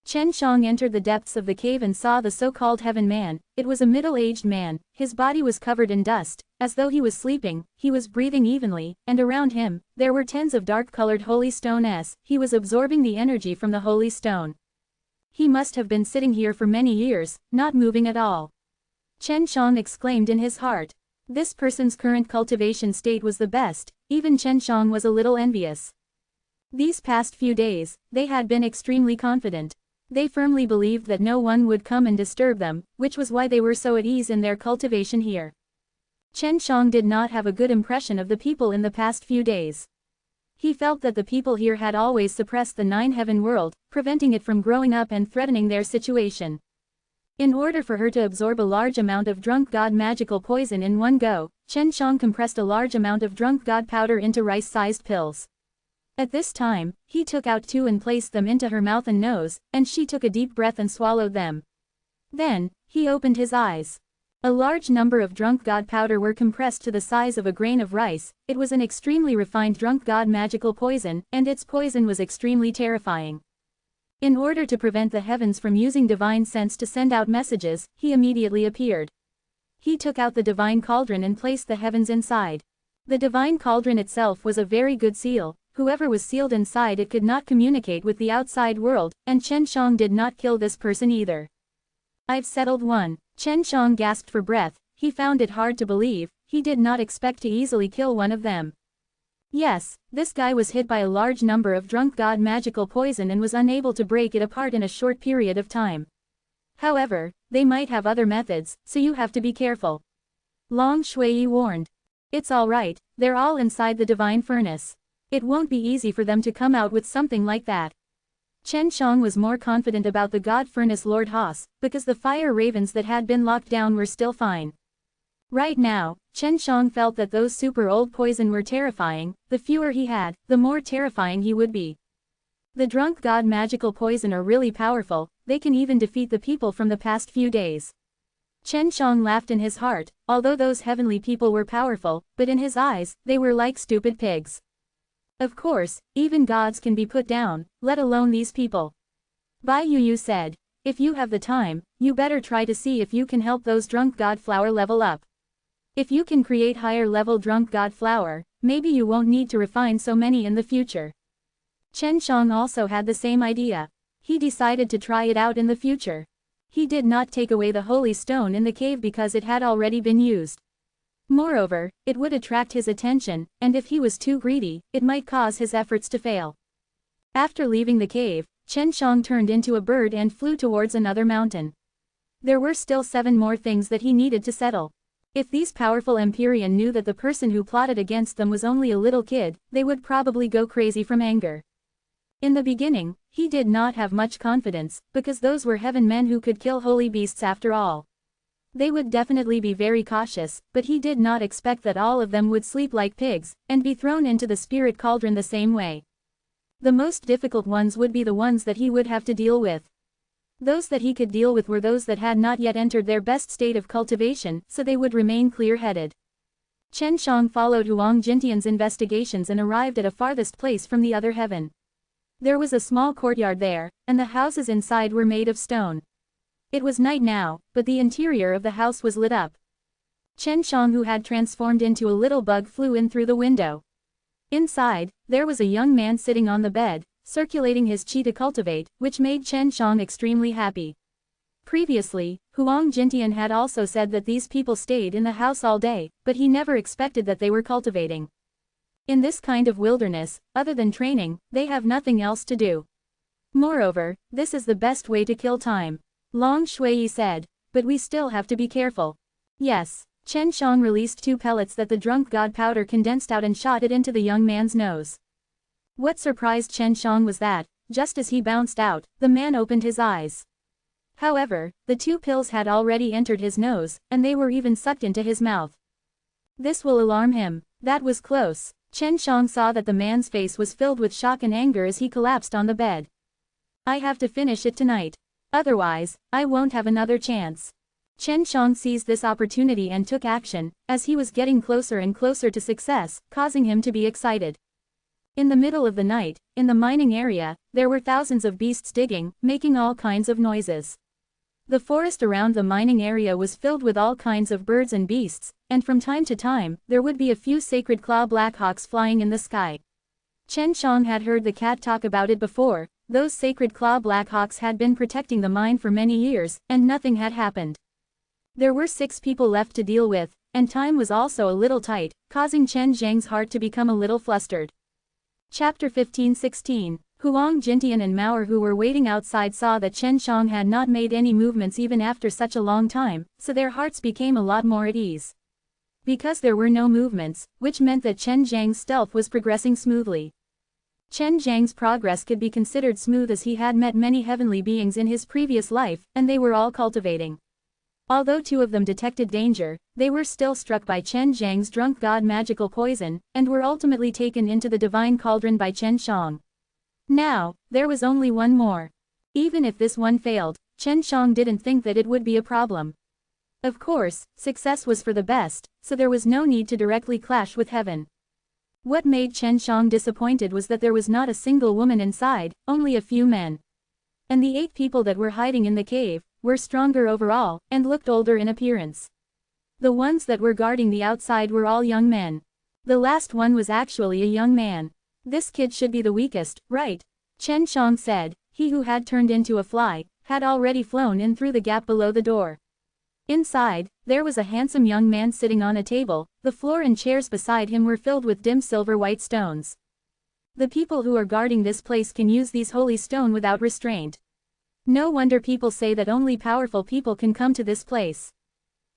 Chen Shang entered the depths of the cave and saw the so-called heaven man. It was a middle-aged man. His body was covered in dust, as though he was sleeping. He was breathing evenly, and around him, there were tens of dark-colored holy stones. He was absorbing the energy from the holy stone. He must have been sitting here for many years, not moving at all. Chen Shang exclaimed in his heart. This person's current cultivation state was the best. Even Chen Shang was a little envious. These past few days, they had been extremely confident. They firmly believed that no one would come and disturb them, which was why they were so at ease in their cultivation here. Chen Shang did not have a good impression of the people in the past few days. He felt that the people here had always suppressed the 9-heaven world, preventing it from growing up and threatening their situation. In order for her to absorb a large amount of drunk god magical poison in one go, Chen Shang compressed a large amount of drunk god powder into rice-sized pills. At this time, he took out 2 and placed them into her mouth and nose, and she took a deep breath and swallowed them. Then, he opened his eyes. A large number of drunk god powder were compressed to the size of a grain of rice. It was an extremely refined drunk god magical poison, and its poison was extremely terrifying. In order to prevent the heavens from using divine sense to send out messages, he immediately appeared. He took out the divine cauldron and placed the heavens inside. The divine cauldron itself was a very good seal. Whoever was sealed inside it could not communicate with the outside world, and Chen Shang did not kill this person either. I've settled one. Chen Shang gasped for breath. He found it hard to believe. He did not expect to easily kill one of them. Yes, this guy was hit by a large number of drunk god magical poison and was unable to break it apart in a short period of time. However, they might have other methods, so you have to be careful. Long Shui warned. It's alright, they're all inside the divine furnace. It won't be easy for them to come out with something like that. Chen Shang was more confident about the god furnace Lord Haas, because the fire ravens that had been locked down were still fine. Right now, Chen Shang felt that those super old poison were terrifying. The fewer he had, the more terrifying he would be. The drunk god magical poison are really powerful, they can even defeat the people from the past few days. Chen Shang laughed in his heart, although those heavenly people were powerful, but in his eyes, they were like stupid pigs. Of course, even gods can be put down, let alone these people. Bai Yu said, if you have the time, you better try to see if you can help those drunk god flower level up. If you can create higher level drunk god flower, maybe you won't need to refine so many in the future. Chen Shang also had the same idea. He decided to try it out in the future. He did not take away the holy stone in the cave because it had already been used. Moreover, it would attract his attention, and if he was too greedy, it might cause his efforts to fail. After leaving the cave, Chen Shang turned into a bird and flew towards another mountain. There were still 7 more things that he needed to settle. If these powerful Empyrean knew that the person who plotted against them was only a little kid, they would probably go crazy from anger. In the beginning, he did not have much confidence, because those were heaven men who could kill holy beasts after all. They would definitely be very cautious, but he did not expect that all of them would sleep like pigs, and be thrown into the spirit cauldron the same way. The most difficult ones would be the ones that he would have to deal with. Those that he could deal with were those that had not yet entered their best state of cultivation, so they would remain clear-headed. Chen Shang followed Huang Jintian's investigations and arrived at a farthest place from the other heaven. There was a small courtyard there, and the houses inside were made of stone. It was night now, but the interior of the house was lit up. Chen Shang, who had transformed into a little bug, flew in through the window. Inside, there was a young man sitting on the bed, circulating his qi to cultivate, which made Chen Shang extremely happy. Previously, Huang Jintian had also said that these people stayed in the house all day, but he never expected that they were cultivating. In this kind of wilderness, other than training, they have nothing else to do. Moreover, this is the best way to kill time. Long Shui said, but we still have to be careful. Yes. Chen Shang released 2 pellets that the drunk god powder condensed out and shot it into the young man's nose. What surprised Chen Shang was that, just as he bounced out, the man opened his eyes. However, the 2 pills had already entered his nose, and they were even sucked into his mouth. This will alarm him. That was close. Chen Shang saw that the man's face was filled with shock and anger as he collapsed on the bed. I have to finish it tonight. Otherwise, I won't have another chance. Chen Shang seized this opportunity and took action, as he was getting closer and closer to success, causing him to be excited. In the middle of the night, in the mining area, there were thousands of beasts digging, making all kinds of noises. The forest around the mining area was filled with all kinds of birds and beasts, and from time to time, there would be a few sacred claw blackhawks flying in the sky. Chen Shang had heard the cat talk about it before. Those sacred claw blackhawks had been protecting the mine for many years, and nothing had happened. There were 6 people left to deal with, and time was also a little tight, causing Chen Zhang's heart to become a little flustered. Chapter 15-16. Huang Jintian and Mauer, who were waiting outside, saw that Chen Shang had not made any movements even after such a long time, so their hearts became a lot more at ease. Because there were no movements, which meant that Chen Zhang's stealth was progressing smoothly. Chen Zhang's progress could be considered smooth as he had met many heavenly beings in his previous life, and they were all cultivating. Although two of them detected danger, they were still struck by Chen Zhang's drunk god magical poison, and were ultimately taken into the divine cauldron by Chen Shang. Now, there was only one more. Even if this one failed, Chen Shang didn't think that it would be a problem. Of course, success was for the best, so there was no need to directly clash with heaven. What made Chen Shang disappointed was that there was not a single woman inside, only a few men. And the 8 people that were hiding in the cave were stronger overall, and looked older in appearance. The ones that were guarding the outside were all young men. The last one was actually a young man. This kid should be the weakest, right? Chen Shang said. He who had turned into a fly, had already flown in through the gap below the door. Inside, there was a handsome young man sitting on a table, the floor and chairs beside him were filled with dim silver-white stones. The people who are guarding this place can use these holy stone without restraint. No wonder people say that only powerful people can come to this place.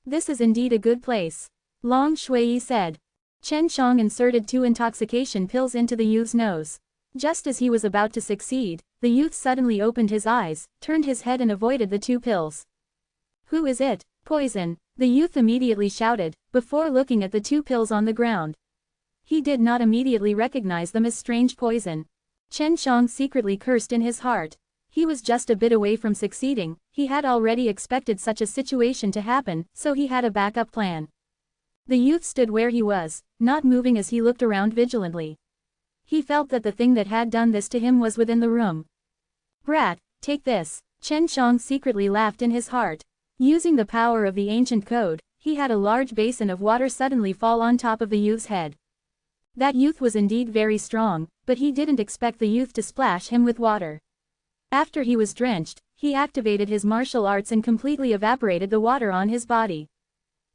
This is indeed a good place. Long Shui said. Chen Shang inserted 2 intoxication pills into the youth's nose. Just as he was about to succeed, the youth suddenly opened his eyes, turned his head and avoided the 2 pills. Who is it? Poison, the youth immediately shouted, before looking at the 2 pills on the ground. He did not immediately recognize them as strange poison. Chen Shang secretly cursed in his heart. He was just a bit away from succeeding, he had already expected such a situation to happen, so he had a backup plan. The youth stood where he was, not moving as he looked around vigilantly. He felt that the thing that had done this to him was within the room. Brat, take this. Chen Shang secretly laughed in his heart. Using the power of the ancient code, he had a large basin of water suddenly fall on top of the youth's head. That youth was indeed very strong, but he didn't expect the youth to splash him with water. After he was drenched, he activated his martial arts and completely evaporated the water on his body.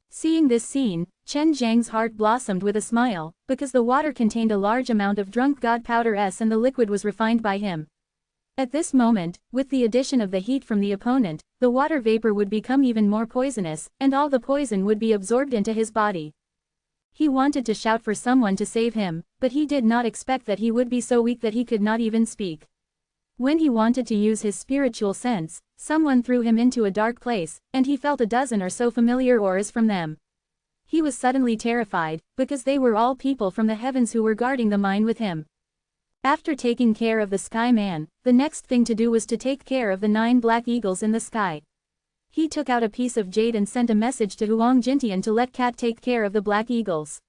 Seeing this scene, Chen Zhang's heart blossomed with a smile, because the water contained a large amount of drunk god powder and the liquid was refined by him. At this moment, with the addition of the heat from the opponent, the water vapor would become even more poisonous, and all the poison would be absorbed into his body. He wanted to shout for someone to save him, but he did not expect that he would be so weak that he could not even speak. When he wanted to use his spiritual sense, someone threw him into a dark place, and he felt a dozen or so familiar auras from them. He was suddenly terrified, because they were all people from the heavens who were guarding the mine with him. After taking care of the Sky Man, the next thing to do was to take care of the 9 black eagles in the sky. He took out a piece of jade and sent a message to Huang Jintian to let Cat take care of the black eagles.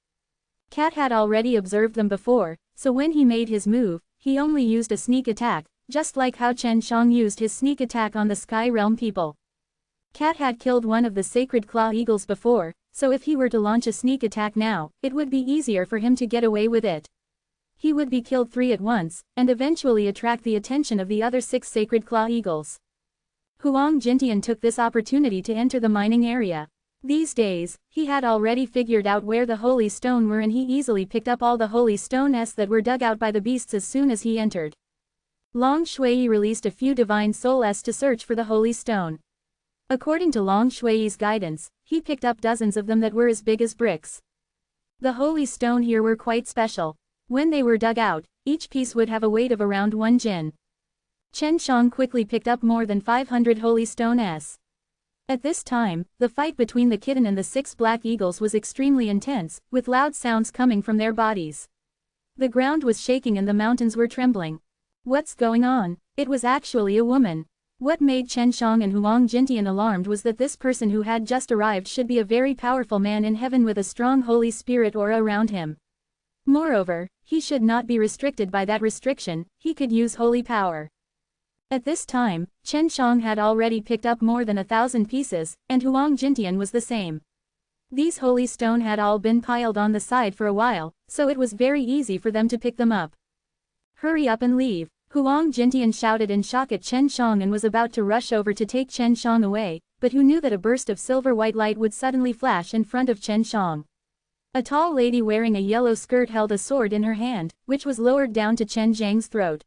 Cat had already observed them before, so when he made his move, he only used a sneak attack, just like how Chen Shang used his sneak attack on the Sky Realm people. Cat had killed one of the sacred claw eagles before, so if he were to launch a sneak attack now, it would be easier for him to get away with it. He would be killed 3 at once, and eventually attract the attention of the other 6 sacred claw eagles. Huang Jintian took this opportunity to enter the mining area. These days, he had already figured out where the holy stone were and he easily picked up all the holy stones that were dug out by the beasts as soon as he entered. Long Shui released a few divine souls to search for the holy stone. According to Long Shui's guidance, he picked up dozens of them that were as big as bricks. The holy stone here were quite special. When they were dug out, each piece would have a weight of around 1 jin. Chen Shang quickly picked up more than 500 holy stones. At this time, the fight between the kitten and the 6 black eagles was extremely intense, with loud sounds coming from their bodies. The ground was shaking and the mountains were trembling. What's going on? It was actually a woman. What made Chen Shang and Huang Jintian alarmed was that this person who had just arrived should be a very powerful man in heaven with a strong holy spirit aura around him. Moreover, he should not be restricted by that restriction, he could use holy power. At this time, Chen Shang had already picked up more than 1,000 pieces, and Huang Jintian was the same. These holy stone had all been piled on the side for a while, so it was very easy for them to pick them up. Hurry up and leave, Huang Jintian shouted in shock at Chen Shang and was about to rush over to take Chen Shang away, but who knew that a burst of silver-white light would suddenly flash in front of Chen Shang. A tall lady wearing a yellow skirt held a sword in her hand, which was lowered down to Chen Zhang's throat.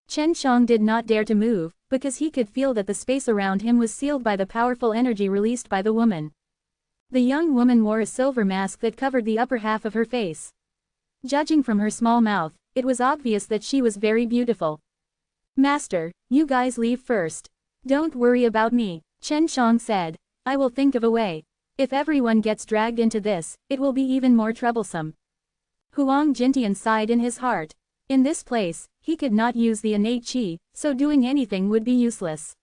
Chen Shang did not dare to move, because he could feel that the space around him was sealed by the powerful energy released by the woman. The young woman wore a silver mask that covered the upper half of her face. Judging from her small mouth, it was obvious that she was very beautiful. Master, you guys leave first. Don't worry about me, Chen Shang said. I will think of a way. If everyone gets dragged into this, it will be even more troublesome. Huang Jintian sighed in his heart. In this place, he could not use the innate qi, so doing anything would be useless.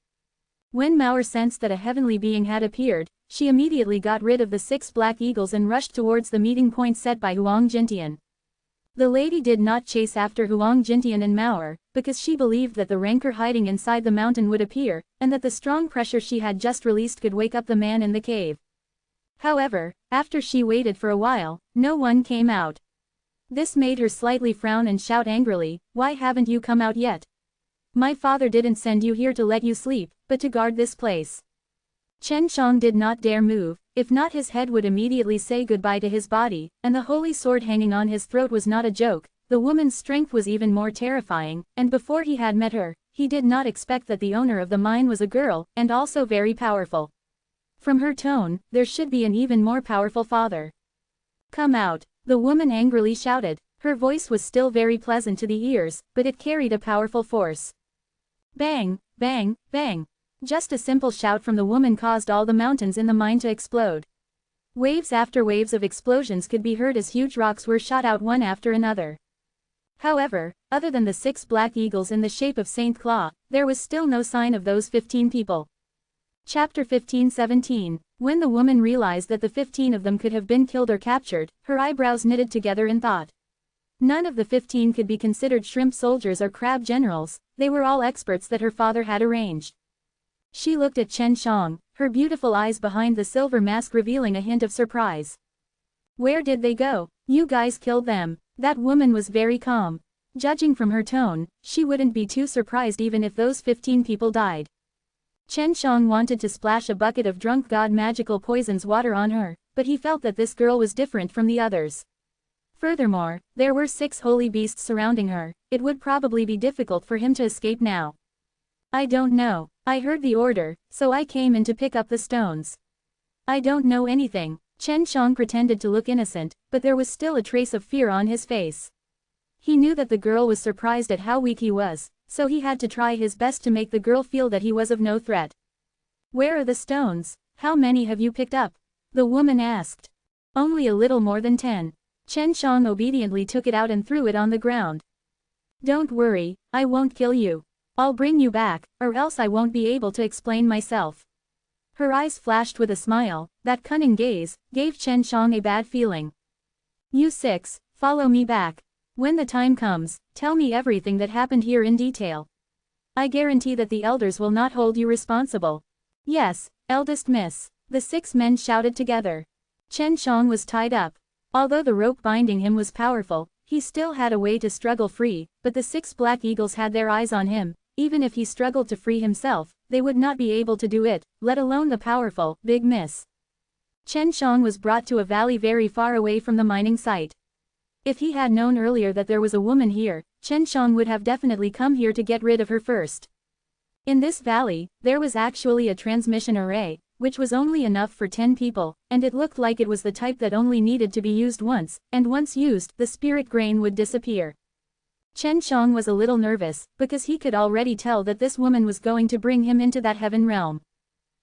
When Maor sensed that a heavenly being had appeared, she immediately got rid of the 6 black eagles and rushed towards the meeting point set by Huang Jintian. The lady did not chase after Huang Jintian and Maor, because she believed that the rancor hiding inside the mountain would appear, and that the strong pressure she had just released could wake up the man in the cave. However, after she waited for a while, no one came out. This made her slightly frown and shout angrily, "Why haven't you come out yet? My father didn't send you here to let you sleep, but to guard this place." Chen Shang did not dare move, if not his head would immediately say goodbye to his body, and the holy sword hanging on his throat was not a joke. The woman's strength was even more terrifying, and before he had met her, he did not expect that the owner of the mine was a girl, and also very powerful. From her tone, there should be an even more powerful father. "Come out," the woman angrily shouted. Her voice was still very pleasant to the ears, but it carried a powerful force. Bang, bang, bang. Just a simple shout from the woman caused all the mountains in the mine to explode. Waves after waves of explosions could be heard as huge rocks were shot out one after another. However, other than the 6 black eagles in the shape of Saint Claw, there was still no sign of those 15 people. Chapter 15-17. When the woman realized that the 15 of them could have been killed or captured, her eyebrows knitted together in thought. None of the 15 could be considered shrimp soldiers or crab generals, they were all experts that her father had arranged. She looked at Chen Shang, her beautiful eyes behind the silver mask revealing a hint of surprise. "Where did they go? You guys killed them." That woman was very calm. Judging from her tone, she wouldn't be too surprised even if those 15 people died. Chen Shang wanted to splash a bucket of drunk god magical poisons water on her, but he felt that this girl was different from the others. Furthermore, there were 6 holy beasts surrounding her, it would probably be difficult for him to escape now. "I don't know. I heard the order, so I came in to pick up the stones. I don't know anything." Chen Shang pretended to look innocent, but there was still a trace of fear on his face. He knew that the girl was surprised at how weak he was, so he had to try his best to make the girl feel that he was of no threat. "Where are the stones? How many have you picked up?" the woman asked. "Only a little more than 10. Chen Shang obediently took it out and threw it on the ground. "Don't worry, I won't kill you. I'll bring you back, or else I won't be able to explain myself." Her eyes flashed with a smile, that cunning gaze, gave Chen Shang a bad feeling. "You 6, follow me back. When the time comes, tell me everything that happened here in detail. I guarantee that the elders will not hold you responsible." "Yes, eldest miss," the 6 men shouted together. Chen Shang was tied up. Although the rope binding him was powerful, he still had a way to struggle free, but the 6 black eagles had their eyes on him. Even if he struggled to free himself, they would not be able to do it, let alone the powerful, big miss. Chen Shang was brought to a valley very far away from the mining site. If he had known earlier that there was a woman here, Chen Shang would have definitely come here to get rid of her first. In this valley, there was actually a transmission array, which was only enough for 10 people, and it looked like it was the type that only needed to be used once, and once used, the spirit grain would disappear. Chen Shang was a little nervous, because he could already tell that this woman was going to bring him into that heaven realm.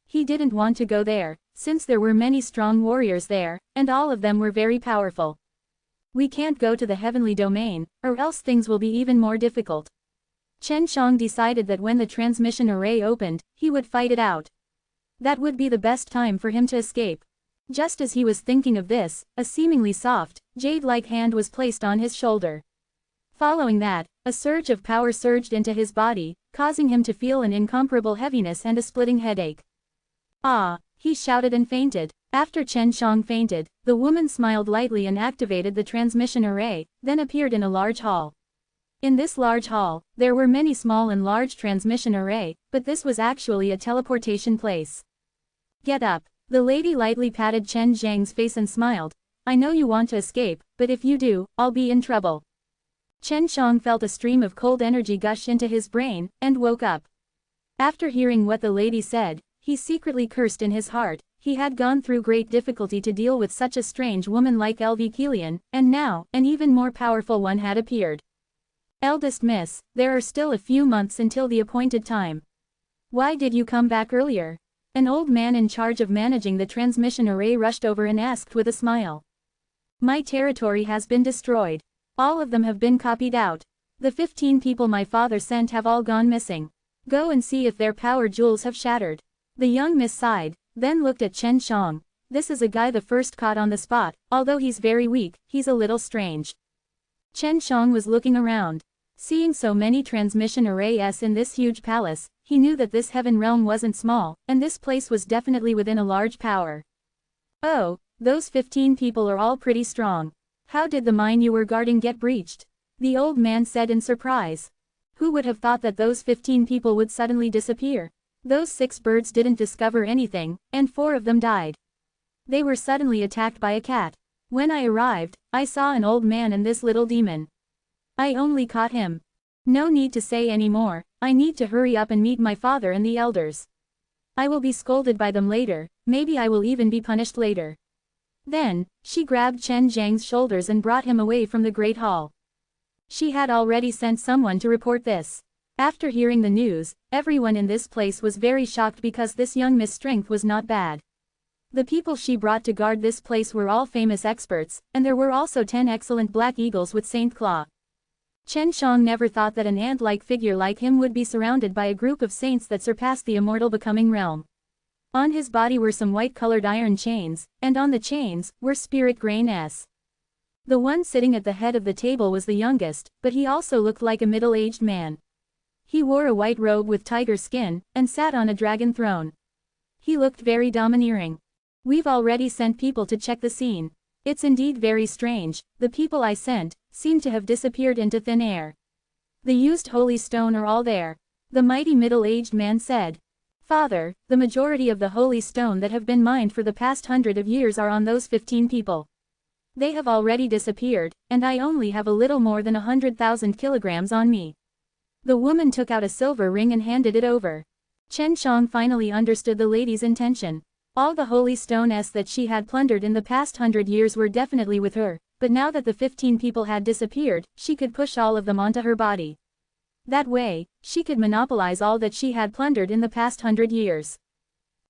He didn't want to go there, since there were many strong warriors there, and all of them were very powerful. "We can't go to the heavenly domain, or else things will be even more difficult." Chen Shang decided that when the transmission array opened, he would fight it out. That would be the best time for him to escape. Just as he was thinking of this, a seemingly soft, jade-like hand was placed on his shoulder. Following that, a surge of power surged into his body, causing him to feel an incomparable heaviness and a splitting headache. "Ah!" he shouted and fainted. After Chen Shang fainted, the woman smiled lightly and activated the transmission array, then appeared in a large hall. In this large hall, there were many small and large transmission array, but this was actually a teleportation place. "Get up." The lady lightly patted Chen Zhang's face and smiled. "I know you want to escape, but if you do, I'll be in trouble." Chen Shang felt a stream of cold energy gush into his brain, and woke up. After hearing what the lady said, he secretly cursed in his heart. He had gone through great difficulty to deal with such a strange woman like LV Kilian, and now, an even more powerful one had appeared. "Eldest miss, there are still a few months until the appointed time. Why did you come back earlier?" An old man in charge of managing the transmission array rushed over and asked with a smile. My territory has been destroyed. All of them have been copied out. The 15 people my father sent have all gone missing. Go and see if their power jewels have shattered. The young miss sighed, then looked at Chen Shang. This is a guy the first caught on the spot, although he's very weak, he's a little strange. Chen Shang was looking around. Seeing so many transmission arrays in this huge palace, he knew that this heaven realm wasn't small, and this place was definitely within a large power. Oh, those 15 people are all pretty strong. How did the mine you were guarding get breached? The old man said in surprise. Who would have thought that those 15 people would suddenly disappear? Those 6 birds didn't discover anything, and 4 of them died. They were suddenly attacked by a cat. When I arrived, I saw an old man and this little demon. I only caught him. No need to say any more, I need to hurry up and meet my father and the elders. I will be scolded by them later, maybe I will even be punished later. Then, she grabbed Chen Zhang's shoulders and brought him away from the great hall. She had already sent someone to report this. After hearing the news, everyone in this place was very shocked because this young Miss Strength was not bad. The people she brought to guard this place were all famous experts, and there were also 10 excellent black eagles with Saint Claw. Chen Shang never thought that an ant-like figure like him would be surrounded by a group of saints that surpassed the immortal becoming realm. On his body were some white-colored iron chains, and on the chains were spirit grains. The one sitting at the head of the table was the youngest, but he also looked like a middle-aged man. He wore a white robe with tiger skin, and sat on a dragon throne. He looked very domineering. We've already sent people to check the scene. It's indeed very strange, the people I sent seem to have disappeared into thin air. The used holy stone are all there. The mighty middle-aged man said. Father, the majority of the holy stone that have been mined for the past 100 of years are on those 15 people. They have already disappeared, and I only have a little more than 100,000 kilograms on me. The woman took out a silver ring and handed it over. Chen Shang finally understood the lady's intention. All the holy stones that she had plundered in the past 100 years were definitely with her, but now that the 15 people had disappeared, she could push all of them onto her body. That way, she could monopolize all that she had plundered in the past 100 years.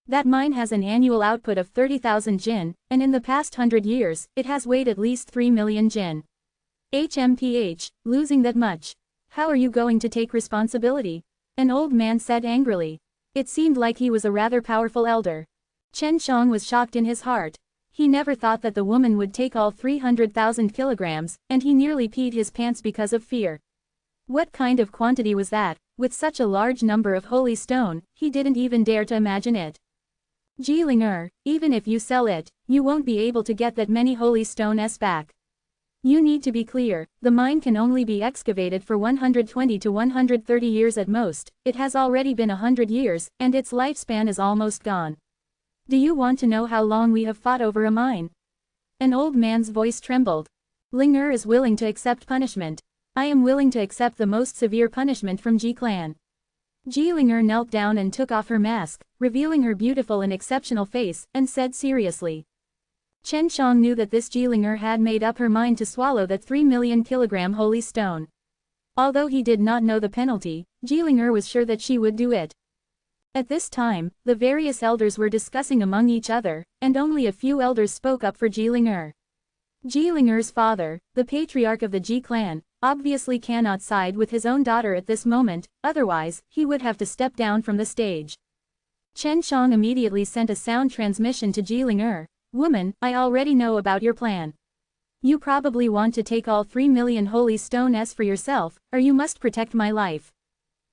That mine has an annual output of 30,000 jin, and in the past 100 years, it has weighed at least 3 million jin. HMPH, losing that much. How are you going to take responsibility? An old man said angrily. It seemed like he was a rather powerful elder. Chen Shang was shocked in his heart. He never thought that the woman would take all 300,000 kilograms, and he nearly peed his pants because of fear. What kind of quantity was that? With such a large number of holy stone, he didn't even dare to imagine it. Jilinger, even if you sell it, you won't be able to get that many holy stones back. You need to be clear, the mine can only be excavated for 120 to 130 years at most, it has already been 100 years, and its lifespan is almost gone. Do you want to know how long we have fought over a mine? An old man's voice trembled. Linger is willing to accept punishment. I am willing to accept the most severe punishment from Ji clan. Jilinger knelt down and took off her mask, revealing her beautiful and exceptional face, and said seriously. Chen Shang knew that this Jilinger had made up her mind to swallow that 3 million kilogram holy stone. Although he did not know the penalty, Jilinger was sure that she would do it. At this time, the various elders were discussing among each other, and only a few elders spoke up for Jilinger. Jilinger's father, the patriarch of the Ji clan, obviously cannot side with his own daughter at this moment, otherwise, he would have to step down from the stage. Chen Shang immediately sent a sound transmission to Jilinger. Woman, I already know about your plan. You probably want to take all 3 million holy stones for yourself, or you must protect my life.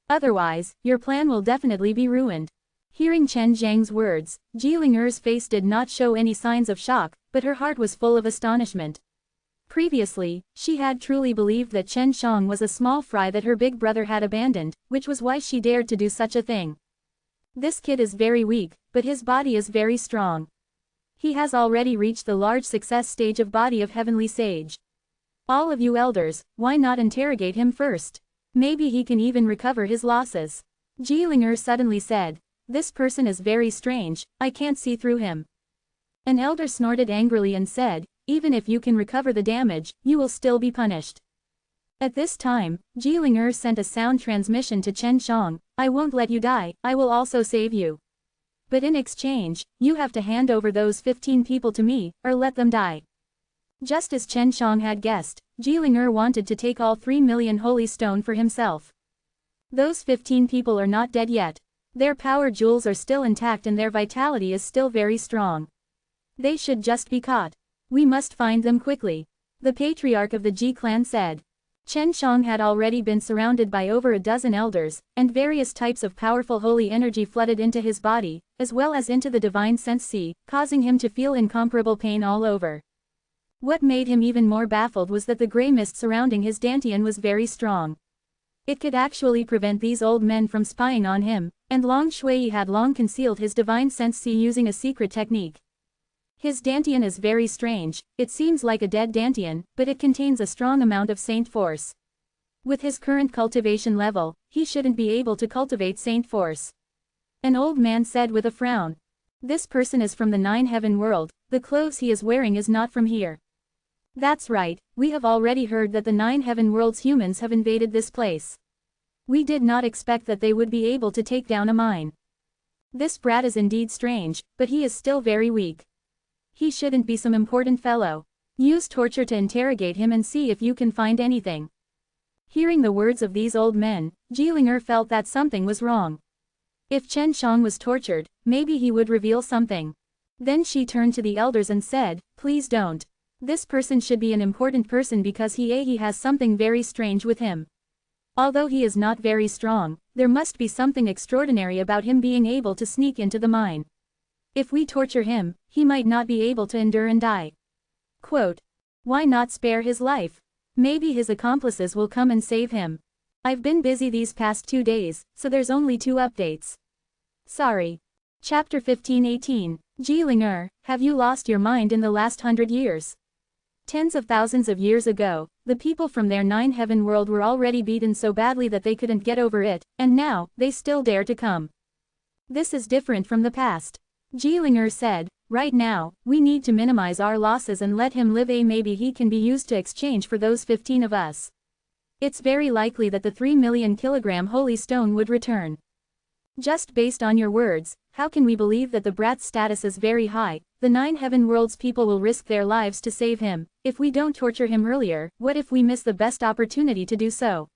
Otherwise, your plan will definitely be ruined. Hearing Chen Zhang's words, Jilinger's face did not show any signs of shock, but her heart was full of astonishment. Previously, she had truly believed that Chen Shang was a small fry that her big brother had abandoned, which was why she dared to do such a thing. This kid is very weak, but his body is very strong. He has already reached the large success stage of body of heavenly sage. All of you elders, why not interrogate him first? Maybe he can even recover his losses. Jilinger suddenly said. This person is very strange, I can't see through him. An elder snorted angrily and said, even if you can recover the damage, you will still be punished. At this time, Jilinger sent a sound transmission to Chen Shang. I won't let you die, I will also save you. But in exchange, you have to hand over those 15 people to me, or let them die. Just as Chen Shang had guessed, Jilinger wanted to take all 3 million holy stone for himself. Those 15 people are not dead yet. Their power jewels are still intact and their vitality is still very strong. They should just be caught. We must find them quickly. The patriarch of the Ji clan said. Chen Shang had already been surrounded by over a dozen elders, and various types of powerful holy energy flooded into his body, as well as into the divine sense sea, causing him to feel incomparable pain all over. What made him even more baffled was that the grey mist surrounding his dantian was very strong. It could actually prevent these old men from spying on him, and Long Shui had long concealed his divine sense sea using a secret technique. His dantian is very strange, it seems like a dead dantian, but it contains a strong amount of saint force. With his current cultivation level, he shouldn't be able to cultivate saint force. An old man said with a frown. This person is from the 9 heaven world, the clothes he is wearing is not from here. That's right, we have already heard that the 9 heaven world's humans have invaded this place. We did not expect that they would be able to take down a mine. This brat is indeed strange, but he is still very weak. He shouldn't be some important fellow. Use torture to interrogate him and see if you can find anything. Hearing the words of these old men, Jilinger felt that something was wrong. If Chen Shang was tortured, maybe he would reveal something. Then she turned to the elders and said, please don't. This person should be an important person because he has something very strange with him. Although he is not very strong, there must be something extraordinary about him being able to sneak into the mine. If we torture him, he might not be able to endure and die. Quote. Why not spare his life? Maybe his accomplices will come and save him. I've been busy these past 2 days, so there's only 2 updates. Sorry. Chapter 15:18. Jilinger, have you lost your mind in the last 100 years? Tens of thousands of years ago, the people from their 9 heaven world were already beaten so badly that they couldn't get over it, and now, they still dare to come. This is different from the past. Jilinger said, right now, we need to minimize our losses and let him live. Maybe he can be used to exchange for those 15 of us. It's very likely that the 3 million kilogram holy stone would return. Just based on your words, how can we believe that the brat's status is very high? The 9 heaven world's people will risk their lives to save him. If we don't torture him earlier, what if we miss the best opportunity to do so?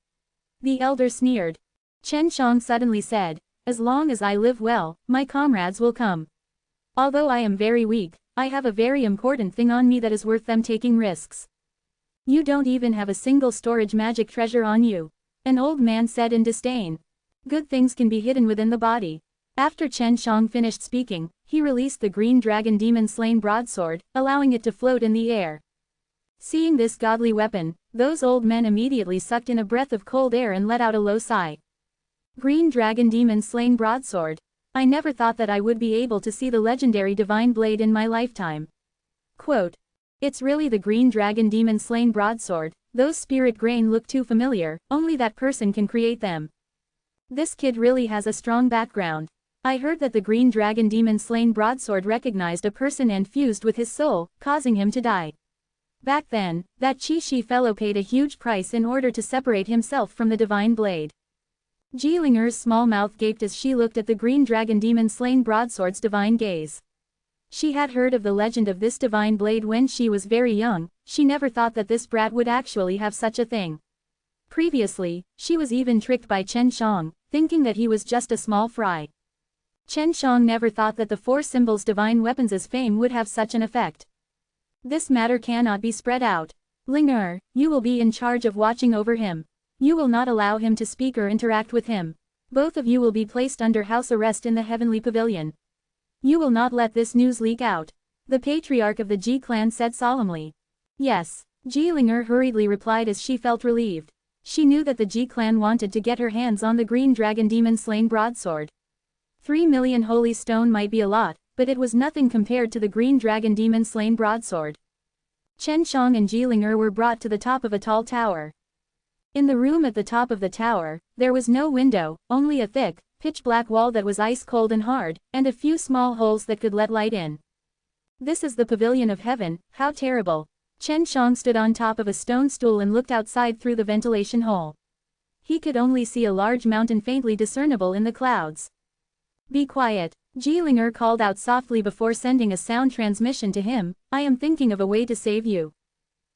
The elder sneered. Chen Shang suddenly said, as long as I live well, my comrades will come. Although I am very weak, I have a very important thing on me that is worth them taking risks. You don't even have a single storage magic treasure on you. An old man said in disdain. Good things can be hidden within the body. After Chen Shang finished speaking, he released the green dragon demon slain broadsword, allowing it to float in the air. Seeing this godly weapon, those old men immediately sucked in a breath of cold air and let out a low sigh. Green dragon demon slain broadsword. I never thought that I would be able to see the legendary divine blade in my lifetime. Quote. It's really the green dragon demon slain broadsword, those spirit grain look too familiar, only that person can create them. This kid really has a strong background. I heard that the green dragon demon slain broadsword recognized a person and fused with his soul, causing him to die. Back then, that Chi fellow paid a huge price in order to separate himself from the divine blade. Jilinger's small mouth gaped as she looked at the green dragon demon slain broadsword's divine gaze. She had heard of the legend of this divine blade when she was very young. She never thought that this brat would actually have such a thing. Previously, she was even tricked by Chen Shang, thinking that he was just a small fry. Chen Shang never thought that the 4 symbols divine weapons' fame would have such an effect. This matter cannot be spread out. Linger, you will be in charge of watching over him. You will not allow him to speak or interact with him. Both of you will be placed under house arrest in the heavenly pavilion. You will not let this news leak out. The patriarch of the Ji clan said solemnly. Yes, Jilinger hurriedly replied as she felt relieved. She knew that the Ji clan wanted to get her hands on the green dragon demon slain broadsword. 3 million holy stone might be a lot, but it was nothing compared to the green dragon demon slain broadsword. Chen Shang and Jilinger were brought to the top of a tall tower. In the room at the top of the tower, there was no window, only a thick, pitch-black wall that was ice-cold and hard, and a few small holes that could let light in. This is the pavilion of heaven, how terrible. Chen Shang stood on top of a stone stool and looked outside through the ventilation hole. He could only see a large mountain faintly discernible in the clouds. Be quiet, Jilinger called out softly before sending a sound transmission to him. I am thinking of a way to save you.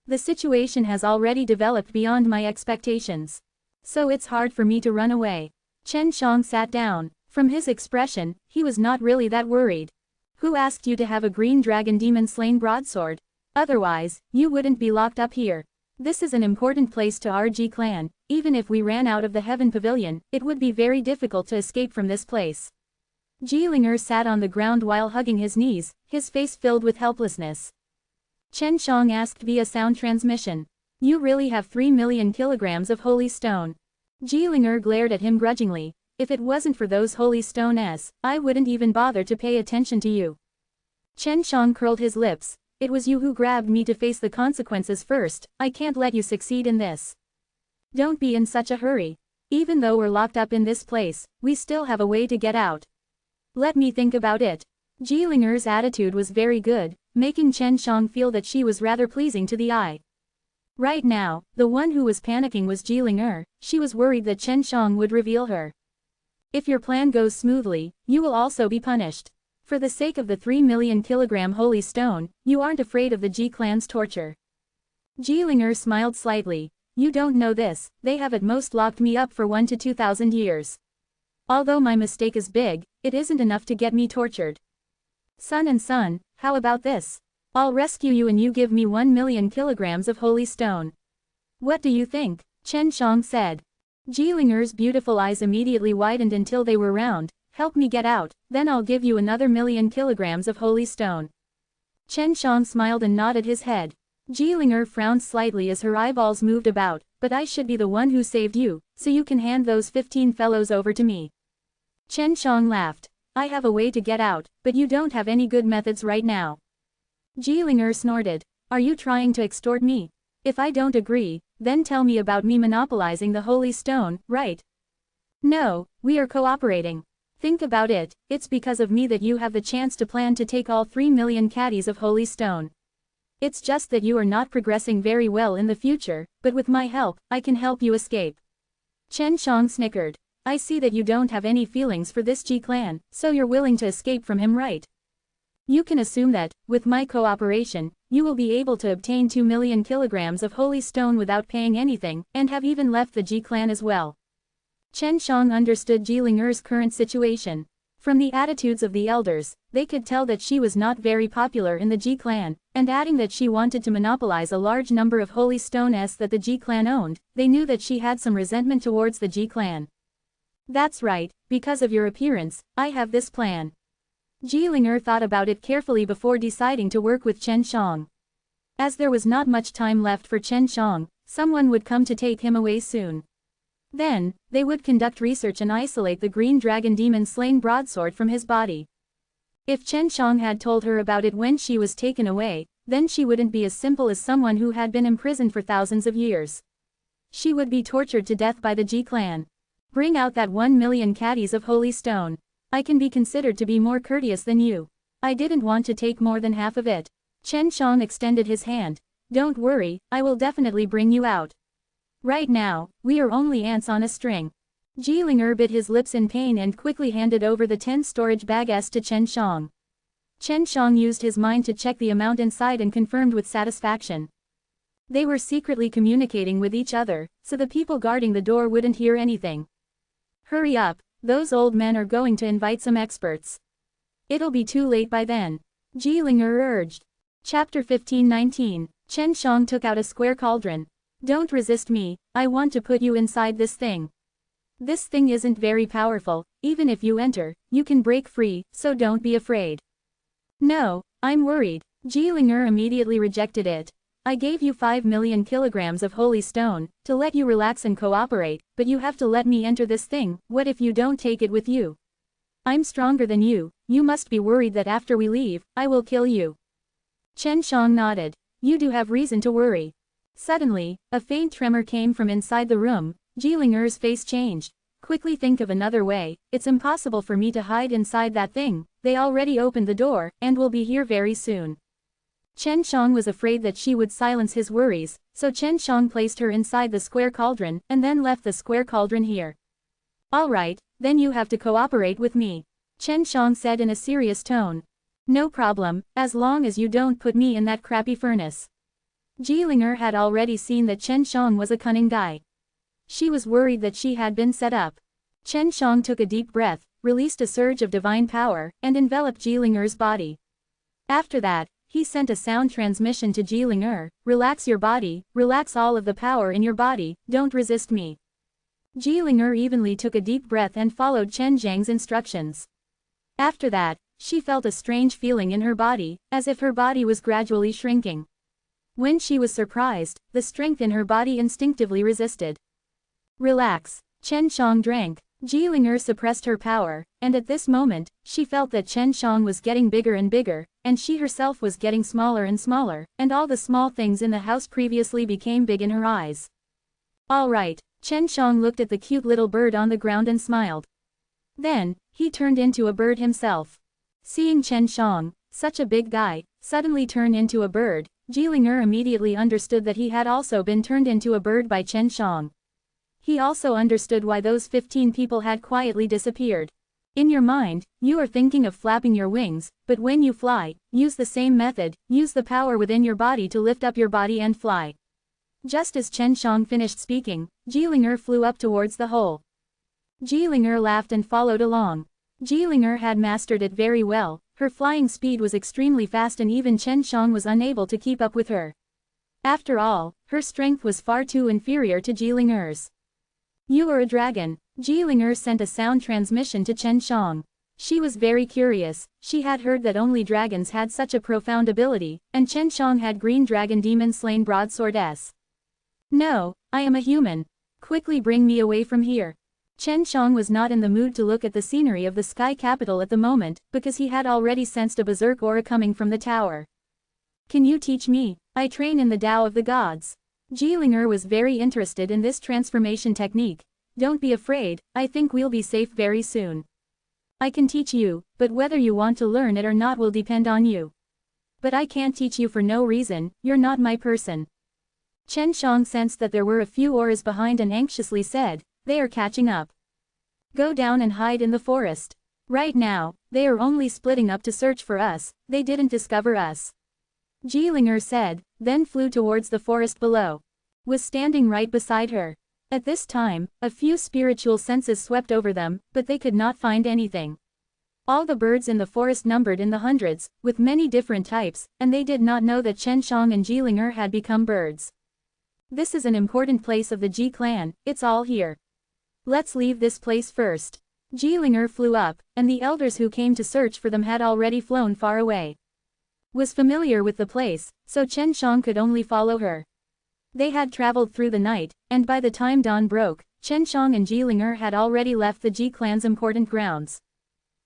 The situation has already developed beyond my expectations. So it's hard for me to run away. Chen Shang sat down. From his expression, he was not really that worried. Who asked you to have a green dragon demon slain broadsword? Otherwise, you wouldn't be locked up here. This is an important place to our G clan. Even if we ran out of the Heaven Pavilion, it would be very difficult to escape from this place. Jilinger sat on the ground while hugging his knees, his face filled with helplessness. Chen Shang asked via sound transmission. You really have 3 million kilograms of holy stone. Jilinger glared at him grudgingly. If it wasn't for those holy stones, I wouldn't even bother to pay attention to you. Chen Shang curled his lips. It was you who grabbed me to face the consequences first. I can't let you succeed in this. Don't be in such a hurry. Even though we're locked up in this place, we still have a way to get out. Let me think about it. Jilinger's attitude was very good, making Chen Shang feel that she was rather pleasing to the eye. Right now, the one who was panicking was Jilinger. She was worried that Chen Shang would reveal her. If your plan goes smoothly, you will also be punished. For the sake of the 3 million kilogram holy stone, you aren't afraid of the Ji clan's torture. Jilinger smiled slightly. You don't know this, they have at most locked me up for 1 to 2,000 years. Although my mistake is big, it isn't enough to get me tortured. Son and son, how about this? I'll rescue you and you give me 1 million kilograms of holy stone. What do you think? Chen Shang said. Jilinger's beautiful eyes immediately widened until they were round. Help me get out, then I'll give you another 1 million kilograms of holy stone. Chen Shang smiled and nodded his head. Jilinger frowned slightly as her eyeballs moved about, but I should be the one who saved you, so you can hand those 15 fellows over to me. Chen Shang laughed. I have a way to get out, but you don't have any good methods right now. Jilinger snorted. Are you trying to extort me? If I don't agree, then tell me about me monopolizing the holy stone, right? No, we are cooperating. Think about it, it's because of me that you have the chance to plan to take all 3 million caddies of holy stone. It's just that you are not progressing very well in the future, but with my help, I can help you escape. Chen Shang snickered. I see that you don't have any feelings for this Ji clan, so you're willing to escape from him, right? You can assume that, with my cooperation, you will be able to obtain 2 million kilograms of holy stone without paying anything, and have even left the Ji clan as well. Chen Shang understood Jilinger's current situation. From the attitudes of the elders, they could tell that she was not very popular in the Ji clan, and adding that she wanted to monopolize a large number of holy stones that the Ji clan owned, they knew that she had some resentment towards the Ji clan. That's right, because of your appearance, I have this plan. Jilinger thought about it carefully before deciding to work with Chen Shang. As there was not much time left for Chen Shang, someone would come to take him away soon. Then, they would conduct research and isolate the green dragon demon slain broadsword from his body. If Chen Shang had told her about it when she was taken away, then she wouldn't be as simple as someone who had been imprisoned for thousands of years. She would be tortured to death by the Ji clan. Bring out that 1 million caddies of holy stone. I can be considered to be more courteous than you. I didn't want to take more than half of it. Chen Shang extended his hand. Don't worry, I will definitely bring you out. Right now, we are only ants on a string. Jilinger bit his lips in pain and quickly handed over the 10 storage bags to Chen Shang. Chen Shang used his mind to check the amount inside and confirmed with satisfaction. They were secretly communicating with each other, so the people guarding the door wouldn't hear anything. Hurry up, those old men are going to invite some experts. It'll be too late by then. Jilinger urged. Chapter 15:19. Chen Shang took out a square cauldron. Don't resist me, I want to put you inside this thing. This thing isn't very powerful, even if you enter, you can break free, so don't be afraid. No, I'm worried. Jilinger immediately rejected it. I gave you 5 million kilograms of holy stone, to let you relax and cooperate, but you have to let me enter this thing. What if you don't take it with you? I'm stronger than you must be worried that after we leave, I will kill you. Chen Shang nodded. You do have reason to worry. Suddenly, a faint tremor came from inside the room. Jilinger's face changed. Quickly think of another way, it's impossible for me to hide inside that thing, they already opened the door, and will be here very soon. Chen Shang was afraid that she would silence his worries, so Chen Shang placed her inside the square cauldron, and then left the square cauldron here. Alright, then you have to cooperate with me. Chen Shang said in a serious tone. No problem, as long as you don't put me in that crappy furnace. Jilinger had already seen that Chen Shang was a cunning guy. She was worried that she had been set up. Chen Shang took a deep breath, released a surge of divine power, and enveloped Jilinger's body. After that, he sent a sound transmission to Jilinger, relax your body, relax all of the power in your body, don't resist me. Jilinger evenly took a deep breath and followed Chen Zhang's instructions. After that, she felt a strange feeling in her body, as if her body was gradually shrinking. When she was surprised, the strength in her body instinctively resisted. Relax. Chen Shang drank. Jilinger suppressed her power, and at this moment, she felt that Chen Shang was getting bigger and bigger, and she herself was getting smaller and smaller, and all the small things in the house previously became big in her eyes. All right, Chen Shang looked at the cute little bird on the ground and smiled. Then, he turned into a bird himself. Seeing Chen Shang, such a big guy, suddenly turn into a bird, Jilinger immediately understood that he had also been turned into a bird by Chen Shang. He also understood why those 15 people had quietly disappeared. In your mind, you are thinking of flapping your wings, but when you fly, use the same method, use the power within your body to lift up your body and fly. Just as Chen Shang finished speaking, Jilinger flew up towards the hole. Jilinger laughed and followed along. Jilinger had mastered it very well, her flying speed was extremely fast and even Chen Shang was unable to keep up with her. After all, her strength was far too inferior to Jilinger's. You are a dragon. Jilinger sent a sound transmission to Chen Shang. She was very curious, she had heard that only dragons had such a profound ability, and Chen Shang had green dragon demon slain broadsword S. No, I am a human. Quickly bring me away from here. Chen Shang was not in the mood to look at the scenery of the sky capital at the moment, because he had already sensed a berserk aura coming from the tower. Can you teach me? I train in the Tao of the gods. Jilinger was very interested in this transformation technique. Don't be afraid, I think we'll be safe very soon. I can teach you, but whether you want to learn it or not will depend on you. But I can't teach you for no reason, you're not my person. Chen Shang sensed that there were a few auras behind and anxiously said, they are catching up. Go down and hide in the forest. Right now, they are only splitting up to search for us, they didn't discover us. Jilinger said, then flew towards the forest below. Was standing right beside her. At this time, a few spiritual senses swept over them, but they could not find anything. All the birds in the forest numbered in the hundreds, with many different types, and they did not know that Chen Shang and Jilinger had become birds. This is an important place of the Ji clan, it's all here. Let's leave this place first. Jilinger flew up, and the elders who came to search for them had already flown far away. Was familiar with the place, so Chen Shang could only follow her. They had traveled through the night, and by the time dawn broke, Chen Shang and Jilinger had already left the Ji clan's important grounds.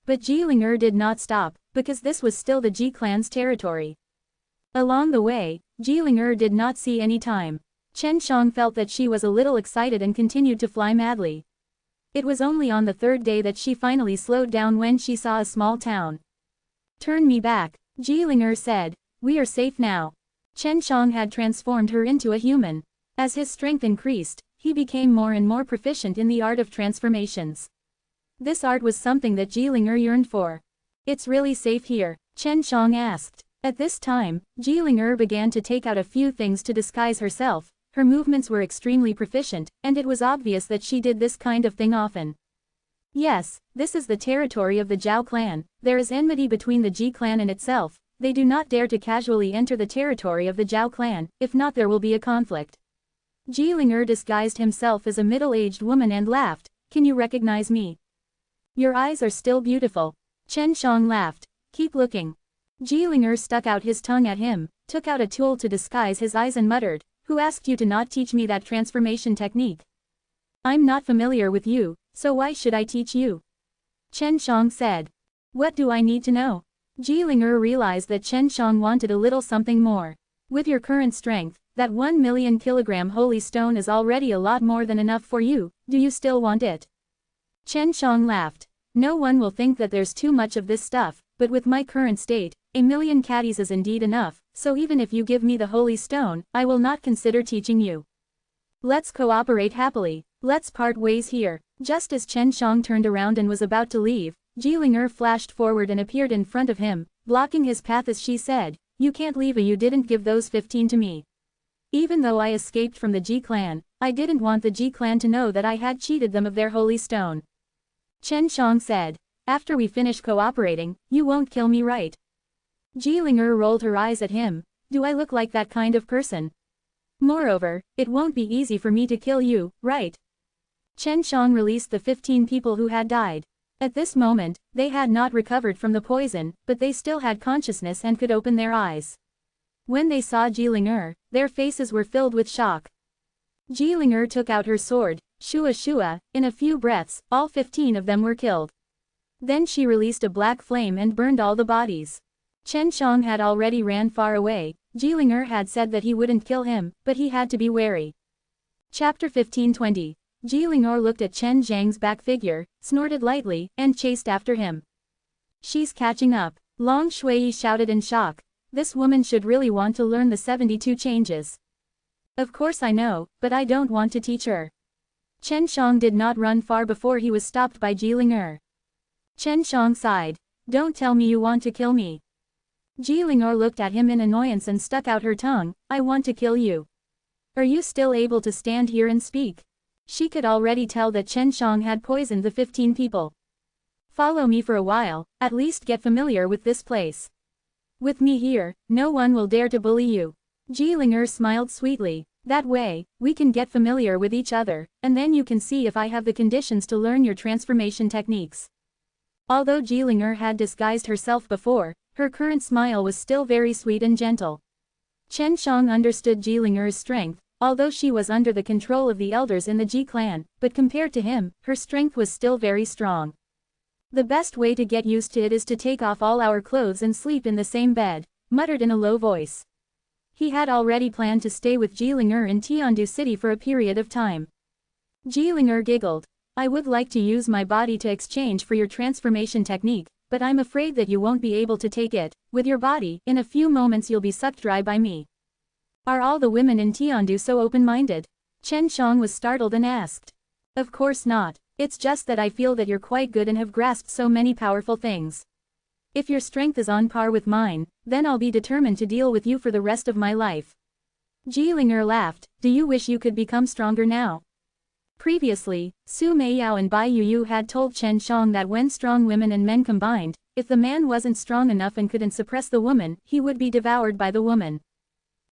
But Jilinger did not stop, because this was still the Ji clan's territory. Along the way, Jilinger did not see any time. Chen Shang felt that she was a little excited and continued to fly madly. It was only on the third day that she finally slowed down when she saw a small town. Turn me back. Jilinger said, we are safe now. Chen Shang had transformed her into a human. As his strength increased, he became more and more proficient in the art of transformations. This art was something that Jilinger yearned for. It's really safe here, Chen Shang asked. At this time, Jilinger began to take out a few things to disguise herself. Her movements were extremely proficient, and it was obvious that she did this kind of thing often. Yes, this is the territory of the Zhao clan, there is enmity between the Ji clan and itself, they do not dare to casually enter the territory of the Zhao clan, if not there will be a conflict. Jilinger disguised himself as a middle-aged woman and laughed, can you recognize me? Your eyes are still beautiful. Chen Shang laughed, keep looking. Jilinger stuck out his tongue at him, took out a tool to disguise his eyes and muttered, who asked you to not teach me that transformation technique? I'm not familiar with you, so why should I teach you? Chen Shang said. What do I need to know? Jilinger realized that Chen Shang wanted a little something more. With your current strength, that 1 million kilogram holy stone is already a lot more than enough for you, do you still want it? Chen Shang laughed. No one will think that there's too much of this stuff, but with my current state, 1 million caddies is indeed enough, so even if you give me the holy stone, I will not consider teaching you. Let's cooperate happily, let's part ways here. Just as Chen Shang turned around and was about to leave, Jilinger flashed forward and appeared in front of him, blocking his path as she said, "You can't leave. You didn't give those 15 to me. Even though I escaped from the Ji clan, I didn't want the Ji clan to know that I had cheated them of their holy stone." Chen Shang said, "After we finish cooperating, you won't kill me, right?" Jilinger rolled her eyes at him. "Do I look like that kind of person? Moreover, it won't be easy for me to kill you, right?" Chen Shang released the 15 people who had died. At this moment, they had not recovered from the poison, but they still had consciousness and could open their eyes. When they saw Jilinger, their faces were filled with shock. Jilinger took out her sword, shua shua, in a few breaths, all 15 of them were killed. Then she released a black flame and burned all the bodies. Chen Shang had already ran far away. Jilinger had said that he wouldn't kill him, but he had to be wary. Chapter 15:20. Jilinger looked at Chen Zhang's back figure, snorted lightly, and chased after him. "She's catching up," Long Shui shouted in shock. "This woman should really want to learn the 72 changes." "Of course I know, but I don't want to teach her." Chen Shang did not run far before he was stopped by Jilinger. Chen Shang sighed. "Don't tell me you want to kill me." Jilinger looked at him in annoyance and stuck out her tongue. "I want to kill you. Are you still able to stand here and speak?" She could already tell that Chen Shang had poisoned the 15 people. "Follow me for a while, at least get familiar with this place. With me here, no one will dare to bully you." Jilinger smiled sweetly. "That way, we can get familiar with each other, and then you can see if I have the conditions to learn your transformation techniques." Although Jilinger had disguised herself before, her current smile was still very sweet and gentle. Chen Shang understood Jilinger's strength, although she was under the control of the elders in the Ji clan, but compared to him, her strength was still very strong. "The best way to get used to it is to take off all our clothes and sleep in the same bed," muttered in a low voice. He had already planned to stay with Jilinger in Tiandu City for a period of time. Jilinger giggled. "I would like to use my body to exchange for your transformation technique, but I'm afraid that you won't be able to take it. With your body, in a few moments you'll be sucked dry by me." "Are all the women in Tiandu so open-minded?" Chen Shang was startled and asked. "Of course not. It's just that I feel that you're quite good and have grasped so many powerful things. If your strength is on par with mine, then I'll be determined to deal with you for the rest of my life." Jilinger laughed. "Do you wish you could become stronger now?" Previously, Su Meiyao and Bai Yuyu had told Chen Shang that when strong women and men combined, if the man wasn't strong enough and couldn't suppress the woman, he would be devoured by the woman.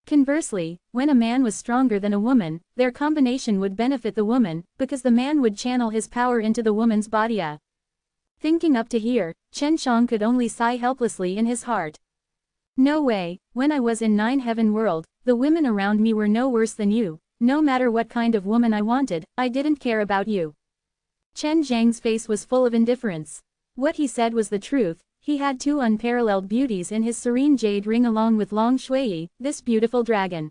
Conversely, when a man was stronger than a woman, their combination would benefit the woman, because the man would channel his power into the woman's body. Thinking up to here, Chen Shang could only sigh helplessly in his heart. "No way, when I was in 9 Heaven World, the women around me were no worse than you. No matter what kind of woman I wanted, I didn't care about you." Chen Zhang's face was full of indifference. What he said was the truth. He had 2 unparalleled beauties in his serene jade ring along with Long Shui, this beautiful dragon.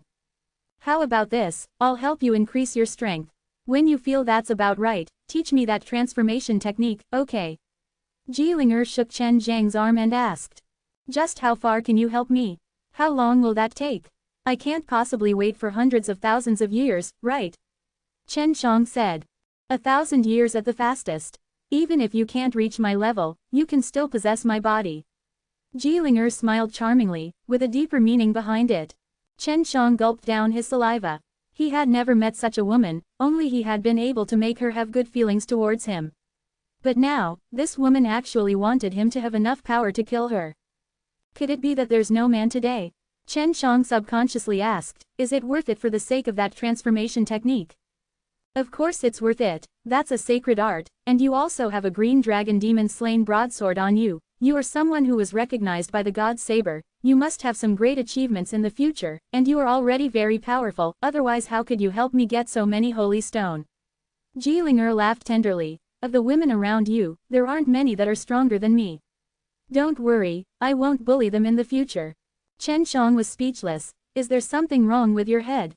"How about this? I'll help you increase your strength. When you feel that's about right, teach me that transformation technique, okay?" Jilinger shook Chen Zhang's arm and asked. "Just how far can you help me? How long will that take? I can't possibly wait for hundreds of thousands of years, right?" Chen Shang said. 1,000 years at the fastest. Even if you can't reach my level, you can still possess my body." Jilinger smiled charmingly, with a deeper meaning behind it. Chen Shang gulped down his saliva. He had never met such a woman, only he had been able to make her have good feelings towards him. But now, this woman actually wanted him to have enough power to kill her. Could it be that there's no man today? Chen Shang subconsciously asked, "Is it worth it for the sake of that transformation technique?" "Of course it's worth it. That's a sacred art, and you also have a green dragon demon slain broadsword on you. You are someone who was recognized by the god Saber. You must have some great achievements in the future, and you are already very powerful, otherwise how could you help me get so many holy stone?" Jilinger laughed tenderly. "Of the women around you, there aren't many that are stronger than me. Don't worry, I won't bully them in the future." Chen Shang was speechless. "Is there something wrong with your head?"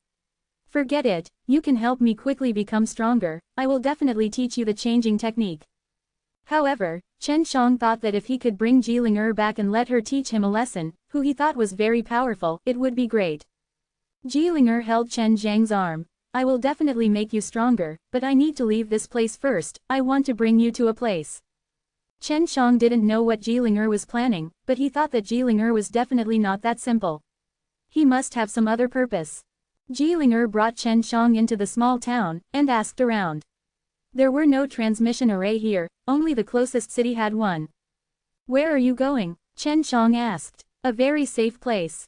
"Forget it, you can help me quickly become stronger. I will definitely teach you the changing technique." However, Chen Shang thought that if he could bring Jilinger back and let her teach him a lesson, who he thought was very powerful, it would be great. Jilinger held Chen Zhang's arm. "I will definitely make you stronger, but I need to leave this place first. I want to bring you to a place." Chen Shang didn't know what Jilinger was planning, but he thought that Jilinger was definitely not that simple. He must have some other purpose. Jilinger brought Chen Shang into the small town, and asked around. There were no transmission array here, only the closest city had one. Where are you going? Chen Shang asked. A very safe place.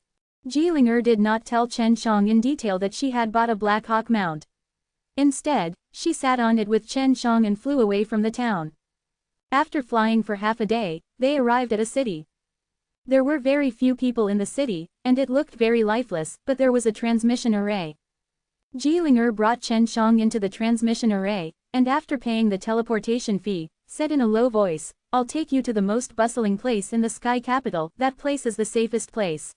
Jilinger did not tell Chen Shang in detail that she had bought a Black Hawk mount. Instead, she sat on it with Chen Shang and flew away from the town. After flying for half a day, they arrived at a city. There were very few people in the city, and it looked very lifeless, but there was a transmission array. Jilinger brought Chen Shang into the transmission array, and after paying the teleportation fee, said in a low voice, I'll take you to the most bustling place in the sky capital, that place is the safest place.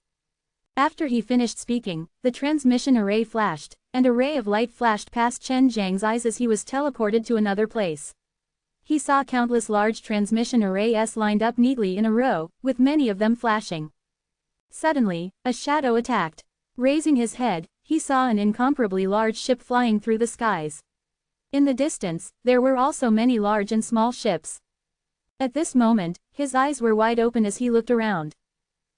After he finished speaking, the transmission array flashed, and a ray of light flashed past Chen Zhang's eyes as he was teleported to another place. He saw countless large transmission arrays lined up neatly in a row, with many of them flashing. Suddenly, a shadow attacked. Raising his head, he saw an incomparably large ship flying through the skies. In the distance, there were also many large and small ships. At this moment, his eyes were wide open as he looked around.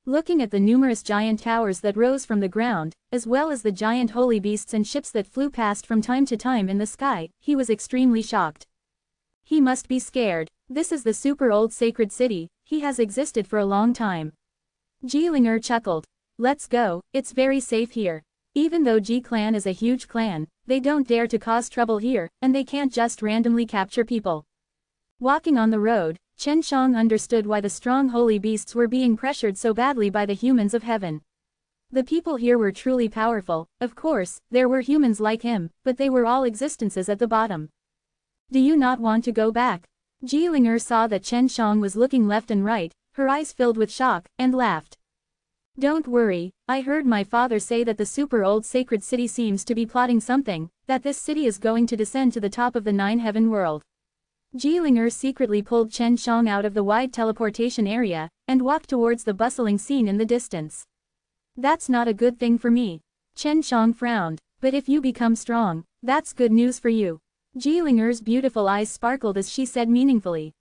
Looking at the numerous giant towers that rose from the ground, as well as the giant holy beasts and ships that flew past from time to time in the sky, he was extremely shocked. He must be scared. This is the super old sacred city, he has existed for a long time. Jilinger chuckled. Let's go, it's very safe here. Even though Ji clan is a huge clan, they don't dare to cause trouble here, and they can't just randomly capture people. Walking on the road, Chen Shang understood why the strong holy beasts were being pressured so badly by the humans of heaven. The people here were truly powerful. Of course, there were humans like him, but they were all existences at the bottom. Do you not want to go back? Jilinger saw that Chen Shang was looking left and right, her eyes filled with shock, and laughed. Don't worry, I heard my father say that the super old sacred city seems to be plotting something, that this city is going to descend to the top of the 9-heaven world. Jilinger secretly pulled Chen Shang out of the wide teleportation area, and walked towards the bustling scene in the distance. That's not a good thing for me. Chen Shang frowned, but if you become strong, that's good news for you. Jilinger's beautiful eyes sparkled as she said meaningfully.